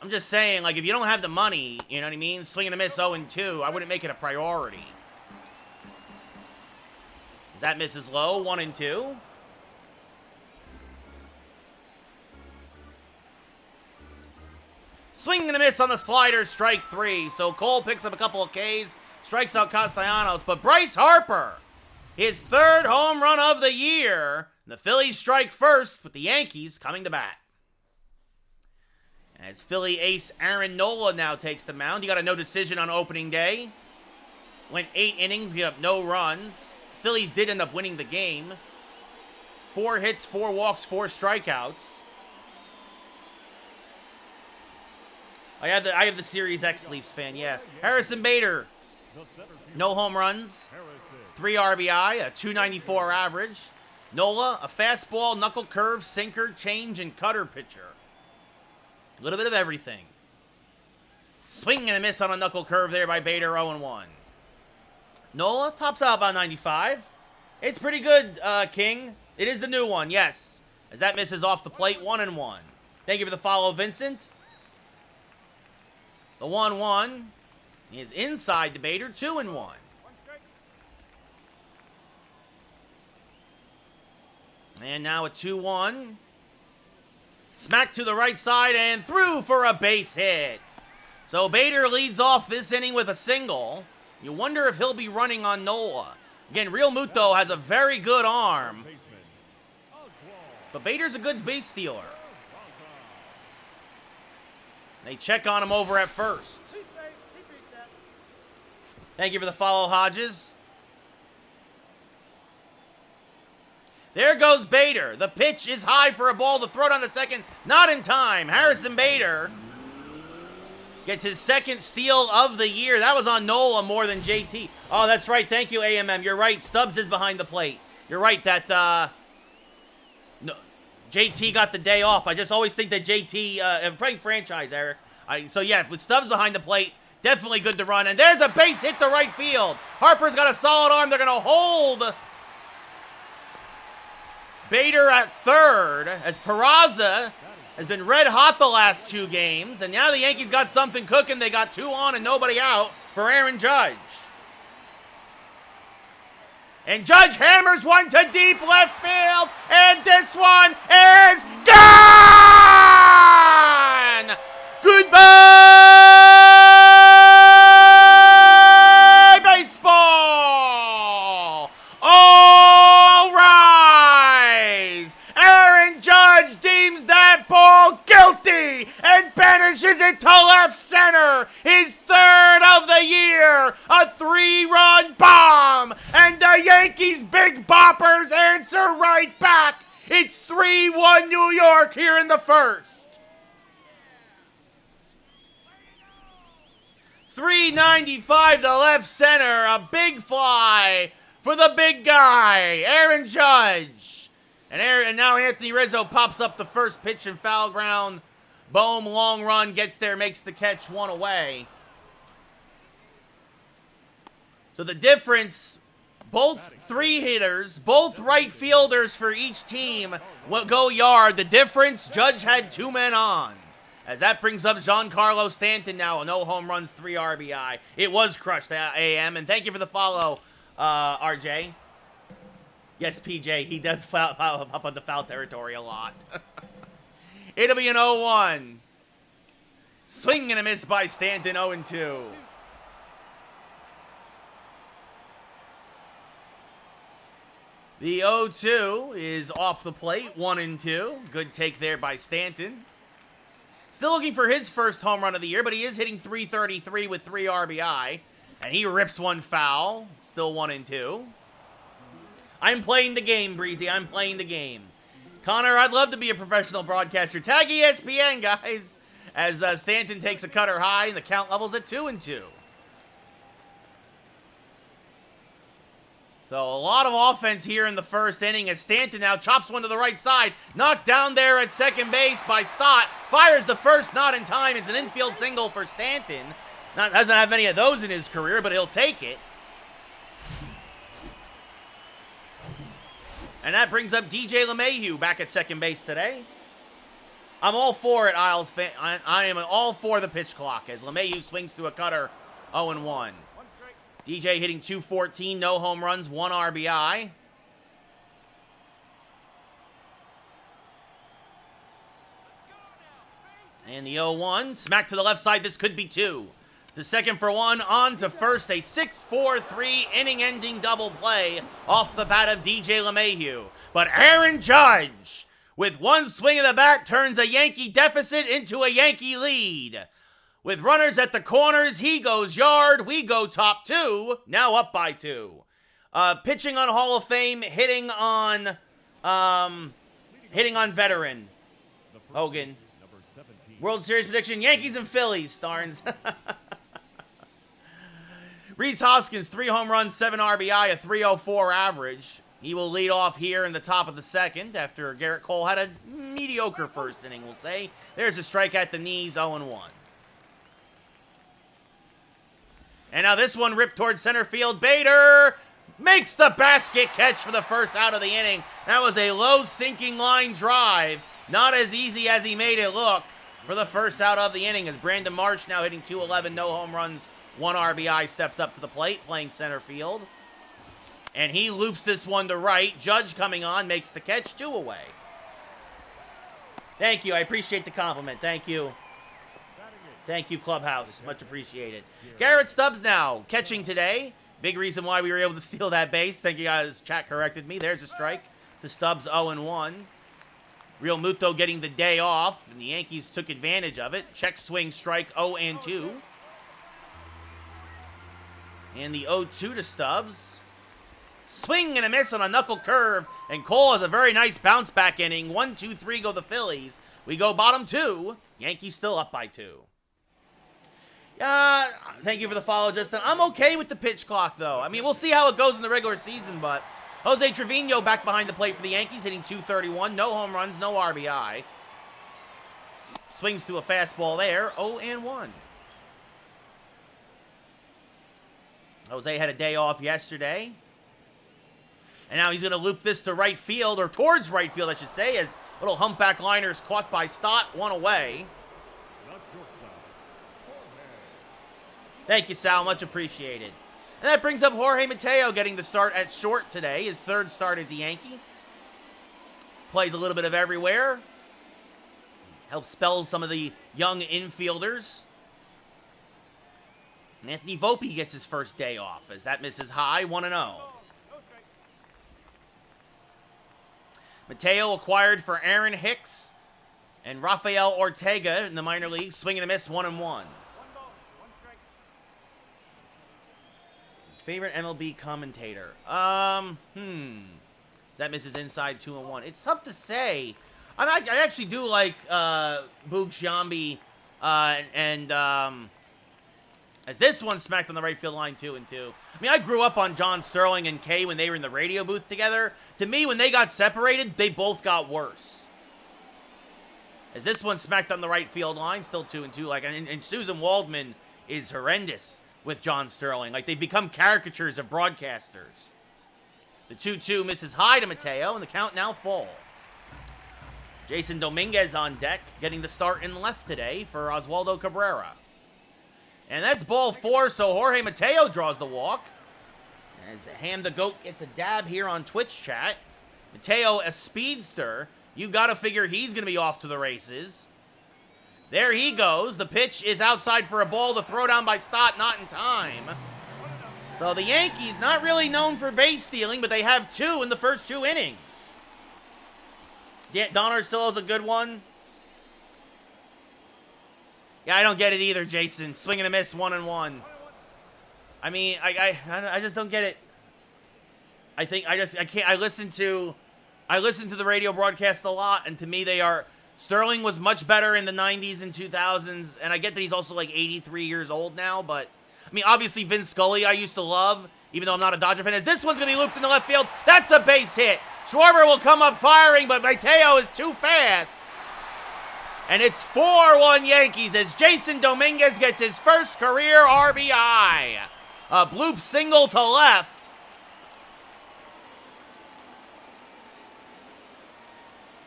I'm just saying, like, if you don't have the money, you know what I mean? Swing and a miss 0-2, I wouldn't make it a priority. As that misses low, 1-2. Swing and a miss on the slider, strike 3. So Cole picks up a couple of Ks, strikes out Castellanos. But Bryce Harper, his 3rd home run of the year. The Phillies strike first with the Yankees coming to bat. As Philly ace Aaron Nola now takes the mound. He got a no decision on opening day. Went 8 innings, gave up no runs. Phillies did end up winning the game. 4 hits, 4 walks, 4 strikeouts. I have the Series X Leafs fan, yeah. Harrison Bader, The center fielder, no home runs, Harrison. 3 RBI, a 294 average. Nola, a fastball, knuckle curve, sinker, change, and cutter pitcher. A little bit of everything. Swing and a miss on a knuckle curve there by Bader, 0-1. Nola tops out about 95. It's pretty good, King. It is the new one, yes. As that misses off the plate, 1-1. Thank you for the follow, Vincent. The 1-1 is inside the Bader, 2-1. One strike. And now a 2-1. Smack to the right side and through for a base hit. So Bader leads off this inning with a single. You wonder if he'll be running on Nola. Again, Real Muto has a very good arm, Baseman. Oswald. but Bader's a good base stealer. They check on him over at first. He beat that. Thank you for the follow, Hodges. There goes Bader. The pitch is high for a ball to throw down the second. Not in time. Harrison Bader gets his second steal of the year. That was on Nola more than JT. Oh, that's right. Thank you, AMM. You're right. Stubbs is behind the plate. You're right that no, JT got the day off. I just always think that JT, I'm playing franchise, Eric. So, yeah, with Stubbs behind the plate, definitely good to run. And there's a base hit to right field. Harper's got a solid arm. They're going to hold Bader at third as Peraza has been red hot the last 2 games. And now the Yankees got something cooking. They got 2 on and nobody out for Aaron Judge. And Judge hammers one to deep left field. And this one is gone! Goodbye, baseball! All rise! Aaron Judge deems that ball guilty and banishes it to left center. His 3rd of the year, a 3-run bomb, and the Yankees big boppers answer right back. It's 3-1 New York here in the first. 395 to left center, a big fly for the big guy, Aaron Judge. And now Anthony Rizzo pops up the first pitch in foul ground. Bohm, long run, gets there, makes the catch, 1 away. So the difference, both 3 hitters, both right fielders for each team will go yard. The difference, Judge had 2 men on. As that brings up Giancarlo Stanton now, no home runs, 3 RBI. It was crushed, AM, and thank you for the follow, RJ. Yes, PJ, he does foul up on the foul territory a lot. It'll be an 0-1. Swing and a miss by Stanton, 0-2. The 0-2 is off the plate, 1-2. Good take there by Stanton. Still looking for his first home run of the year, but he is hitting .333 with 3 RBI. And he rips one foul, still 1-2. I'm playing the game, Breezy. I'm playing the game. Connor, I'd love to be a professional broadcaster. Tag ESPN, guys. As Stanton takes a cutter high and the count levels at 2-2. So a lot of offense here in the first inning as Stanton now chops one to the right side. Knocked down there at second base by Stott. Fires the first, not in time. It's an infield single for Stanton. Doesn't have many of those in his career, but he'll take it. And that brings up DJ LeMahieu back at second base today. I'm all for it, Isles fan. I am all for the pitch clock as LeMahieu swings through a cutter, 0-1. One strike. DJ hitting .214, no home runs, 1 RBI. And the 0-1, smack to the left side, this could be 2. To second for 1, on to first, a 6-4-3 inning-ending double play off the bat of DJ LeMahieu. But Aaron Judge, with one swing of the bat, turns a Yankee deficit into a Yankee lead. With runners at the corners, he goes yard, we go top 2, now up by 2. Pitching on Hall of Fame, hitting on veteran Hogan. Number 17. World Series prediction, Yankees and Phillies, Starnes. Rhys Hoskins, 3 home runs, 7 RBI, a 3.04 average. He will lead off here in the top of the second after Garrett Cole had a mediocre first inning, we'll say. There's a strike at the knees, 0-1. And now this one ripped towards center field. Bader makes the basket catch for the first out of the inning. That was a low sinking line drive. Not as easy as he made it look for the first out of the inning as Brandon Marsh, now hitting .211, no home runs, 1 RBI, steps up to the plate, playing center field. And he loops this one to right. Judge coming on, makes the catch, 2 away. Thank you. I appreciate the compliment. Thank you. Thank you, Clubhouse. Much appreciated. Garrett Stubbs now catching today. Big reason why we were able to steal that base. Thank you guys. Chat corrected me. There's a strike. The Stubbs 0-1. Real Muto getting the day off, and the Yankees took advantage of it. Check swing strike 0-2. And the 0-2 to Stubbs. Swing and a miss on a knuckle curve, and Cole has a very nice bounce back inning. 1-2-3 go the Phillies. We go bottom 2. Yankees still up by 2. Thank you for the follow, Justin. I'm okay with the pitch clock, though. I mean, we'll see how it goes in the regular season, but Jose Trevino back behind the plate for the Yankees, hitting .231. No home runs, no RBI. Swings to a fastball there, 0-1. Jose had a day off yesterday. And now he's going to loop this to right field, or towards right field, I should say, as little humpback liners caught by Stott, 1 away. Thank you, Sal. Much appreciated. And that brings up Jorge Mateo getting the start at short today. His 3rd start as a Yankee. Plays a little bit of everywhere. Helps spell some of the young infielders. Anthony Volpe gets his first day off as that misses high, 1-0. Mateo acquired for Aaron Hicks and Rafael Ortega in the minor leagues. Swing and a miss, 1-1. Favorite MLB commentator? That misses inside 2-1. It's tough to say. I actually do like Boog Shambi as this one smacked on the right field line 2-2. I mean, I grew up on John Sterling and Kay when they were in the radio booth together. To me, when they got separated, they both got worse. As this one smacked on the right field line, still 2-2. Like, and Susan Waldman is horrendous with John Sterling. Like, they become caricatures of broadcasters. The 2-2 misses high to Mateo, and the count now full. Jason Dominguez on deck, getting the start in left today for Oswaldo Cabrera. And that's ball 4, so Jorge Mateo draws the walk. As Ham the Goat gets a dab here on Twitch chat. Mateo, a speedster. You gotta figure he's gonna be off to the races. There he goes. The pitch is outside for a ball. The throw down by Stott, not in time. So the Yankees, not really known for base stealing, but they have 2 in the first 2 innings. Don Orsillo's a good one. Yeah, I don't get it either, Jason. Swing and a miss, 1-1. I mean, I just don't get it. I can't. I listen to the radio broadcast a lot, and to me, Sterling was much better in the 90s and 2000s, and I get that he's also like 83 years old now, but I mean, obviously Vin Scully I used to love, even though I'm not a Dodger fan. As this one's gonna be looped in the left field, that's a base hit. Schwarber will come up firing, but Mateo is too fast. And it's 4-1 Yankees as Jason Dominguez gets his first career RBI. A bloop single to left.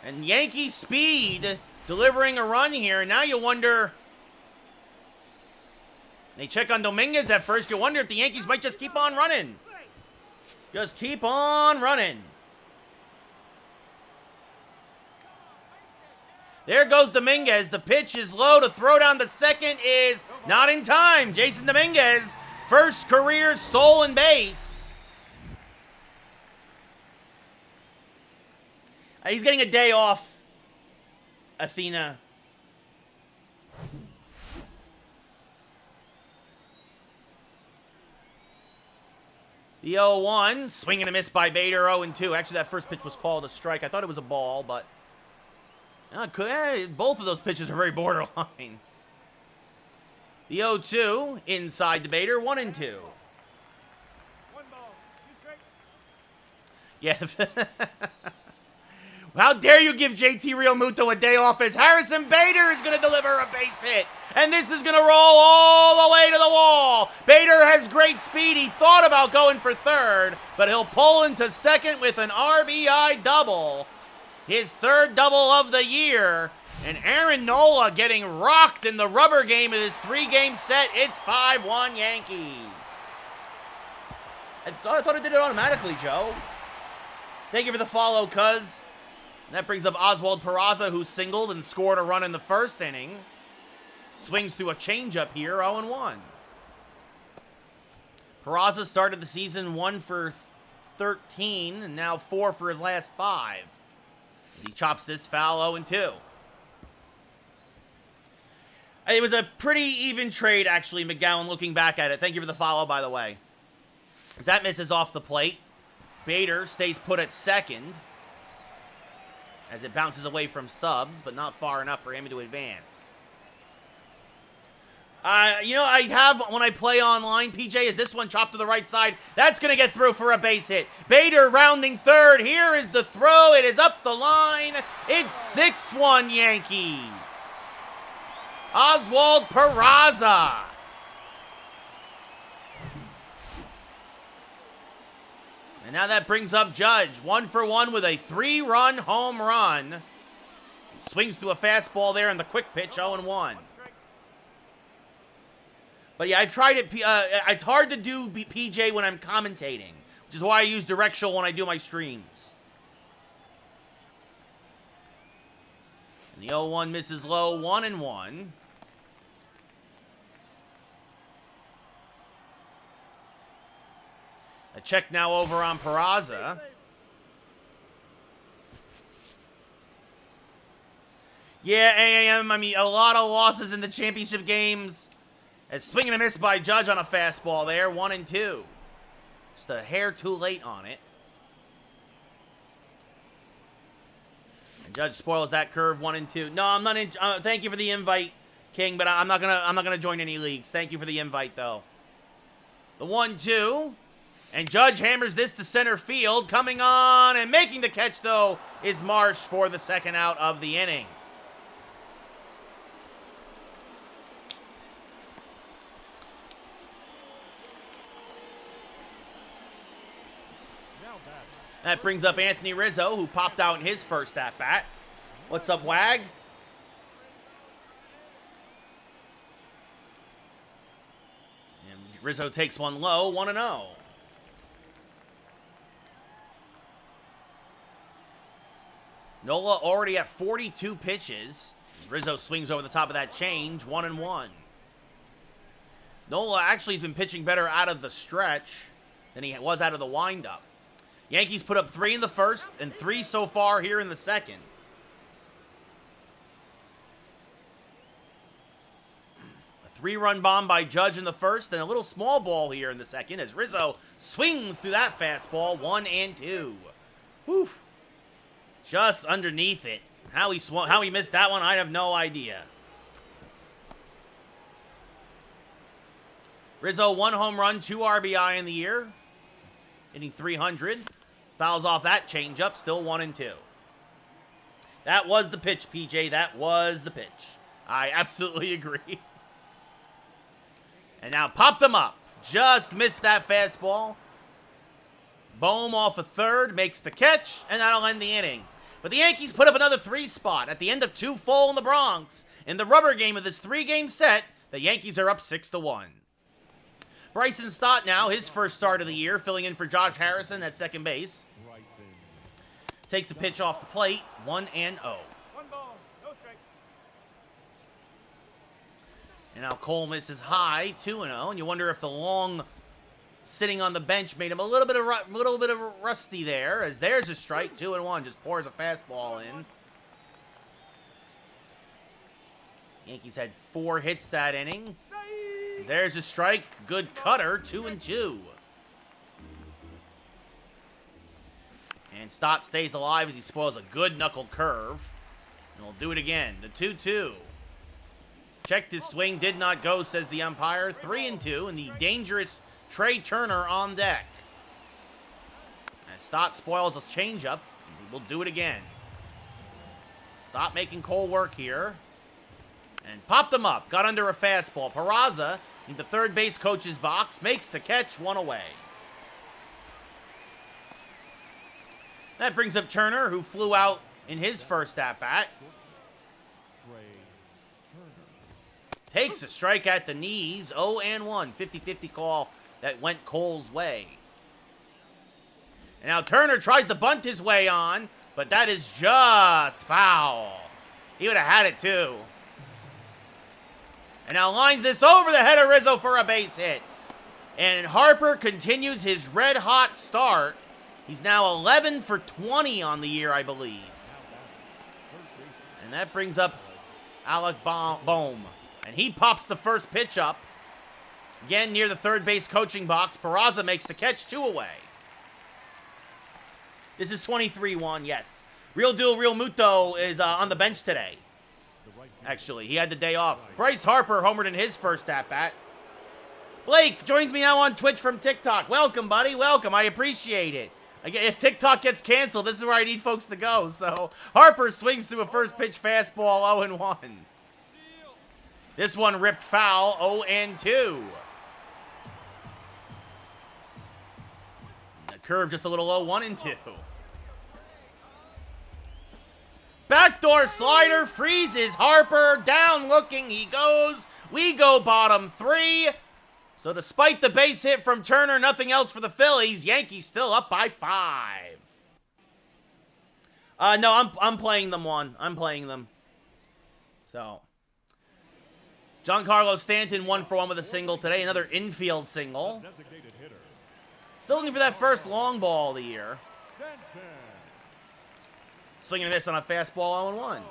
And Yankee speed delivering a run here. Now you wonder, they check on Dominguez at first. You wonder if the Yankees might just keep on running. Just keep on running. There goes Dominguez. The pitch is low. To throw down the second is not in time. Jason Dominguez, first career stolen base. He's getting a day off, Athena. The 0-1, swing and a miss by Bader, 0-2. Actually, that first pitch was called a strike. I thought it was a ball, but Both of those pitches are very borderline. The 0-2 inside the baiter, 1-2. 1 ball. 2 strikes. Yeah. How dare you give JT Realmuto a day off as Harrison Bader is going to deliver a base hit. And this is going to roll all the way to the wall. Bader has great speed. He thought about going for third, but he'll pull into second with an RBI double. His third double of the year. And Aaron Nola getting rocked in the rubber game of this 3-game set. It's 5-1 Yankees. I thought it did it automatically, Joe. Thank you for the follow, cuz. That brings up Oswald Peraza, who singled and scored a run in the first inning. Swings through a changeup here, 0-1. Peraza started the season 1 for 13, and now 4 for his last 5. As he chops this foul, 0-2. It was a pretty even trade, actually, McGowan, looking back at it. Thank you for the follow, by the way. As that misses off the plate, Bader stays put at second. As it bounces away from Stubbs, but not far enough for him to advance. I have, when I play online, PJ, is this one chopped to the right side? That's going to get through for a base hit. Bader rounding third. Here is the throw. It is up the line. It's 6-1 Yankees. Oswald Peraza. And now that brings up Judge. 1 for 1 with a 3-run home run. Swings to a fastball there in the quick pitch, 0-1. But yeah, I've tried it. It's hard to do PJ when I'm commentating, which is why I use directional when I do my streams. And the 0-1 misses low, 1-1. A check now over on Peraza. Yeah, AAM, I mean, a lot of losses in the championship games. As swing and a miss by Judge on a fastball there, 1-2. Just a hair too late on it. And Judge spoils that curve, 1-2. No, I'm not in. Thank you for the invite, King, but I'm not gonna join any leagues. Thank you for the invite, though. The 1-2. And Judge hammers this to center field. Coming on and making the catch, though, is Marsh for the second out of the inning. That brings up Anthony Rizzo, who popped out in his first at-bat. What's up, Wag? And Rizzo takes one low, 1-0. Nola already at 42 pitches. As Rizzo swings over the top of that change, 1-1. Nola actually has been pitching better out of the stretch than he was out of the windup. Yankees put up 3 in the first and 3 so far here in the second. A 3-run bomb by Judge in the first and a little small ball here in the second as Rizzo swings through that fastball, 1-2. Whew. Just underneath it. How he missed that one, I have no idea. Rizzo, 1 home run, 2 RBI in the year. Hitting 300. Fouls off that changeup, still 1-2. That was the pitch, PJ. That was the pitch. I absolutely agree. And now popped him up. Just missed that fastball. Bohm off a third, makes the catch, and that'll end the inning. But the Yankees put up another 3 spot at the end of 2 full in the Bronx. In the rubber game of this 3-game set, the Yankees are up 6-1. Bryson Stott now, his first start of the year, filling in for Josh Harrison at second base. Takes a pitch off the plate, 1-0. 1 ball. No strike. And now Cole misses high, 2-0. And you wonder if the long sitting on the bench made him a little bit of rusty there. As there's a strike, 2-1. Just pours a fastball in. Yankees had 4 hits that inning. There's a strike. Good cutter, 2-2. And Stott stays alive as he spoils a good knuckle curve. And we'll do it again. The 2-2. Checked his swing, did not go, says the umpire. 3-2, and the dangerous Trey Turner on deck. As Stott spoils a changeup, we'll do it again. Stott making Cole work here. And popped him up. Got under a fastball. Peraza, in the third base coach's box, makes the catch, 1 away. That brings up Turner, who flew out in his first at-bat. Takes a strike at the knees. 0-1. 50-50 call that went Cole's way. And now Turner tries to bunt his way on, but that is just foul. He would have had it too. And now lines this over the head of Rizzo for a base hit. And Harper continues his red-hot start. He's now 11 for 20 on the year, I believe. And that brings up Alec Bohm. And he pops the first pitch up. Again, near the third base coaching box. Peraza makes the catch, 2 away. This is 23-1, yes. Real Deal Real Muto is on the bench today. Actually, he had the day off. Bryce Harper homered in his first at-bat. Blake joins me now on Twitch from TikTok. Welcome, buddy. Welcome. I appreciate it. Again, if TikTok gets canceled, this is where I need folks to go. So, Harper swings through a first pitch fastball, 0-1. This one ripped foul, 0-2. The curve just a little low, 1-2. Backdoor slider freezes Harper. Down looking, he goes. We go bottom 3. So despite the base hit from Turner, nothing else for the Phillies. Yankees still up by 5. No, I'm playing them one. I'm playing them. So, Giancarlo Stanton 1 for 1 with a single today. Another infield single. Still looking for that first long ball of the year. Swinging a miss on a fastball, 0-1.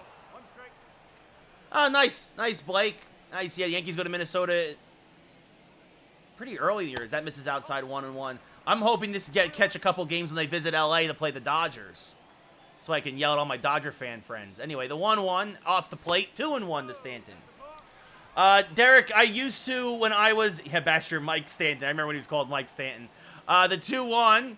Oh, nice. Nice, Blake. Nice. Yeah, the Yankees go to Minnesota pretty early here as that misses outside, 1-1. I'm hoping this catch a couple games when they visit L.A. to play the Dodgers, so I can yell at all my Dodger fan friends. Anyway, the 1-1 off the plate, 2-1 to Stanton. Derek, I used to, when I was, Basher Mike Stanton. I remember when he was called Mike Stanton. The 2-1,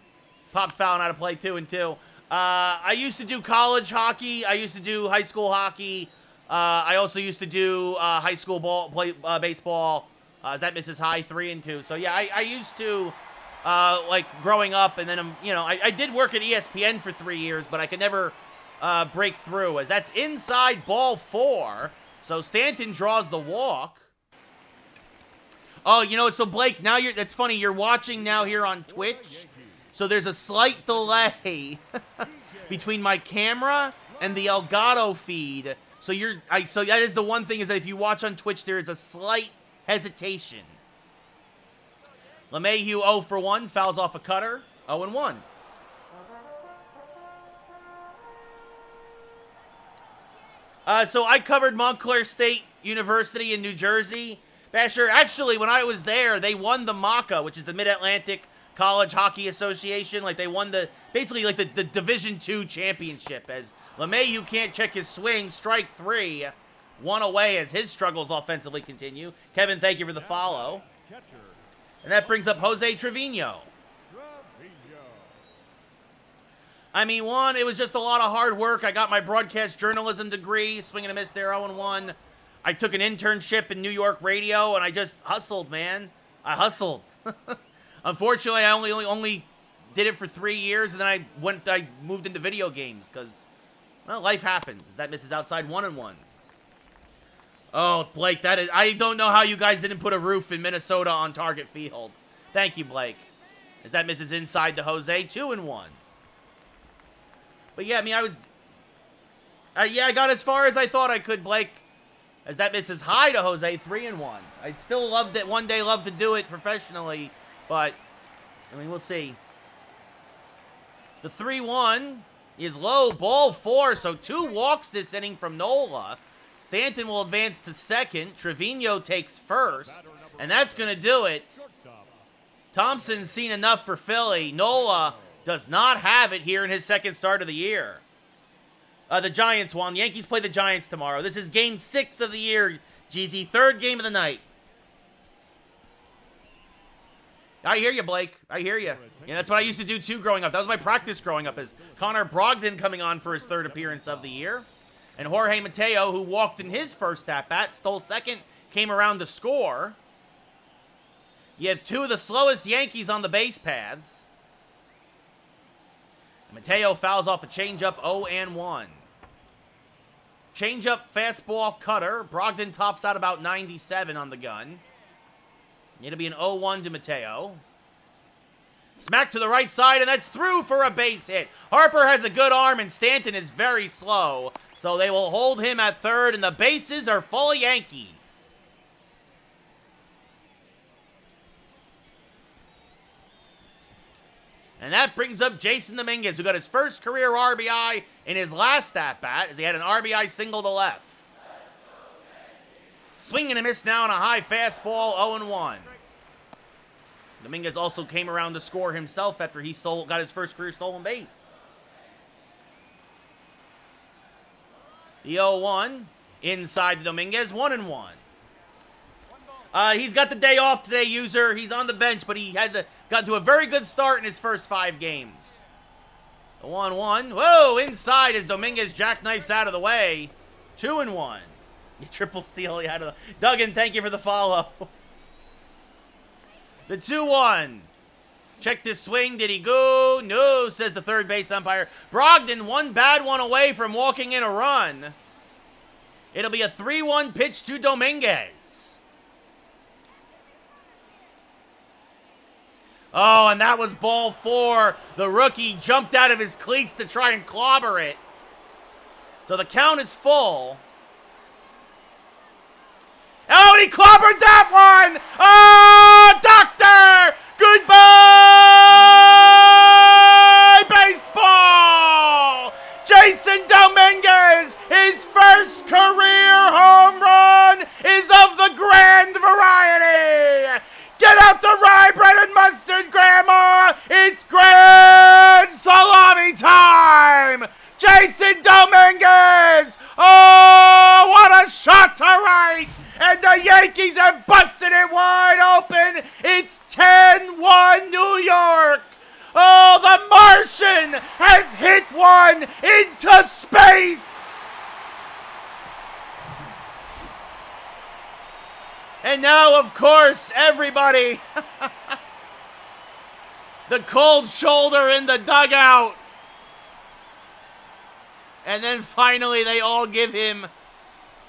pop foul out of play, 2-2. I used to do college hockey. I used to do high school hockey. I also used to do high school baseball. As that misses high, 3-2. So yeah, I used to like growing up, and then I did work at ESPN for 3 years, but I could never break through. As that's inside, ball 4. So Stanton draws the walk. Oh, so Blake, now that's funny. You're watching now here on Twitch. So there's a slight delay between my camera and the Elgato feed. So so that is the one thing, is that if you watch on Twitch, there is a slight hesitation. LeMahieu 0 for 1, fouls off a cutter, 0-1. So I covered Montclair State University in New Jersey. Basher, actually, when I was there, they won the MACA, which is the Mid-Atlantic College Hockey Association. Like, they won basically the Division II championship, as LeMahieu can't check his swing. Strike 3, 1 away as his struggles offensively continue. Kevin, thank you for the follow. And that brings up Jose Trevino. I mean, it was just a lot of hard work. I got my broadcast journalism degree, swing and a miss there, 0-1. I took an internship in New York radio, and I just hustled, man. I hustled. Unfortunately, I only did it for 3 years, and then I moved into video games because, well, life happens. As that misses outside, 1-1. Oh, Blake, I don't know how you guys didn't put a roof in Minnesota on Target Field. Thank you, Blake. As that misses inside to Jose, 2-1. But yeah, I mean, I got as far as I thought I could, Blake. As that misses high to Jose, 3-1. I'd still one day love to do it professionally, but, I mean, we'll see. The 3-1 is low, ball 4, so 2 walks this inning from Nola. Stanton will advance to second. Trevino takes first, and that's going to do it. Thompson's seen enough for Philly. Nola does not have it here in his second start of the year. The Giants won. The Yankees play the Giants tomorrow. This is game 6 of the year, GZ. 3rd game of the night. I hear you, Blake. I hear you. Yeah, that's what I used to do, too, growing up. That was my practice growing up, is Connor Brogdon coming on for his 3rd appearance of the year. And Jorge Mateo, who walked in his first at-bat, stole second, came around to score. You have 2 of the slowest Yankees on the base paths. Mateo fouls off a changeup, 0-1. Changeup, fastball, cutter. Brogdon tops out about 97 on the gun. It'll be an 0-1 to Mateo. Smack to the right side, and that's through for a base hit. Harper has a good arm, and Stanton is very slow. So they will hold him at 3rd, and the bases are full of Yankees. And that brings up Jason Dominguez, who got his first career RBI in his last at-bat, as he had an RBI single to left. Swing and a miss now on a high fastball, 0-1. Dominguez also came around to score himself after he got his first career stolen base. The 0-1 inside the Dominguez, 1-1. He's got the day off today, user. He's on the bench, but he got to a very good start in his first 5 games. The 1-1. Whoa, inside as Dominguez jackknifes out of the way. 2-1. Triple steal. Duggan, thank you for the follow. The 2-1. Check this swing. Did he go? No, says the third base umpire. Brogdon, one bad one away from walking in a run. It'll be a 3-1 pitch to Dominguez. Oh, and that was ball 4. The rookie jumped out of his cleats to try and clobber it. So the count is full. Oh, and he clobbered that one! Oh, doctor! Goodbye, baseball! Jason Dominguez, his first career home run is of the grand variety! Get out the rye bread and mustard, Grandma! It's grand salami time! Jason Dominguez! Oh, what a shot to right! And the Yankees have busted it wide open! It's 10-1 New York! Oh, the Martian has hit one into space! And now, of course, everybody, the cold shoulder in the dugout. And then finally, they all give him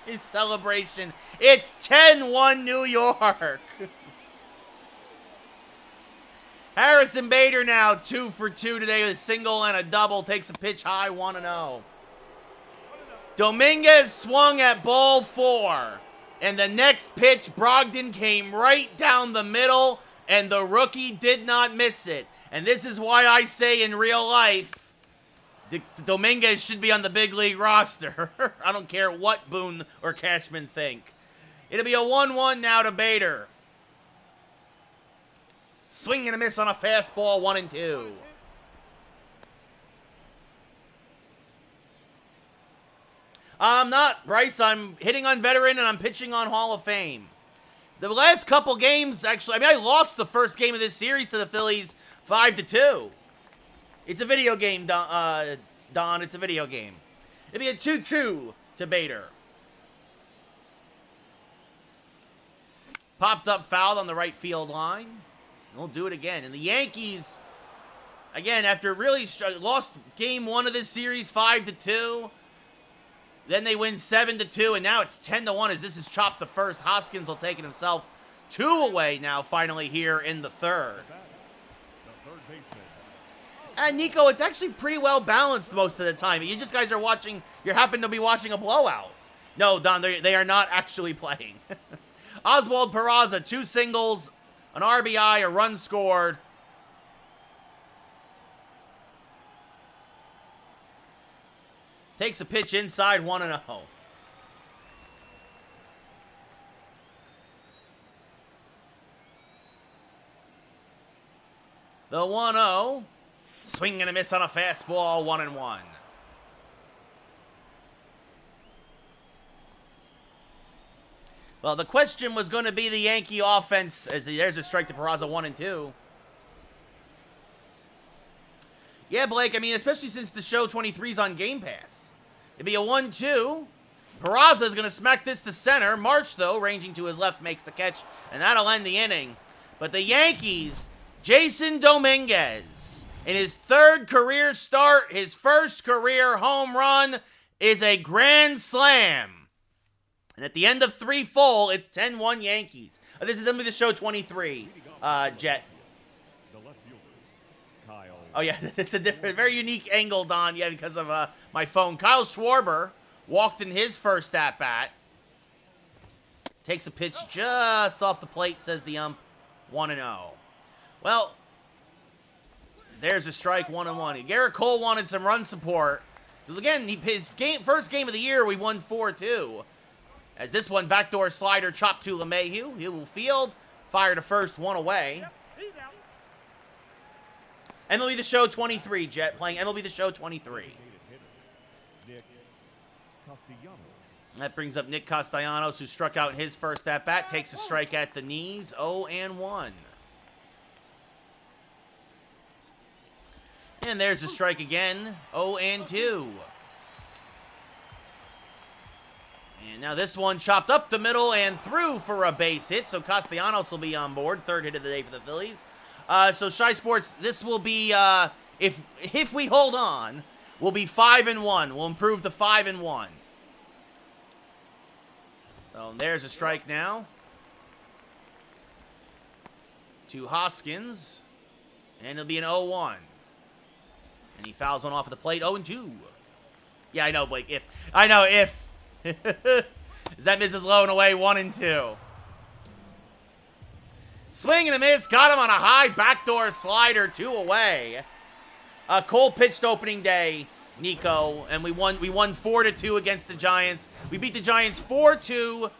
his celebration. It's 10-1 New York. Harrison Bader now 2 for 2 today with a single and a double. Takes a pitch high, 1-0. Dominguez swung at ball 4. And the next pitch, Brogdon came right down the middle, and the rookie did not miss it. And this is why I say in real life, Dominguez should be on the big league roster. I don't care what Boone or Cashman think. It'll be a 1-1 now to Bader. Swing and a miss on a fastball, 1-2. I'm not, Bryce. I'm hitting on veteran and I'm pitching on Hall of Fame. The last couple games, actually, I lost the first game of this series to the Phillies 5-2. It's a video game, Don. It's a video game. It'll be a 2-2 to Bader. Popped up foul on the right field line. We'll do it again. And the Yankees, again, after really lost game 1 of this series 5-2. Then they win 7-2, and now it's 10-1 as this is chopped the first. Hoskins will take it himself 2 away now, finally, here in the 3rd. And Nico, it's actually pretty well balanced most of the time. You just guys are watching, you happen to be watching a blowout. No, Don, they are not actually playing. Oswald Peraza, 2 singles, an RBI, a run scored. Takes a pitch inside, 1-0. The 1-0. Swing and a miss on a fastball, 1-1. Well, the question was going to be the Yankee offense. As there's a strike to Peraza, 1-2. Yeah, Blake, I mean, especially since the show 23's on Game Pass. It'd be a 1-2. Peraza is going to smack this to center. March, though, ranging to his left, makes the catch, and that'll end the inning. But the Yankees, Jason Dominguez, in his third career start, his first career home run, is a grand slam. And at the end of 3 full, it's 10-1 Yankees. This is MLB The Show 23, Jet. The left fielder, Kyle. Oh, yeah, it's a different, very unique angle, Don, yeah, because of my phone. Kyle Schwarber walked in his first at-bat. Takes a pitch just off the plate, says the ump, 1-0. Well, there's a strike, 1-1. Garrett Cole wanted some run support. So, again, his first game of the year, we won 4-2. As this one, backdoor slider, chopped to LeMahieu. He will field, fire to first, 1 away. He's out. MLB The Show 23, Jet, playing MLB The Show 23. Nick Castellanos. That brings up Nick Castellanos, who struck out in his first at-bat, takes a strike at the knees, 0-1. And there's a strike again, 0-2. And now this one chopped up the middle and through for a base hit, so Castellanos will be on board. Third hit of the day for the Phillies. So Shy Sports, this will be, if we hold on, we'll be 5-1. We'll improve to 5-1. So there's a strike now to Hoskins, and it'll be an 0-1. And he fouls one off at the plate, 0-2. Yeah, I know, Blake, if. As that misses low and away, 1-2. Swing and a miss, got him on a high backdoor slider, 2 away. Cole pitched opening day, Nico, and we won 4-2 against the Giants. We beat the Giants 4-2,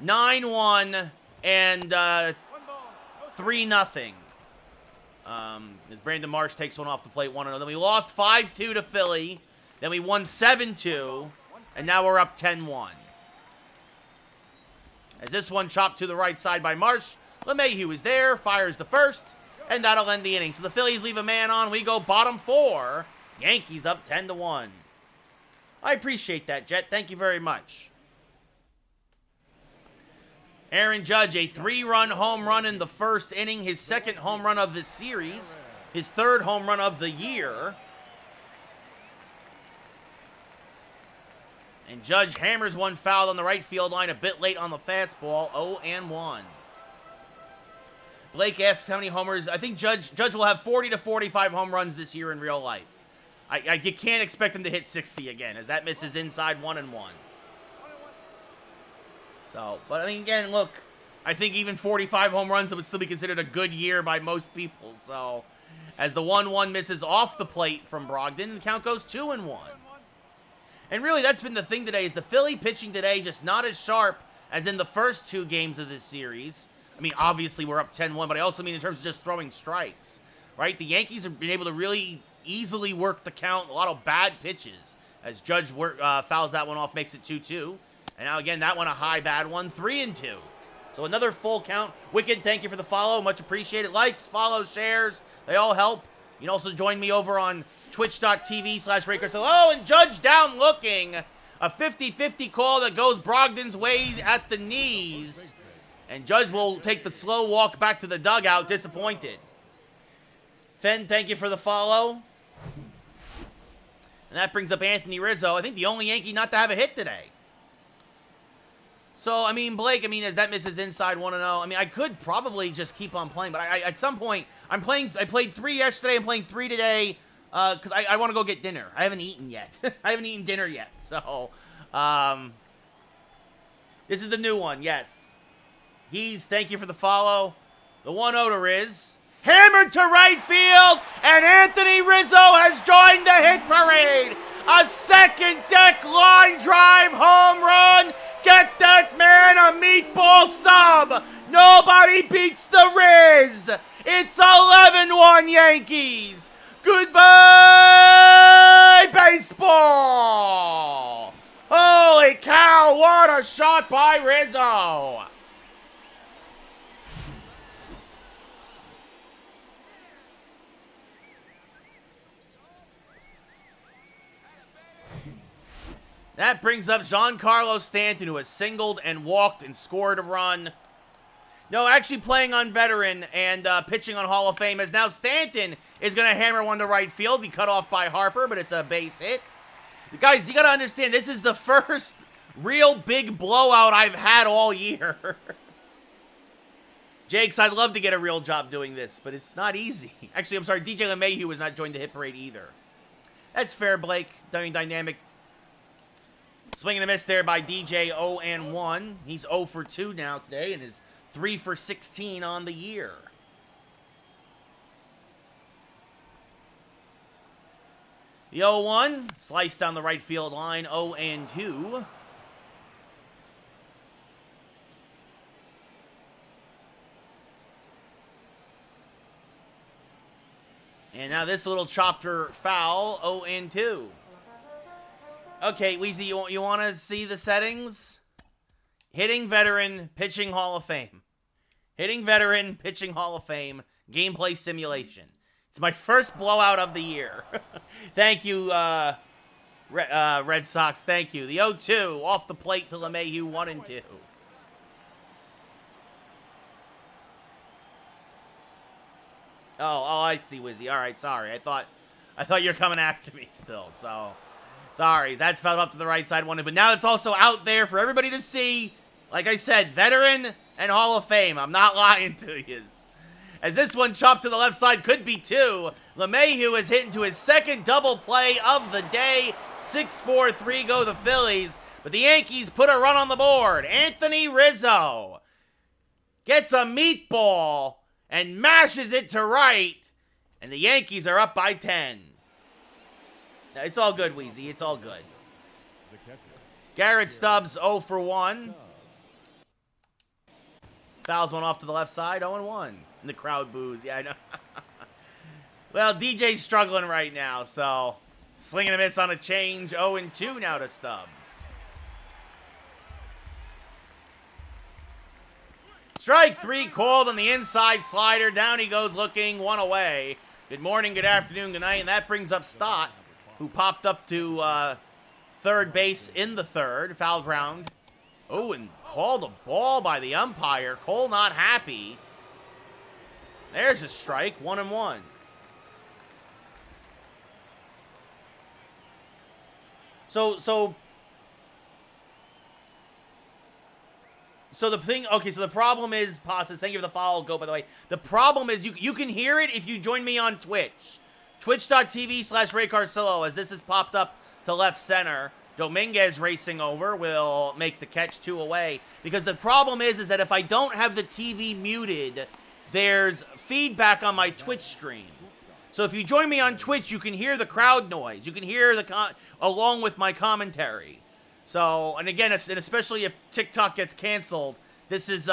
9-1, and 3-0. As Brandon Marsh takes one off the plate, 1-0. Then we lost 5-2 to Philly. Then we won 7-2. And now we're up 10-1. As this one chopped to the right side by Marsh. LeMahieu is there, fires the first, and that'll end the inning. So the Phillies leave a man on. We go bottom 4. Yankees up 10-1. I appreciate that, Jet. Thank you very much. Aaron Judge, a 3-run home run in the first inning. His second home run of the series. His third home run of the year. And Judge hammers one foul on the right field line a bit late on the fastball, 0-1. Blake asks how many homers. I think Judge will have 40 to 45 home runs this year in real life. You can't expect him to hit 60 again, as that misses inside, 1-1. So, but I mean, again, look, I think even 45 home runs would still be considered a good year by most people. So, as the 1-1 misses off the plate from Brogdon, the count goes 2-1. And really, that's been the thing today, is the Philly pitching today just not as sharp as in the first 2 games of this series. I mean, obviously, we're up 10-1, but I also mean in terms of just throwing strikes, right? The Yankees have been able to really easily work the count, a lot of bad pitches, as Judge fouls that one off, makes it 2-2. And now, again, that one a high bad one, 3-2. So another full count. Wicked, thank you for the follow. Much appreciated. Likes, follows, shares, they all help. You can also join me over on twitch.tv/Raker. Oh, and Judge down looking. A 50-50 call that goes Brogdon's way at the knees. And Judge will take the slow walk back to the dugout, disappointed. Fen, thank you for the follow. And that brings up Anthony Rizzo. I think the only Yankee not to have a hit today. So, I mean, Blake, as that misses inside 1-0, I could probably just keep on playing. But at some point, I played 3 yesterday. I'm playing 3 today. Because I want to go get dinner. I haven't eaten yet. I haven't eaten dinner yet. So, this is the new one, yes. Thank you for the follow. The 1-0 to Riz. Hammered to right field, and Anthony Rizzo has joined the hit parade. A second deck line drive home run. Get that man a meatball sub. Nobody beats the Riz. It's 11-1 Yankees. Goodbye, baseball! Holy cow! Wow, what a shot by Rizzo. That brings up Giancarlo Stanton, who has singled and walked and scored a run. No, actually playing on veteran and pitching on Hall of Fame, as now Stanton is going to hammer one to right field. Be cut off by Harper, but it's a base hit. Guys, you got to understand, this is the first real big blowout I've had all year. Jakes, I'd love to get a real job doing this, but it's not easy. Actually, I'm sorry, DJ LeMahieu was not joined the hit parade either. That's fair, Blake. Dynamic. Swing and a miss there by DJ, 0-1. He's 0 for 2 now today and is 3 for 16 on the year. The 0-1, sliced down the right field line, 0-2. And now this little chopper foul, 0-2. Okay, Weezy, you want to see the settings? Hitting veteran, pitching Hall of Fame. Hitting veteran, pitching Hall of Fame, gameplay simulation. It's my first blowout of the year. Thank you, Red Sox. Thank you. The 0-2 off the plate to LeMahieu, 1-2. Oh, I see, Wizzy. All right, sorry. I thought you were coming after me still. So, sorry. That's fouled up to the right side, but now it's also out there for everybody to see. Like I said, veteran and Hall of Fame. I'm not lying to you. As this one chopped to the left side could be 2. LeMahieu is hit into his second double play of the day. 6-4-3 go the Phillies. But the Yankees put a run on the board. Anthony Rizzo gets a meatball and mashes it to right. And the Yankees are up by 10. It's all good, Weezy. It's all good. Garrett Stubbs, 0 for 1. Fouls one off to the left side, 0-1. And the crowd boos. Yeah, I know. Well, DJ's struggling right now, so swing and a miss on a change. 0-2 now to Stubbs. Strike 3 called on the inside slider. Down he goes looking, 1 away. Good morning, good afternoon, good night. And that brings up Stott, who popped up to third base in the third. Foul ground. Oh, and called a ball by the umpire. Cole not happy. There's a strike, 1-1. So the thing, okay, so the problem is, Passes, thank you for the follow, go, by the way. The problem is you can hear it if you join me on Twitch. Twitch.tv/Ray Carcillo, as this has popped up to left center. Dominguez racing over will make the catch, 2 away. Because the problem is that if I don't have the TV muted, there's feedback on my Twitch stream. So if you join me on Twitch, you can hear the crowd noise. You can hear along with my commentary. So, and again, and especially if TikTok gets canceled, this is,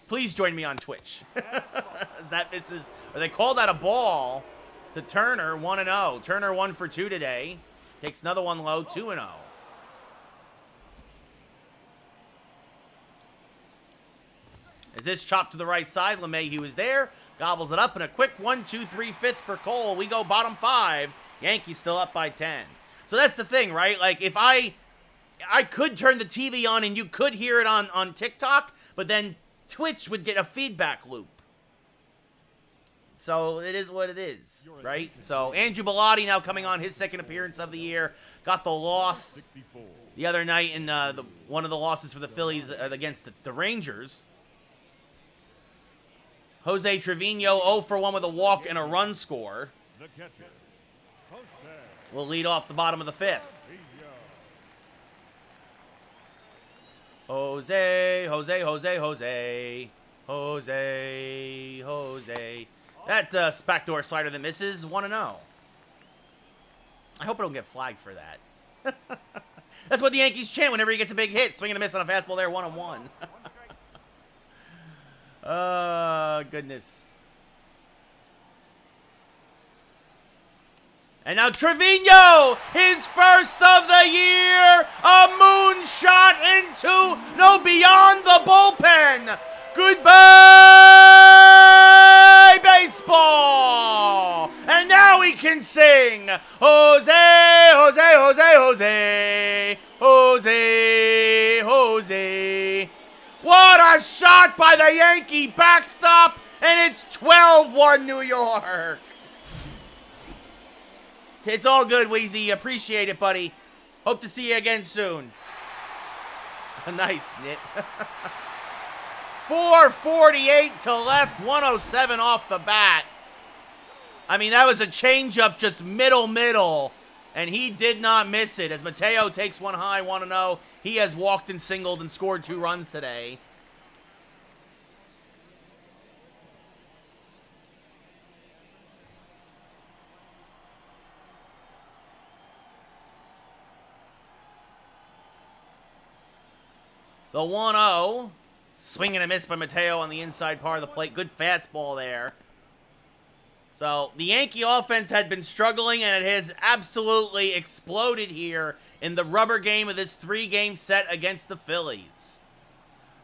please join me on Twitch. They called that a ball to Turner, 1-0. Turner 1 for 2 today. Takes another one low, 2-0. As this chopped to the right side, LeMahieu is there. Gobbles it up, and a quick 1-2-3-5 for Cole. We go bottom 5. Yankees still up by 10. So that's the thing, right? Like, if I could turn the TV on and you could hear it on TikTok, but then Twitch would get a feedback loop. So it is what it is, right? So Andrew Bellotti now coming on his second appearance of the year. Got the loss the other night in one of the losses for the Phillies against the Rangers. Jose Trevino 0 for 1 with a walk and a run score. Will lead off the bottom of the 5th. Jose. That backdoor slider that misses, 1-0. I hope I don't get flagged for that. That's what the Yankees chant whenever he gets a big hit. Swing and a miss on a fastball there, 1-1. Oh, goodness. And now Trevino, his first of the year, a line shot into, no, beyond the bullpen. Goodbye, baseball. And now he can sing. Jose, Jose, Jose, Jose. Jose, Jose. What a shot by the Yankee backstop. And it's 12-1 New York. It's all good, Weezy. Appreciate it, buddy. Hope to see you again soon. Nice, Nit. 4:48 to left, 107 off the bat. I mean, that was a changeup, just middle, and he did not miss it. As Mateo takes one high, 1-0. He has walked and singled and scored 2 runs today. The 1-0. Swing and a miss by Mateo on the inside part of the plate. Good fastball there. So, the Yankee offense had been struggling, and it has absolutely exploded here in the rubber game of this 3-game set against the Phillies.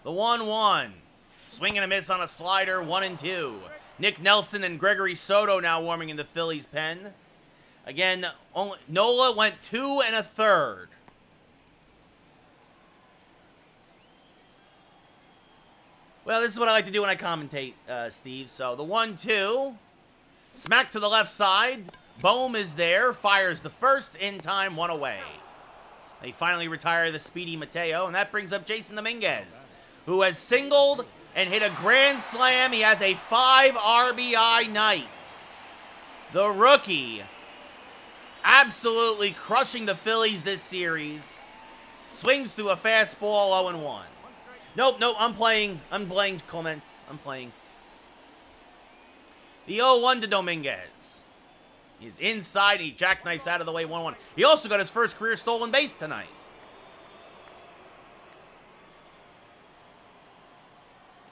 The 1-1. Swing and a miss on a slider, 1-2. Nick Nelson and Gregory Soto now warming in the Phillies' pen. Again, Nola went 2 1/3. Well, this is what I like to do when I commentate, Steve. So, the 1-2. Smack to the left side. Bohm is there. Fires the first. In time, 1 away. They finally retire the speedy Mateo. And that brings up Jason Dominguez, who has singled and hit a grand slam. He has a 5 RBI night. The rookie absolutely crushing the Phillies this series. Swings through a fastball, 0-1. Nope, I'm playing Clements. I'm playing. The 0-1 to Dominguez. He's inside. He jackknifes out of the way, 1-1. He also got his first career stolen base tonight.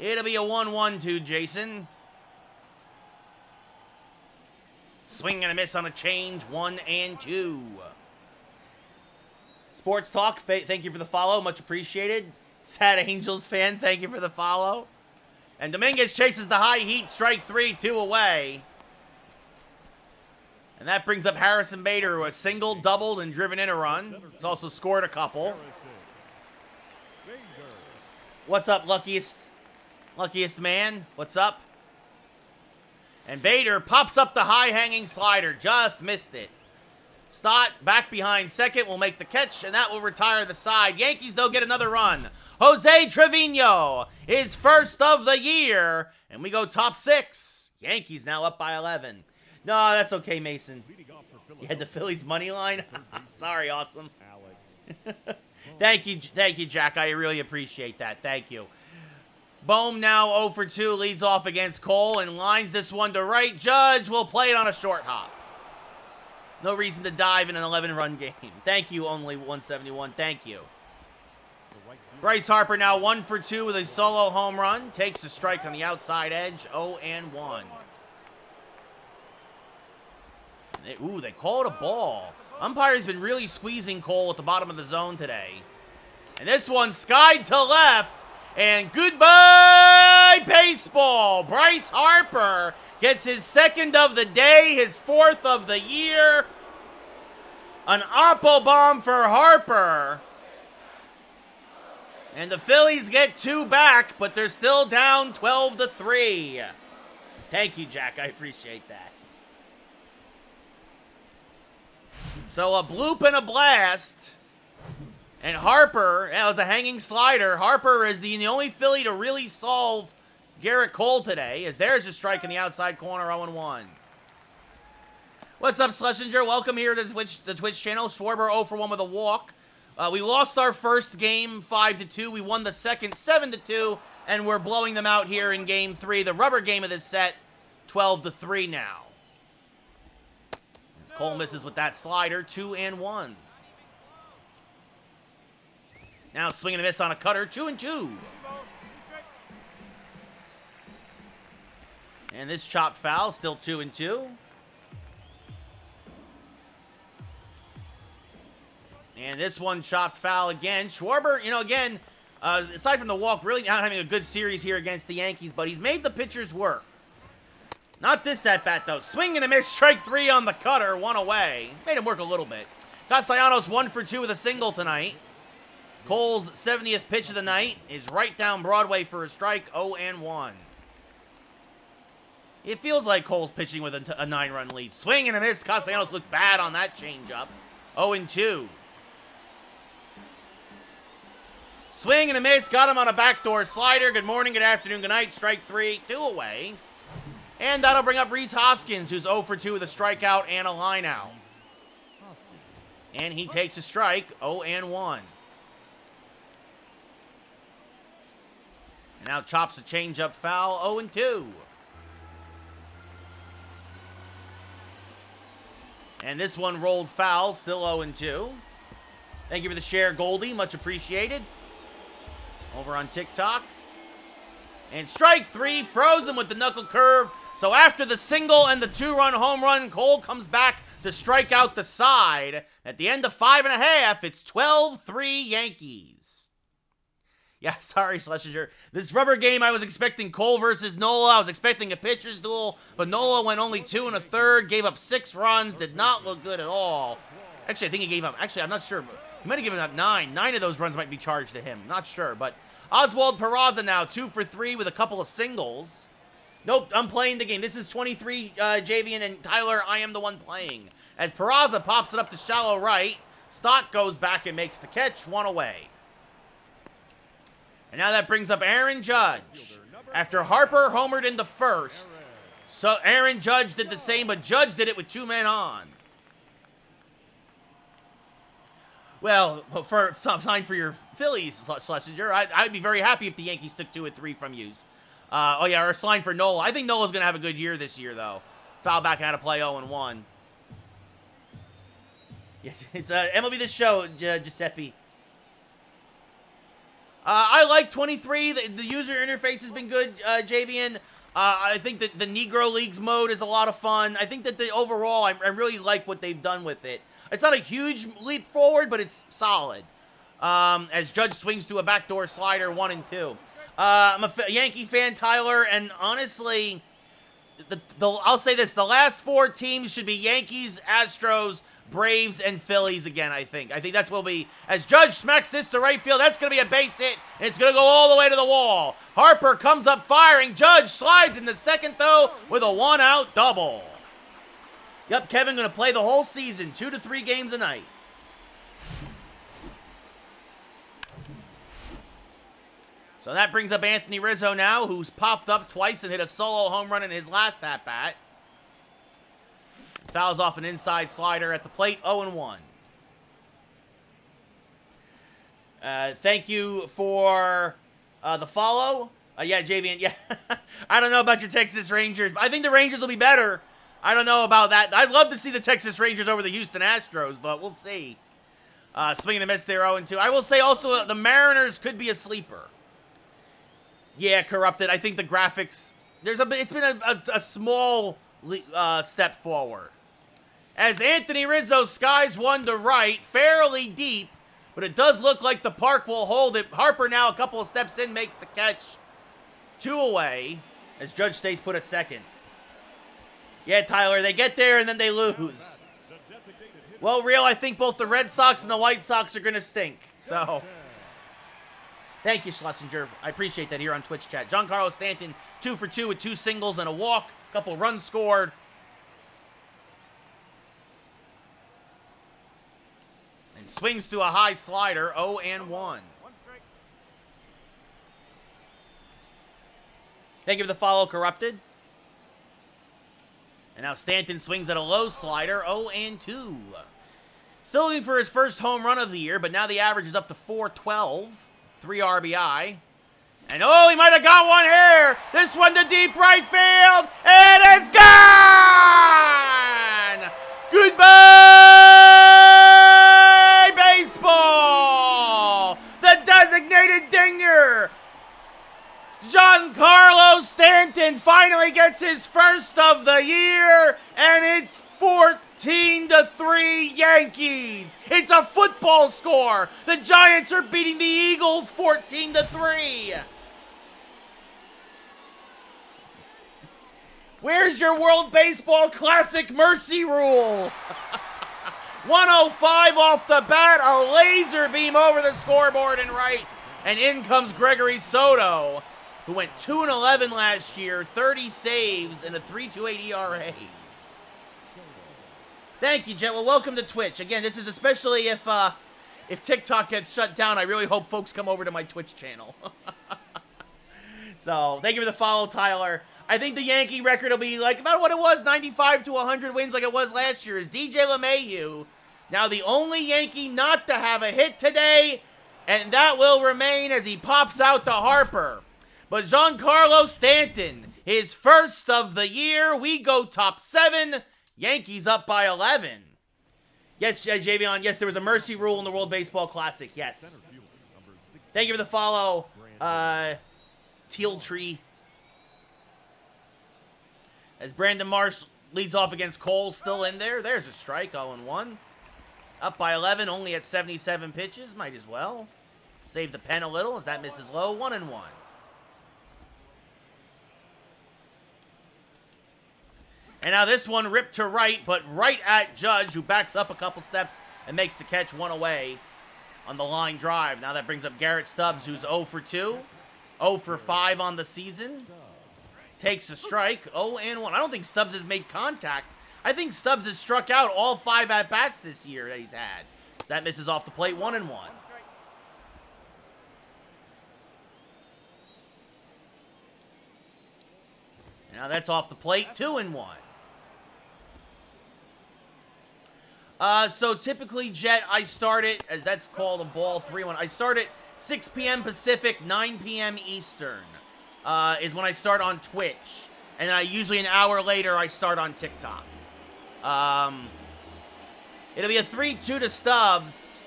It'll be a 1-1 to Jason. Swing and a miss on a change, 1-2. Sports Talk, thank you for the follow. Much appreciated. Sad Angels fan, thank you for the follow. And Dominguez chases the high heat, strike 3, 2 away. And that brings up Harrison Bader, who has singled, doubled, and driven in a run. He's also scored a couple. What's up, luckiest man? What's up? And Bader pops up the high-hanging slider. Just missed it. Stott back behind second will make the catch, and that will retire the side. Yankees, though, get another run. Jose Trevino is first of the year, and we go top 6. Yankees now up by 11. No, that's okay, Mason. You had the Phillies money line? Sorry, awesome. Thank you, Jack. I really appreciate that. Thank you. Bohm now 0 for 2, leads off against Cole and lines this one to right. Judge will play it on a short hop. No reason to dive in an 11-run game. Thank you, only 171. Thank you. Bryce Harper now 1 for 2 with a solo home run. Takes a strike on the outside edge. 0-1. Ooh, they called a ball. Umpire's been really squeezing Cole at the bottom of the zone today. And this one skied to left. And goodbye, baseball. Bryce Harper gets his 2nd of the day, his 4th of the year. An oppo bomb for Harper. And the Phillies get 2 back, but they're still down 12-3. Thank you, Jack. I appreciate that. So a bloop and a blast. And Harper, that was a hanging slider. Harper is the only Philly to really solve Garrett Cole today, as there's a strike in the outside corner, 0-1. What's up, Schlesinger? Welcome here to the Twitch channel. Schwarber 0 for 1 with a walk. We lost our first game 5-2. We won the second 7-2, and we're blowing them out here in game 3, the rubber game of this set, 12-3 now. As Cole misses with that slider, 2-1. Now swing and a miss on a cutter, 2-2. And this chopped foul, still 2-2. And this one chopped foul again. Schwarber, you know, again, aside from the walk, really not having a good series here against the Yankees, but he's made the pitchers work. Not this at-bat, though. Swing and a miss, strike 3 on the cutter, 1 away. Made him work a little bit. Castellanos 1 for 2 with a single tonight. Cole's 70th pitch of the night is right down Broadway for a strike, 0-1. It feels like Cole's pitching with a 9-run lead. Swing and a miss. Castellanos looked bad on that changeup. 0-2. Swing and a miss. Got him on a backdoor slider. Good morning, good afternoon, good night. Strike 3, 2 away. And that'll bring up Rhys Hoskins, who's 0 for 2 with a strikeout and a lineout. And he takes a strike, 0-1. And now chops a changeup foul, 0-2. And this one rolled foul, still 0-2. Thank you for the share, Goldie. Much appreciated. Over on TikTok. And strike 3, frozen with the knuckle curve. So after the single and the 2-run home run, Cole comes back to strike out the side. At the end of 5.5, it's 12-3 Yankees. Yeah, sorry, Schlesinger. This rubber game, I was expecting Cole versus Nola. I was expecting a pitcher's duel, but Nola went only 2 1/3, gave up 6 runs, did not look good at all. Actually, I think he gave up, I'm not sure. He might have given up 9. 9 of those runs might be charged to him. Not sure, but Oswald Peraza now 2 for 3 with a couple of singles. Nope, I'm playing the game. This is 23, Javian and Tyler. I am the one playing. As Peraza pops it up to shallow right, Stott goes back and makes the catch, 1 away. And now that brings up Aaron Judge. After Harper homered in the first, so Aaron Judge did the same, but Judge did it with 2 men on. Well, for sign for your Phillies, Schlesinger, I'd be very happy if the Yankees took 2 of 3 from you. Oh, yeah, or a sign for Nola. I think Nola's going to have a good year this year, though. Foul back out of play, 0-1. Yes, it's MLB The Show, Giuseppe. I like 23. The user interface has been good, Javian. I think that the Negro Leagues mode is a lot of fun. I think that the overall, I really like what they've done with it. It's not a huge leap forward, but it's solid. As Judge swings to a backdoor slider, 1-2. I'm a Yankee fan, Tyler, and honestly, I'll say this. The last 4 teams should be Yankees, Astros, Braves, and Phillies again, I think. I think that's what will be. As Judge smacks this to right field, that's going to be a base hit, and it's going to go all the way to the wall. Harper comes up firing. Judge slides in the second, though, with a 1-out double. Yep, Kevin going to play the whole season, 2 to 3 games a night. So that brings up Anthony Rizzo now, who's popped up twice and hit a solo home run in his last at-bat. Fouls off an inside slider at the plate, 0-1. Thank you for the follow. Yeah, Javian, yeah. I don't know about your Texas Rangers, but I think the Rangers will be better. I don't know about that. I'd love to see the Texas Rangers over the Houston Astros, but we'll see. Swing and a miss there, 0-2. I will say also the Mariners could be a sleeper. Yeah, corrupted. I think the graphics, it's been a small step forward. As Anthony Rizzo skies one to right, fairly deep, but it does look like the park will hold it. Harper now a couple of steps in, makes the catch. 2 away, as Judge stays put at second. Yeah, Tyler, they get there and then they lose. Well, Real, I think both the Red Sox and the White Sox are going to stink. So, thank you, Schlesinger. I appreciate that here on Twitch chat. Giancarlo Stanton, 2 for 2 with 2 singles and a walk. A couple runs scored. And swings to a high slider, 0-1. Thank you for the follow, Corrupted. And now Stanton swings at a low slider, 0-2. Still looking for his first home run of the year, but now the average is up to 412. 3 RBI. And oh, he might have got one here. This one to deep right field. And it's gone! Goodbye, baseball! The designated dinger! Giancarlo Stanton finally gets his first of the year, and it's 14-3 Yankees. It's a football score. The Giants are beating the Eagles 14-3. Where's your World Baseball Classic mercy rule? 105 off the bat, a laser beam over the scoreboard and right. And in comes Gregory Soto, who went 2-11 last year, 30 saves, and a 3.28 ERA. Thank you, Jet. Well, welcome to Twitch. Again, this is especially if TikTok gets shut down. I really hope folks come over to my Twitch channel. So, thank you for the follow, Tyler. I think the Yankee record will be like about what it was, 95 to 100 wins like it was last year. Is DJ LeMahieu now the only Yankee not to have a hit today, and that will remain as he pops out to Harper. But Giancarlo Stanton, his first of the year, we go top 7. Yankees up by 11. Yes, Javion, yes, there was a mercy rule in the World Baseball Classic, yes. Thank you for the follow, Teal Tree. As Brandon Marsh leads off against Cole, still in there. There's a strike, 0-1. Up by 11, only at 77 pitches, might as well. Save the pen a little as that misses low, 1-1. And now this one ripped to right, but right at Judge, who backs up a couple steps and makes the catch, one away on the line drive. Now that brings up Garrett Stubbs, who's 0 for 2, 0 for 5 on the season. Takes a strike, 0-1. I don't think Stubbs has made contact. I think Stubbs has struck out all 5 at-bats this year that he's had. So that misses off the plate, 1-1. Now that's off the plate, 2-1. So typically, Jet, I start it, as that's called a ball, 3-1. I start at 6 p.m. Pacific, 9 p.m. Eastern, is when I start on Twitch. And then usually an hour later, I start on TikTok. It'll be a 3-2 to Stubbs.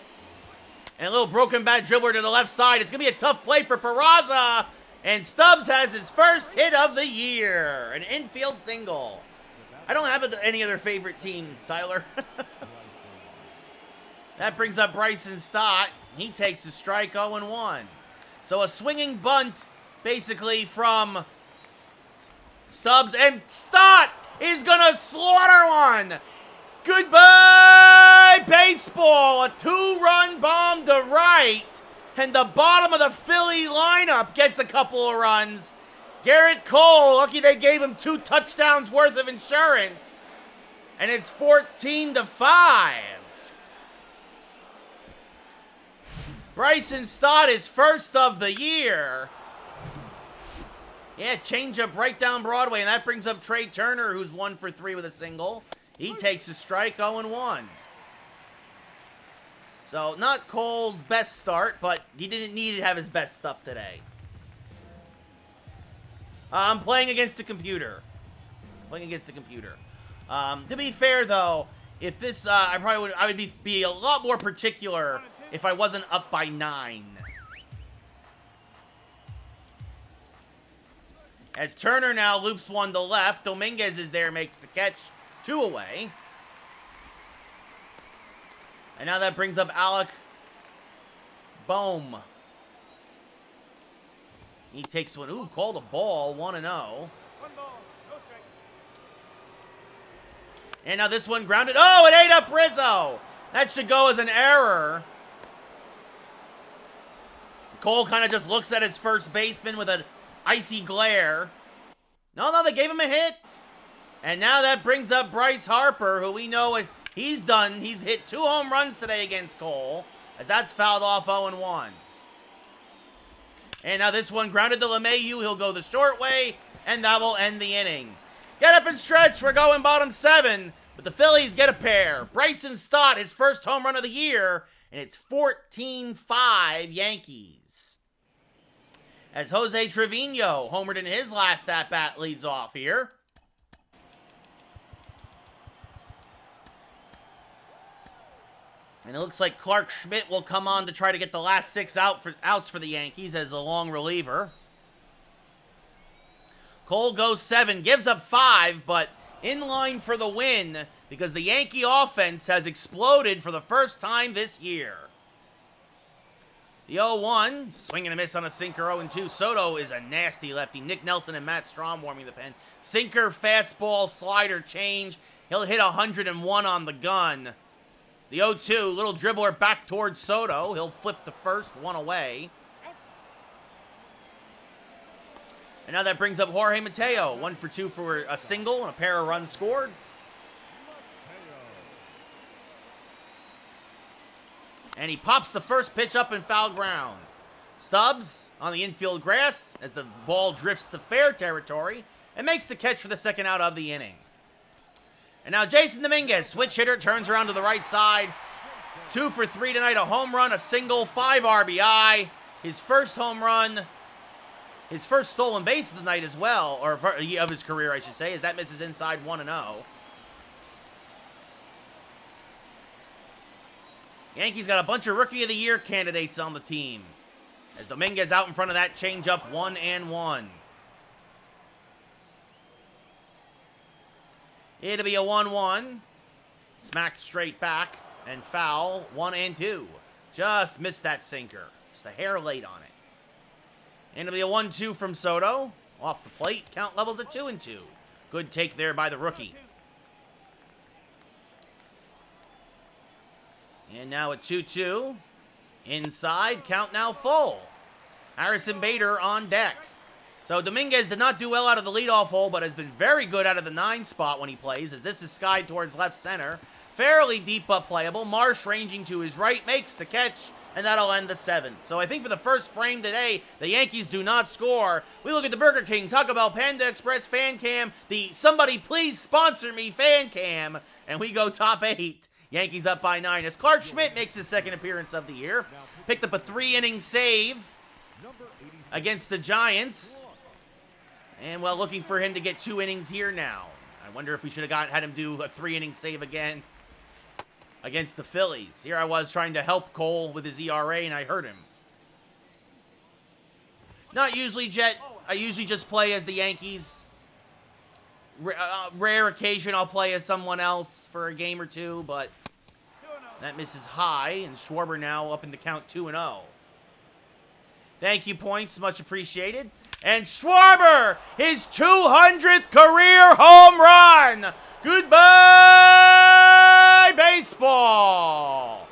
And a little broken bat dribbler to the left side. It's going to be a tough play for Peraza. And Stubbs has his first hit of the year. An infield single. I don't have any other favorite team, Tyler. That brings up Bryson Stott. He takes a strike, 0-1. So a swinging bunt, basically, from Stubbs. And Stott is going to slaughter one. Goodbye, baseball. A 2-run bomb to right. And the bottom of the Philly lineup gets a couple of runs. Garrett Cole, lucky they gave him 2 touchdowns worth of insurance. And it's 14-5. Bryson Stott is first of the year. Yeah, changeup right down Broadway. And that brings up Trey Turner, who's 1 for 3 with a single. He takes a strike, 0-1. So, not Cole's best start, but he didn't need to have his best stuff today. I'm playing against the computer. To be fair, though, if this, I would be a lot more particular if I wasn't up by 9. As Turner now loops one to left, Dominguez is there, makes the catch, 2 away. And now that brings up Alec Boehm. He takes one. Ooh, called a ball, 1-0. 1 ball, no strike. And now this one grounded. Oh, it ate up Rizzo. That should go as an error. Cole kind of just looks at his first baseman with an icy glare. No, they gave him a hit. And now that brings up Bryce Harper, who we know he's done. He's hit 2 home runs today against Cole, as that's fouled off, 0-1. And now this one grounded to LeMahieu. He'll go the short way, and that will end the inning. Get up and stretch. We're going bottom 7, but the Phillies get a pair. Bryson Stott, his first home run of the year, and it's 14-5 Yankees. As Jose Trevino, homered in his last at-bat, leads off here. And it looks like Clark Schmidt will come on to try to get the last 6 outs for the Yankees as a long reliever. Cole goes 7, gives up 5, but in line for the win because the Yankee offense has exploded for the first time this year. The 0-1, swing and a miss on a sinker, 0-2. Soto is a nasty lefty. Nick Nelson and Matt Strom warming the pen. Sinker, fastball, slider, change. He'll hit 101 on the gun. The 0-2, little dribbler back towards Soto. He'll flip the first, one away. And now that brings up Jorge Mateo. 1 for 2 for a single and a pair of runs scored. And he pops the first pitch up in foul ground. Stubbs on the infield grass as the ball drifts to fair territory and makes the catch for the second out of the inning. And now Jason Dominguez, switch hitter, turns around to the right side. 2 for 3 tonight, a home run, a single, 5 RBI. His first home run, his first stolen base of the night as well, or of his career, I should say, as that misses inside 1-0. Yankees got a bunch of Rookie of the Year candidates on the team. As Dominguez out in front of that changeup, 1-1. It'll be a 1-1. Smacked straight back and foul, 1-2. Just missed that sinker. Just a hair late on it. And it'll be a 1-2 from Soto. Off the plate, count levels at 2-2. Good take there by the rookie. And now a 2-2. Inside, count now full. Harrison Bader on deck. So Dominguez did not do well out of the leadoff hole, but has been very good out of the 9 spot when he plays, as this is skied towards left center. Fairly deep but playable. Marsh ranging to his right, makes the catch, and that'll end the 7th. So I think for the first frame today, the Yankees do not score. We look at the Burger King, Taco Bell, Panda Express, Fan Cam, the Somebody Please Sponsor Me Fan Cam, and we go top 8. Yankees up by 9 as Clark Schmidt makes his second appearance of the year. Picked up a 3-inning save against the Giants. And, well, looking for him to get 2 innings here now. I wonder if we should have had him do a 3-inning save again against the Phillies. Here I was trying to help Cole with his ERA, and I hurt him. Not usually, Jet. I usually just play as the Yankees. Rare occasion I'll play as someone else for a game or two, but that misses high, and Schwarber now up in the count 2-0. Thank you, points. Much appreciated. And Schwarber, his 200th career home run. Goodbye, baseball.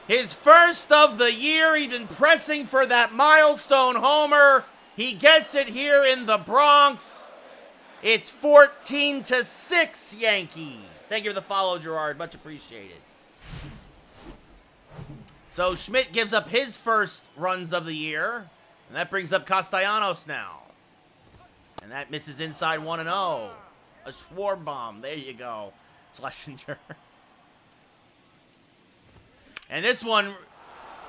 His first of the year. He'd been pressing for that milestone homer. He gets it here in the Bronx. It's 14-6 Yankees. Thank you for the follow, Gerard. Much appreciated. So Schmidt gives up his first runs of the year. And that brings up Castellanos now. And that misses inside 1-0. A Schwarber bomb. There you go. Schlesinger. And this one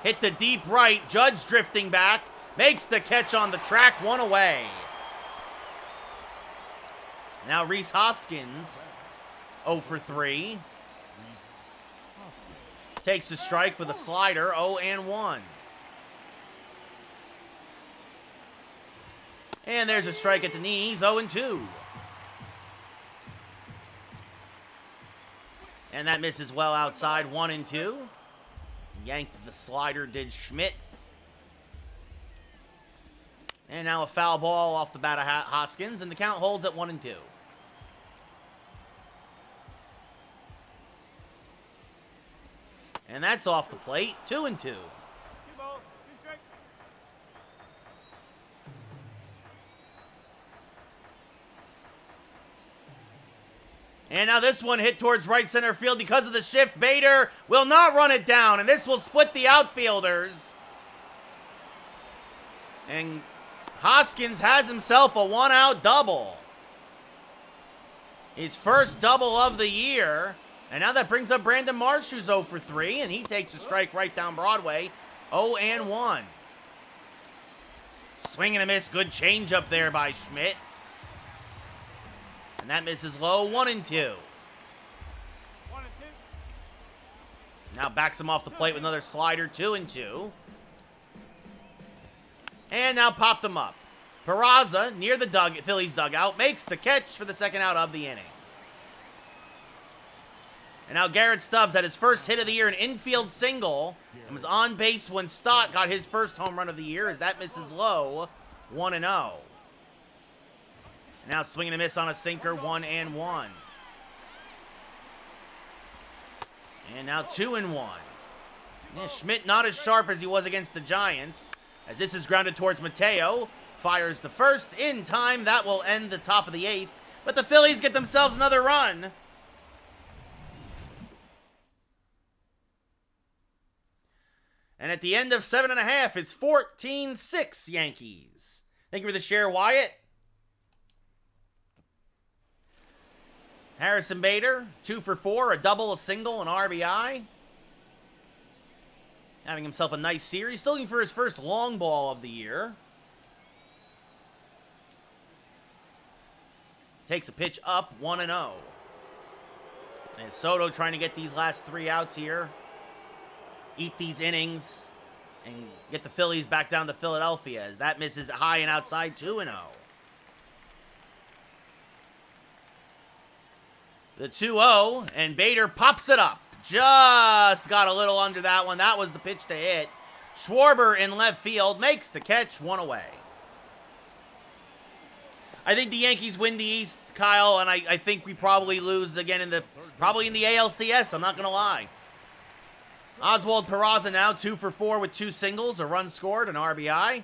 hit the deep right. Judge drifting back. Makes the catch on the track. 1 away. Now Rhys Hoskins, 0 for 3. Takes a strike with a slider, 0-1. And there's a strike at the knees, 0-2. And that misses well outside, 1-2. Yanked the slider, did Schmidt. And now a foul ball off the bat of Hoskins, and the count holds at 1-2. And that's off the plate, 2-2. And now this one hit towards right center field because of the shift. Bader will not run it down, and this will split the outfielders. And Hoskins has himself a 1-out double. His first double of the year. And now that brings up Brandon Marsh, who's 0 for 3, and he takes a strike right down Broadway, 0-1. Swing and a miss, good changeup there by Schmidt. And that misses low, 1-2. Now backs him off the plate with another slider, 2-2. And now popped him up. Peraza, near the Phillies dugout, makes the catch for the second out of the inning. And now Garrett Stubbs had his first hit of the year, an infield single, and was on base when Stott got his first home run of the year, as that misses low, 1-0. Now swinging a miss on a sinker, 1-1. And now 2-1. Yeah, Schmidt not as sharp as he was against the Giants, as this is grounded towards Mateo. Fires the first in time. That will end the top of the 8th. But the Phillies get themselves another run. And at the end of 7.5, it's 14-6 Yankees. Thank you for the share, Wyatt. Harrison Bader, 2 for 4, a double, a single, an RBI. Having himself a nice series. Still looking for his first long ball of the year. Takes a pitch up, 1-0. And Soto trying to get these last 3 outs here. Eat these innings and get the Phillies back down to Philadelphia, as that misses high and outside, 2-0. The 2-0, and Bader pops it up. Just got a little under that one. That was the pitch to hit. Schwarber in left field makes the catch, 1 away. I think the Yankees win the East, Kyle, and I think we probably lose again in the ALCS. I'm not going to lie. Oswald Peraza now 2 for 4 with 2 singles, a run scored, an RBI.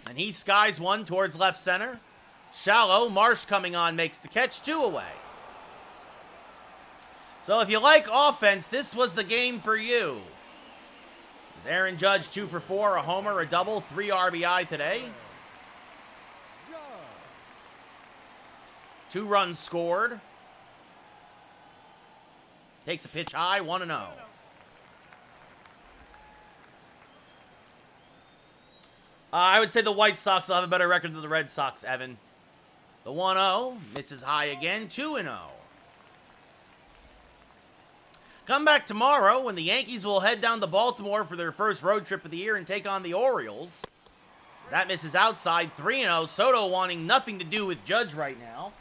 And he skies one towards left center. Shallow, Marsh coming on, makes the catch, 2 away. So if you like offense, this was the game for you. As Aaron Judge 2 for 4, a homer, a double, 3 RBI today. 2 runs scored. Takes a pitch high, 1-0. I would say the White Sox will have a better record than the Red Sox, Evan. The 1-0 misses high again, 2-0. Come back tomorrow when the Yankees will head down to Baltimore for their first road trip of the year and take on the Orioles. That misses outside, 3-0. Soto wanting nothing to do with Judge right now.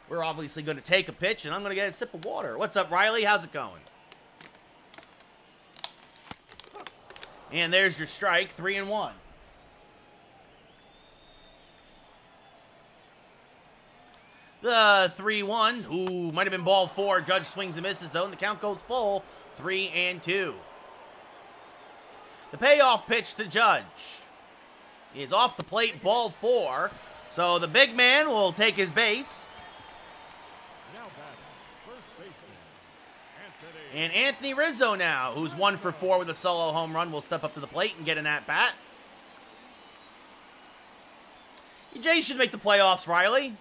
We're obviously going to take a pitch, and I'm going to get a sip of water. What's up, Riley? How's it going? And there's your strike, 3-1. The 3-1. Ooh, might have been ball 4. Judge swings and misses, though, and the count goes full, 3-2. The payoff pitch to Judge is off the plate, ball 4. So the big man will take his base. And Anthony Rizzo now, who's 1 for 4 with a solo home run, will step up to the plate and get an at-bat. Jay should make the playoffs, Riley.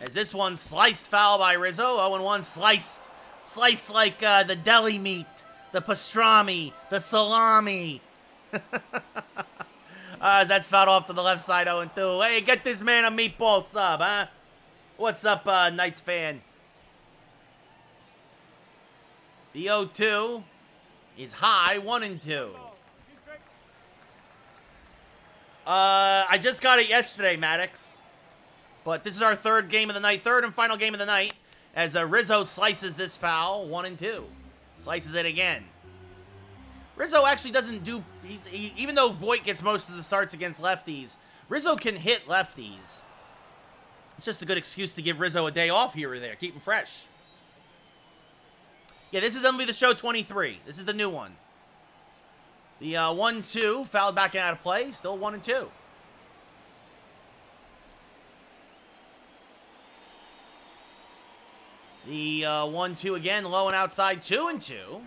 As this one sliced foul by Rizzo. 0-1 sliced like the deli meat, the pastrami, the salami. As that's fouled off to the left side, 0-2. Hey, get this man a meatball sub, huh? What's up, Knights fan? The 0-2 is high, 1-2. I just got it yesterday, Maddox. But this is our third game of the night, third and final game of the night, as Rizzo slices this foul, 1-2. Slices it again. Rizzo actually doesn't do, even though Voit gets most of the starts against lefties, Rizzo can hit lefties. It's just a good excuse to give Rizzo a day off here or there, keep him fresh. Yeah, this is MLB The Show 23. This is the new one. The 1-2, fouled back out of play, still 1-2. The 1-2 again, low and outside, 2-2.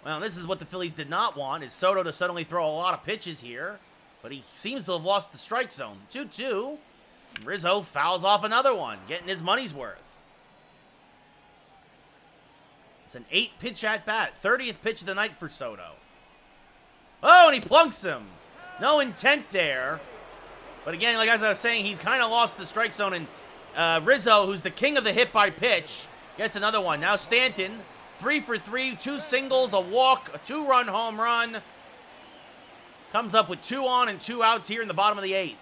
Well, this is what the Phillies did not want, is Soto to suddenly throw a lot of pitches here. But he seems to have lost the strike zone. 2-2. Rizzo fouls off another one, getting his money's worth. It's an 8-pitch at-bat. 30th pitch of the night for Soto. Oh, and he plunks him. No intent there. But again, like as I was saying, he's kind of lost the strike zone. And Rizzo, who's the king of the hit by pitch, gets another one. Now Stanton, 3 for 3, 2 singles, a walk, a 2-run home run. Comes up with 2 on and 2 outs here in the bottom of the 8th.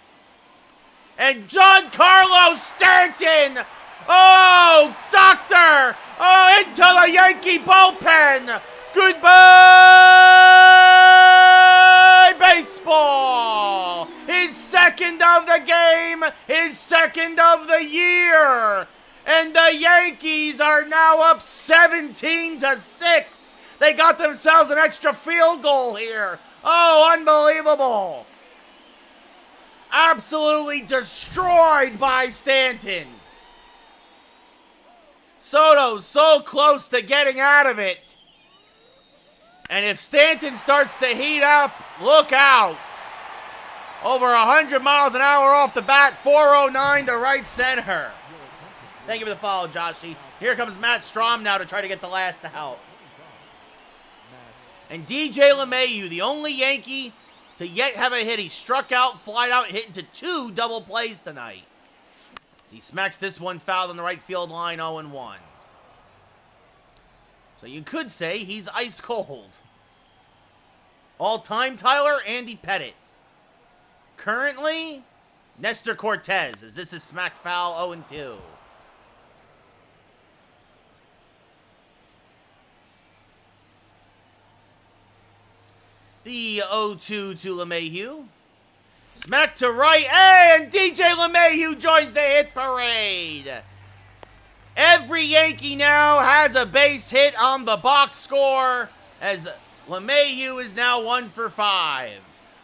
And Giancarlo Stanton! Oh, doctor! Oh, into the Yankee bullpen! Goodbye, baseball! His second of the game, his second of the year! And the Yankees are now up 17-6. They got themselves an extra field goal here. Oh, unbelievable. Absolutely destroyed by Stanton. Soto's so close to getting out of it. And if Stanton starts to heat up, look out. Over 100 miles an hour off the bat, 409 to right center. Thank you for the follow, Joshy. Here comes Matt Strom now to try to get the last out. And DJ LeMahieu, the only Yankee to yet have a hit. He struck out, flied out, hit into 2 double plays tonight. As he smacks this one foul on the right field line, 0-1. So you could say he's ice cold. All-time Tyler, Andy Pettitte. Currently, Nestor Cortez, as this is smacked foul, 0-2. The 0-2 to LeMahieu. Smack to right, and DJ LeMahieu joins the hit parade. Every Yankee now has a base hit on the box score, as LeMahieu is now 1 for 5.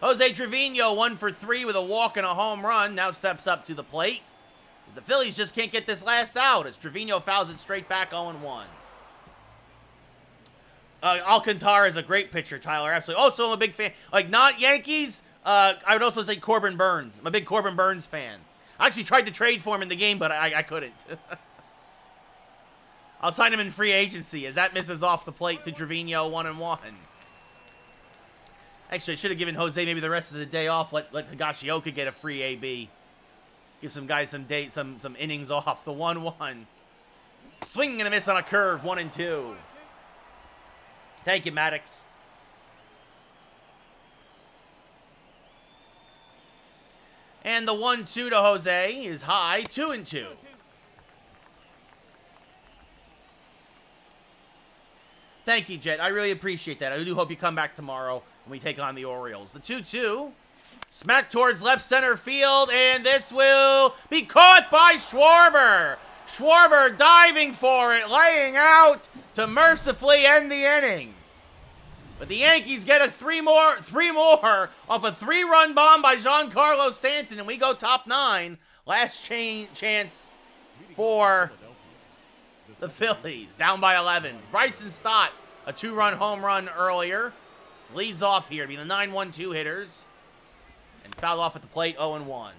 Jose Trevino 1 for 3 with a walk and a home run, now steps up to the plate. As the Phillies just can't get this last out, as Trevino fouls it straight back 0-1. Alcantara is a great pitcher, Tyler. Absolutely. Also, I'm a big fan. Like, not Yankees, I would also say Corbin Burns. I'm a big Corbin Burns fan. I actually tried to trade for him in the game, but I couldn't. I'll sign him in free agency, as that misses off the plate to Trevino, 1-1. Actually, I should have given Jose maybe the rest of the day off. Let Higashioka get a free AB. Give some guys some innings off. The 1-1. Swinging and a miss on a curve, 1-2. Thank you, Maddox. And the 1-2 to Jose is high, 2-2. Thank you, Jet. I really appreciate that. I do hope you come back tomorrow when we take on the Orioles. The 2-2. Smack towards left center field, and this will be caught by Schwarber. Schwarber diving for it, laying out to mercifully end the inning. But the Yankees get a three more off a 3-run bomb by Giancarlo Stanton, and we go top 9. Last chance for the Phillies, down by 11. Bryson Stott, a 2-run home run earlier, leads off here to be the 9-1-2 hitters, and fouled off at the plate, 0-1.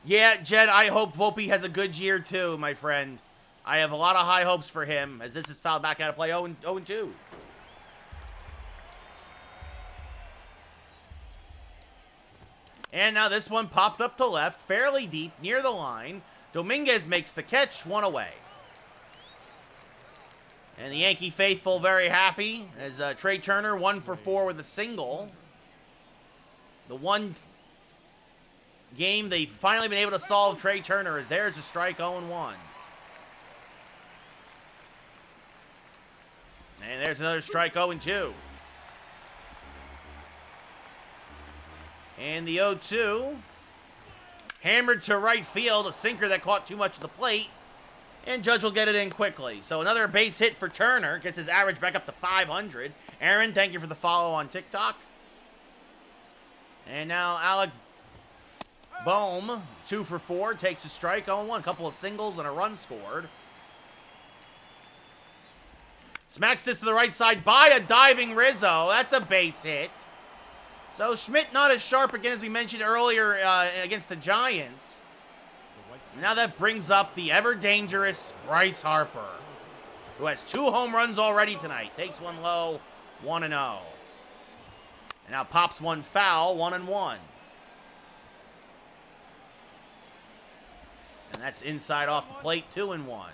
Yeah, Jed, I hope Volpe has a good year too, my friend. I have a lot of high hopes for him, as this is fouled back out of play, 0-2. And now this one popped up to left, fairly deep, near the line. Dominguez makes the catch, 1 away. And the Yankee faithful very happy, as Trey Turner 1 for 4 with a single. The one game they've finally been able to solve Trey Turner, as there's a strike, 0-1. And there's another strike, 0-2. And the 0-2, hammered to right field, a sinker that caught too much of the plate, and Judge will get it in quickly. So another base hit for Turner, gets his average back up to 500. Aaron, thank you for the follow on TikTok. And now Alec Boehm, 2 for 4, takes a strike, 0-1, a couple of singles and a run scored. Smacks this to the right side by a diving Rizzo. That's a base hit. So Schmidt not as sharp again as we mentioned earlier against the Giants. Now that brings up the ever-dangerous Bryce Harper, who has 2 home runs already tonight. Takes one low, 1-0. And now pops one foul, 1-1. And that's inside off the plate, 2-1.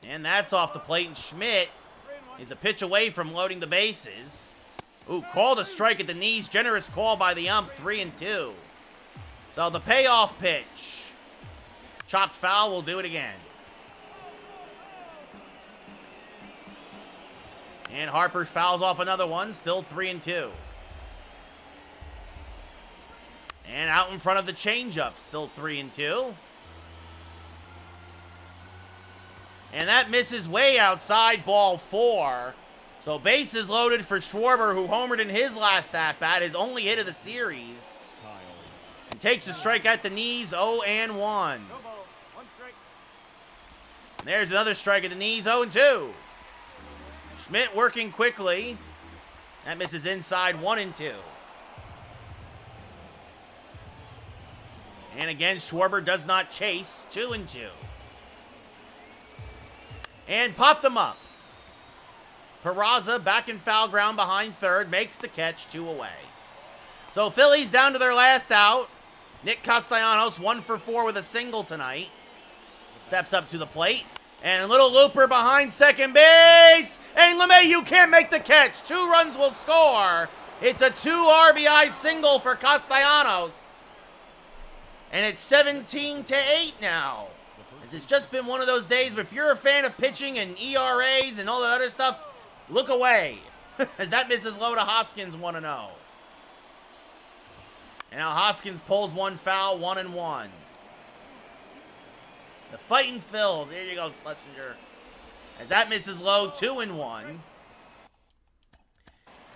And that's off the plate, and Schmidt is a pitch away from loading the bases. Ooh, called a strike at the knees. Generous call by the ump, 3-2. So the payoff pitch. Chopped foul, we'll do it again. And Harper fouls off another one, still 3-2. And out in front of the changeup, still 3-2. And that misses way outside, ball 4. So bases loaded for Schwarber, who homered in his last at-bat, his only hit of the series. And takes a strike at the knees, 0-1. No ball. 1 strike. There's another strike at the knees, 0-2. Schmidt working quickly. That misses inside, 1-2. And again, Schwarber does not chase, 2-2. And popped them up. Peraza back in foul ground behind third, makes the catch, 2 away. So Phillies down to their last out. Nick Castellanos 1 for 4 with a single tonight. Steps up to the plate. And a little looper behind second base. And LeMahieu can't make the catch. 2 runs will score. It's a 2 RBI single for Castellanos. And it's 17-8 now. This has just been one of those days, but if you're a fan of pitching and ERAs and all that other stuff, look away. As that misses low to Hoskins, 1-0. And now Hoskins pulls one foul, 1-1. The Fighting Phils. Here you go, Schlesinger. As that misses low, 2-1.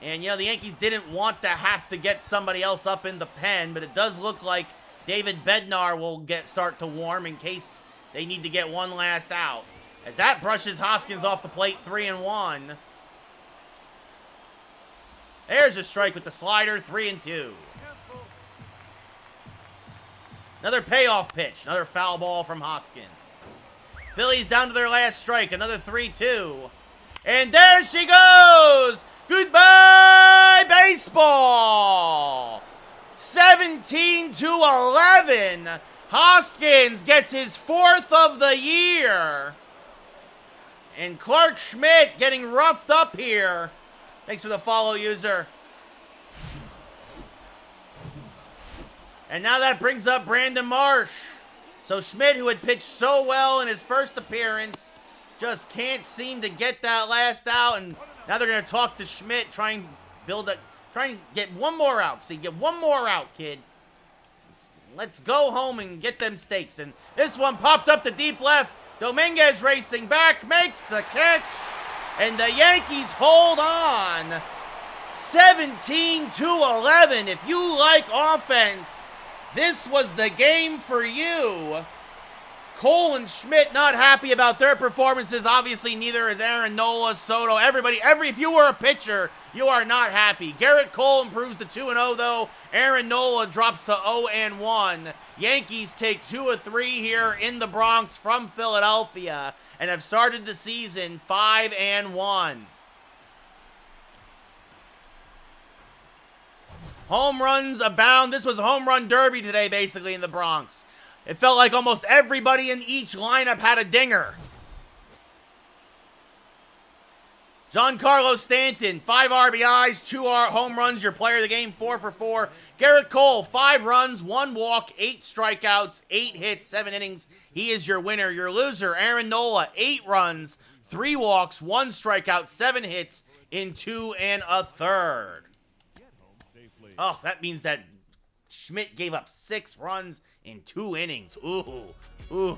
And, you know, the Yankees didn't want to have to get somebody else up in the pen, but it does look like David Bednar will start to warm in case they need to get one last out. As that brushes Hoskins off the plate, 3-1. There's a strike with the slider, 3-2. Another payoff pitch, another foul ball from Hoskins. Phillies down to their last strike, another 3-2. And there she goes! Goodbye, baseball! 17-11. Hoskins gets his 4th of the year. And Clark Schmidt getting roughed up here. Thanks for the follow, user. And now that brings up Brandon Marsh. So Schmidt, who had pitched so well in his first appearance, just can't seem to get that last out. And now they're going to talk to Schmidt, try and get one more out. See, get one more out, kid. Let's go home and get them steaks. And this one popped up to deep left. Dominguez racing back, makes the catch. And the Yankees hold on. 17-11. If you like offense, this was the game for you. Cole and Schmidt not happy about their performances. Obviously, neither is Aaron Nola, Soto, everybody. If you were a pitcher, you are not happy. Garrett Cole improves to 2-0, though. Aaron Nola drops to 0-1. Yankees take 2 of 3 here in the Bronx from Philadelphia and have started the season 5-1. Home runs abound. This was a home run derby today, basically, in the Bronx. It felt like almost everybody in each lineup had a dinger. Giancarlo Stanton, 5 RBIs, 2 home runs, your player of the game, 4 for 4. Garrett Cole, 5 runs, 1 walk, 8 strikeouts, 8 hits, 7 innings. He is your winner. Your loser, Aaron Nola, 8 runs, 3 walks, 1 strikeout, 7 hits in 2 1/3. Oh, that means that Schmidt gave up 6 runs in 2 innings.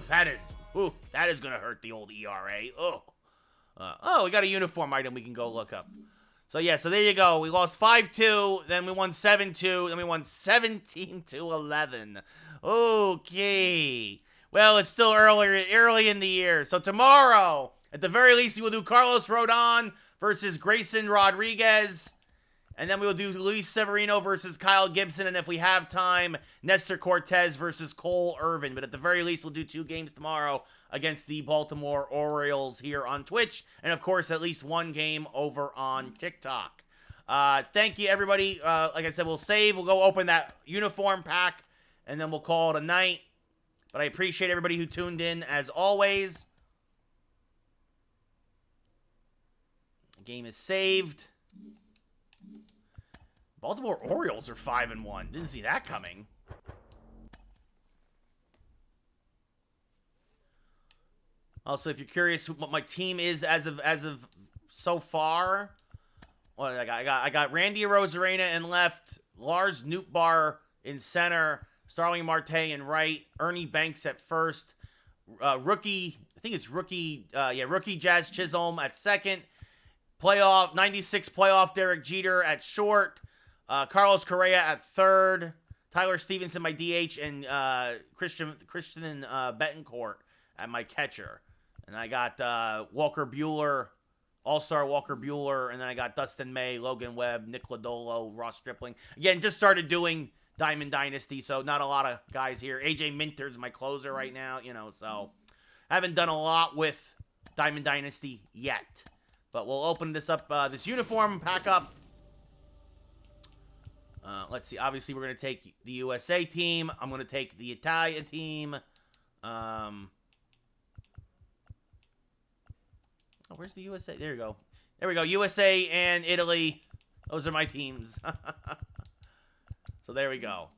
That is going to hurt the old ERA. We got a uniform item we can go look up. So, yeah, so there you go. We lost 5-2, then we won 7-2, then we won 17-11. Okay. Well, it's still early in the year. So tomorrow, at the very least, we will do Carlos Rodon versus Grayson Rodriguez. And then we will do Luis Severino versus Kyle Gibson. And if we have time, Nestor Cortez versus Cole Irvin. But at the very least, we'll do 2 games tomorrow against the Baltimore Orioles here on Twitch. And, of course, at least 1 game over on TikTok. Thank you, everybody. Like I said, we'll save. We'll go open that uniform pack. And then we'll call it a night. But I appreciate everybody who tuned in, as always. Game is saved. Baltimore Orioles are 5-1. Didn't see that coming. Also, if you're curious what my team is as of so far, well, I got Randy Arozarena in left, Lars Nootbaar in center, Starling Marte in right, Ernie Banks at first, rookie Jazz Chisholm at second, 96 playoff Derek Jeter at short, Carlos Correa at third, Tyler Stevenson my DH, and Christian Betancourt at my catcher. And I got Walker Buehler, All-Star Walker Buehler, and then I got Dustin May, Logan Webb, Nick Lodolo, Ross Stripling. Again, just started doing Diamond Dynasty, so not a lot of guys here. AJ Minter's my closer right now, so haven't done a lot with Diamond Dynasty yet. But we'll open this up, this uniform pack up. Let's see. Obviously, we're going to take the USA team. I'm going to take the Italia team. Oh, where's the USA? There you go. There we go. USA and Italy. Those are my teams. So there we go.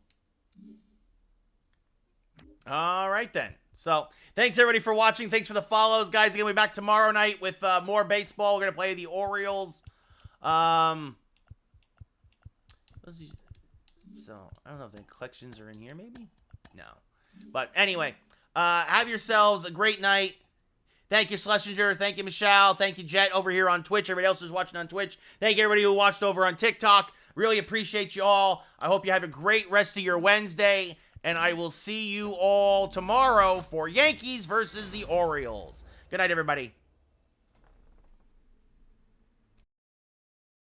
All right, then. So thanks, everybody, for watching. Thanks for the follows. Guys, again, we'll be back tomorrow night with more baseball. We're going to play the Orioles. So I don't know if the collections are in here, maybe? No. But anyway, have yourselves a great night. Thank you, Schlesinger. Thank you, Michelle. Thank you, Jet, over here on Twitch. Everybody else who's watching on Twitch. Thank you, everybody who watched over on TikTok. Really appreciate you all. I hope you have a great rest of your Wednesday. And I will see you all tomorrow for Yankees versus the Orioles. Good night, everybody.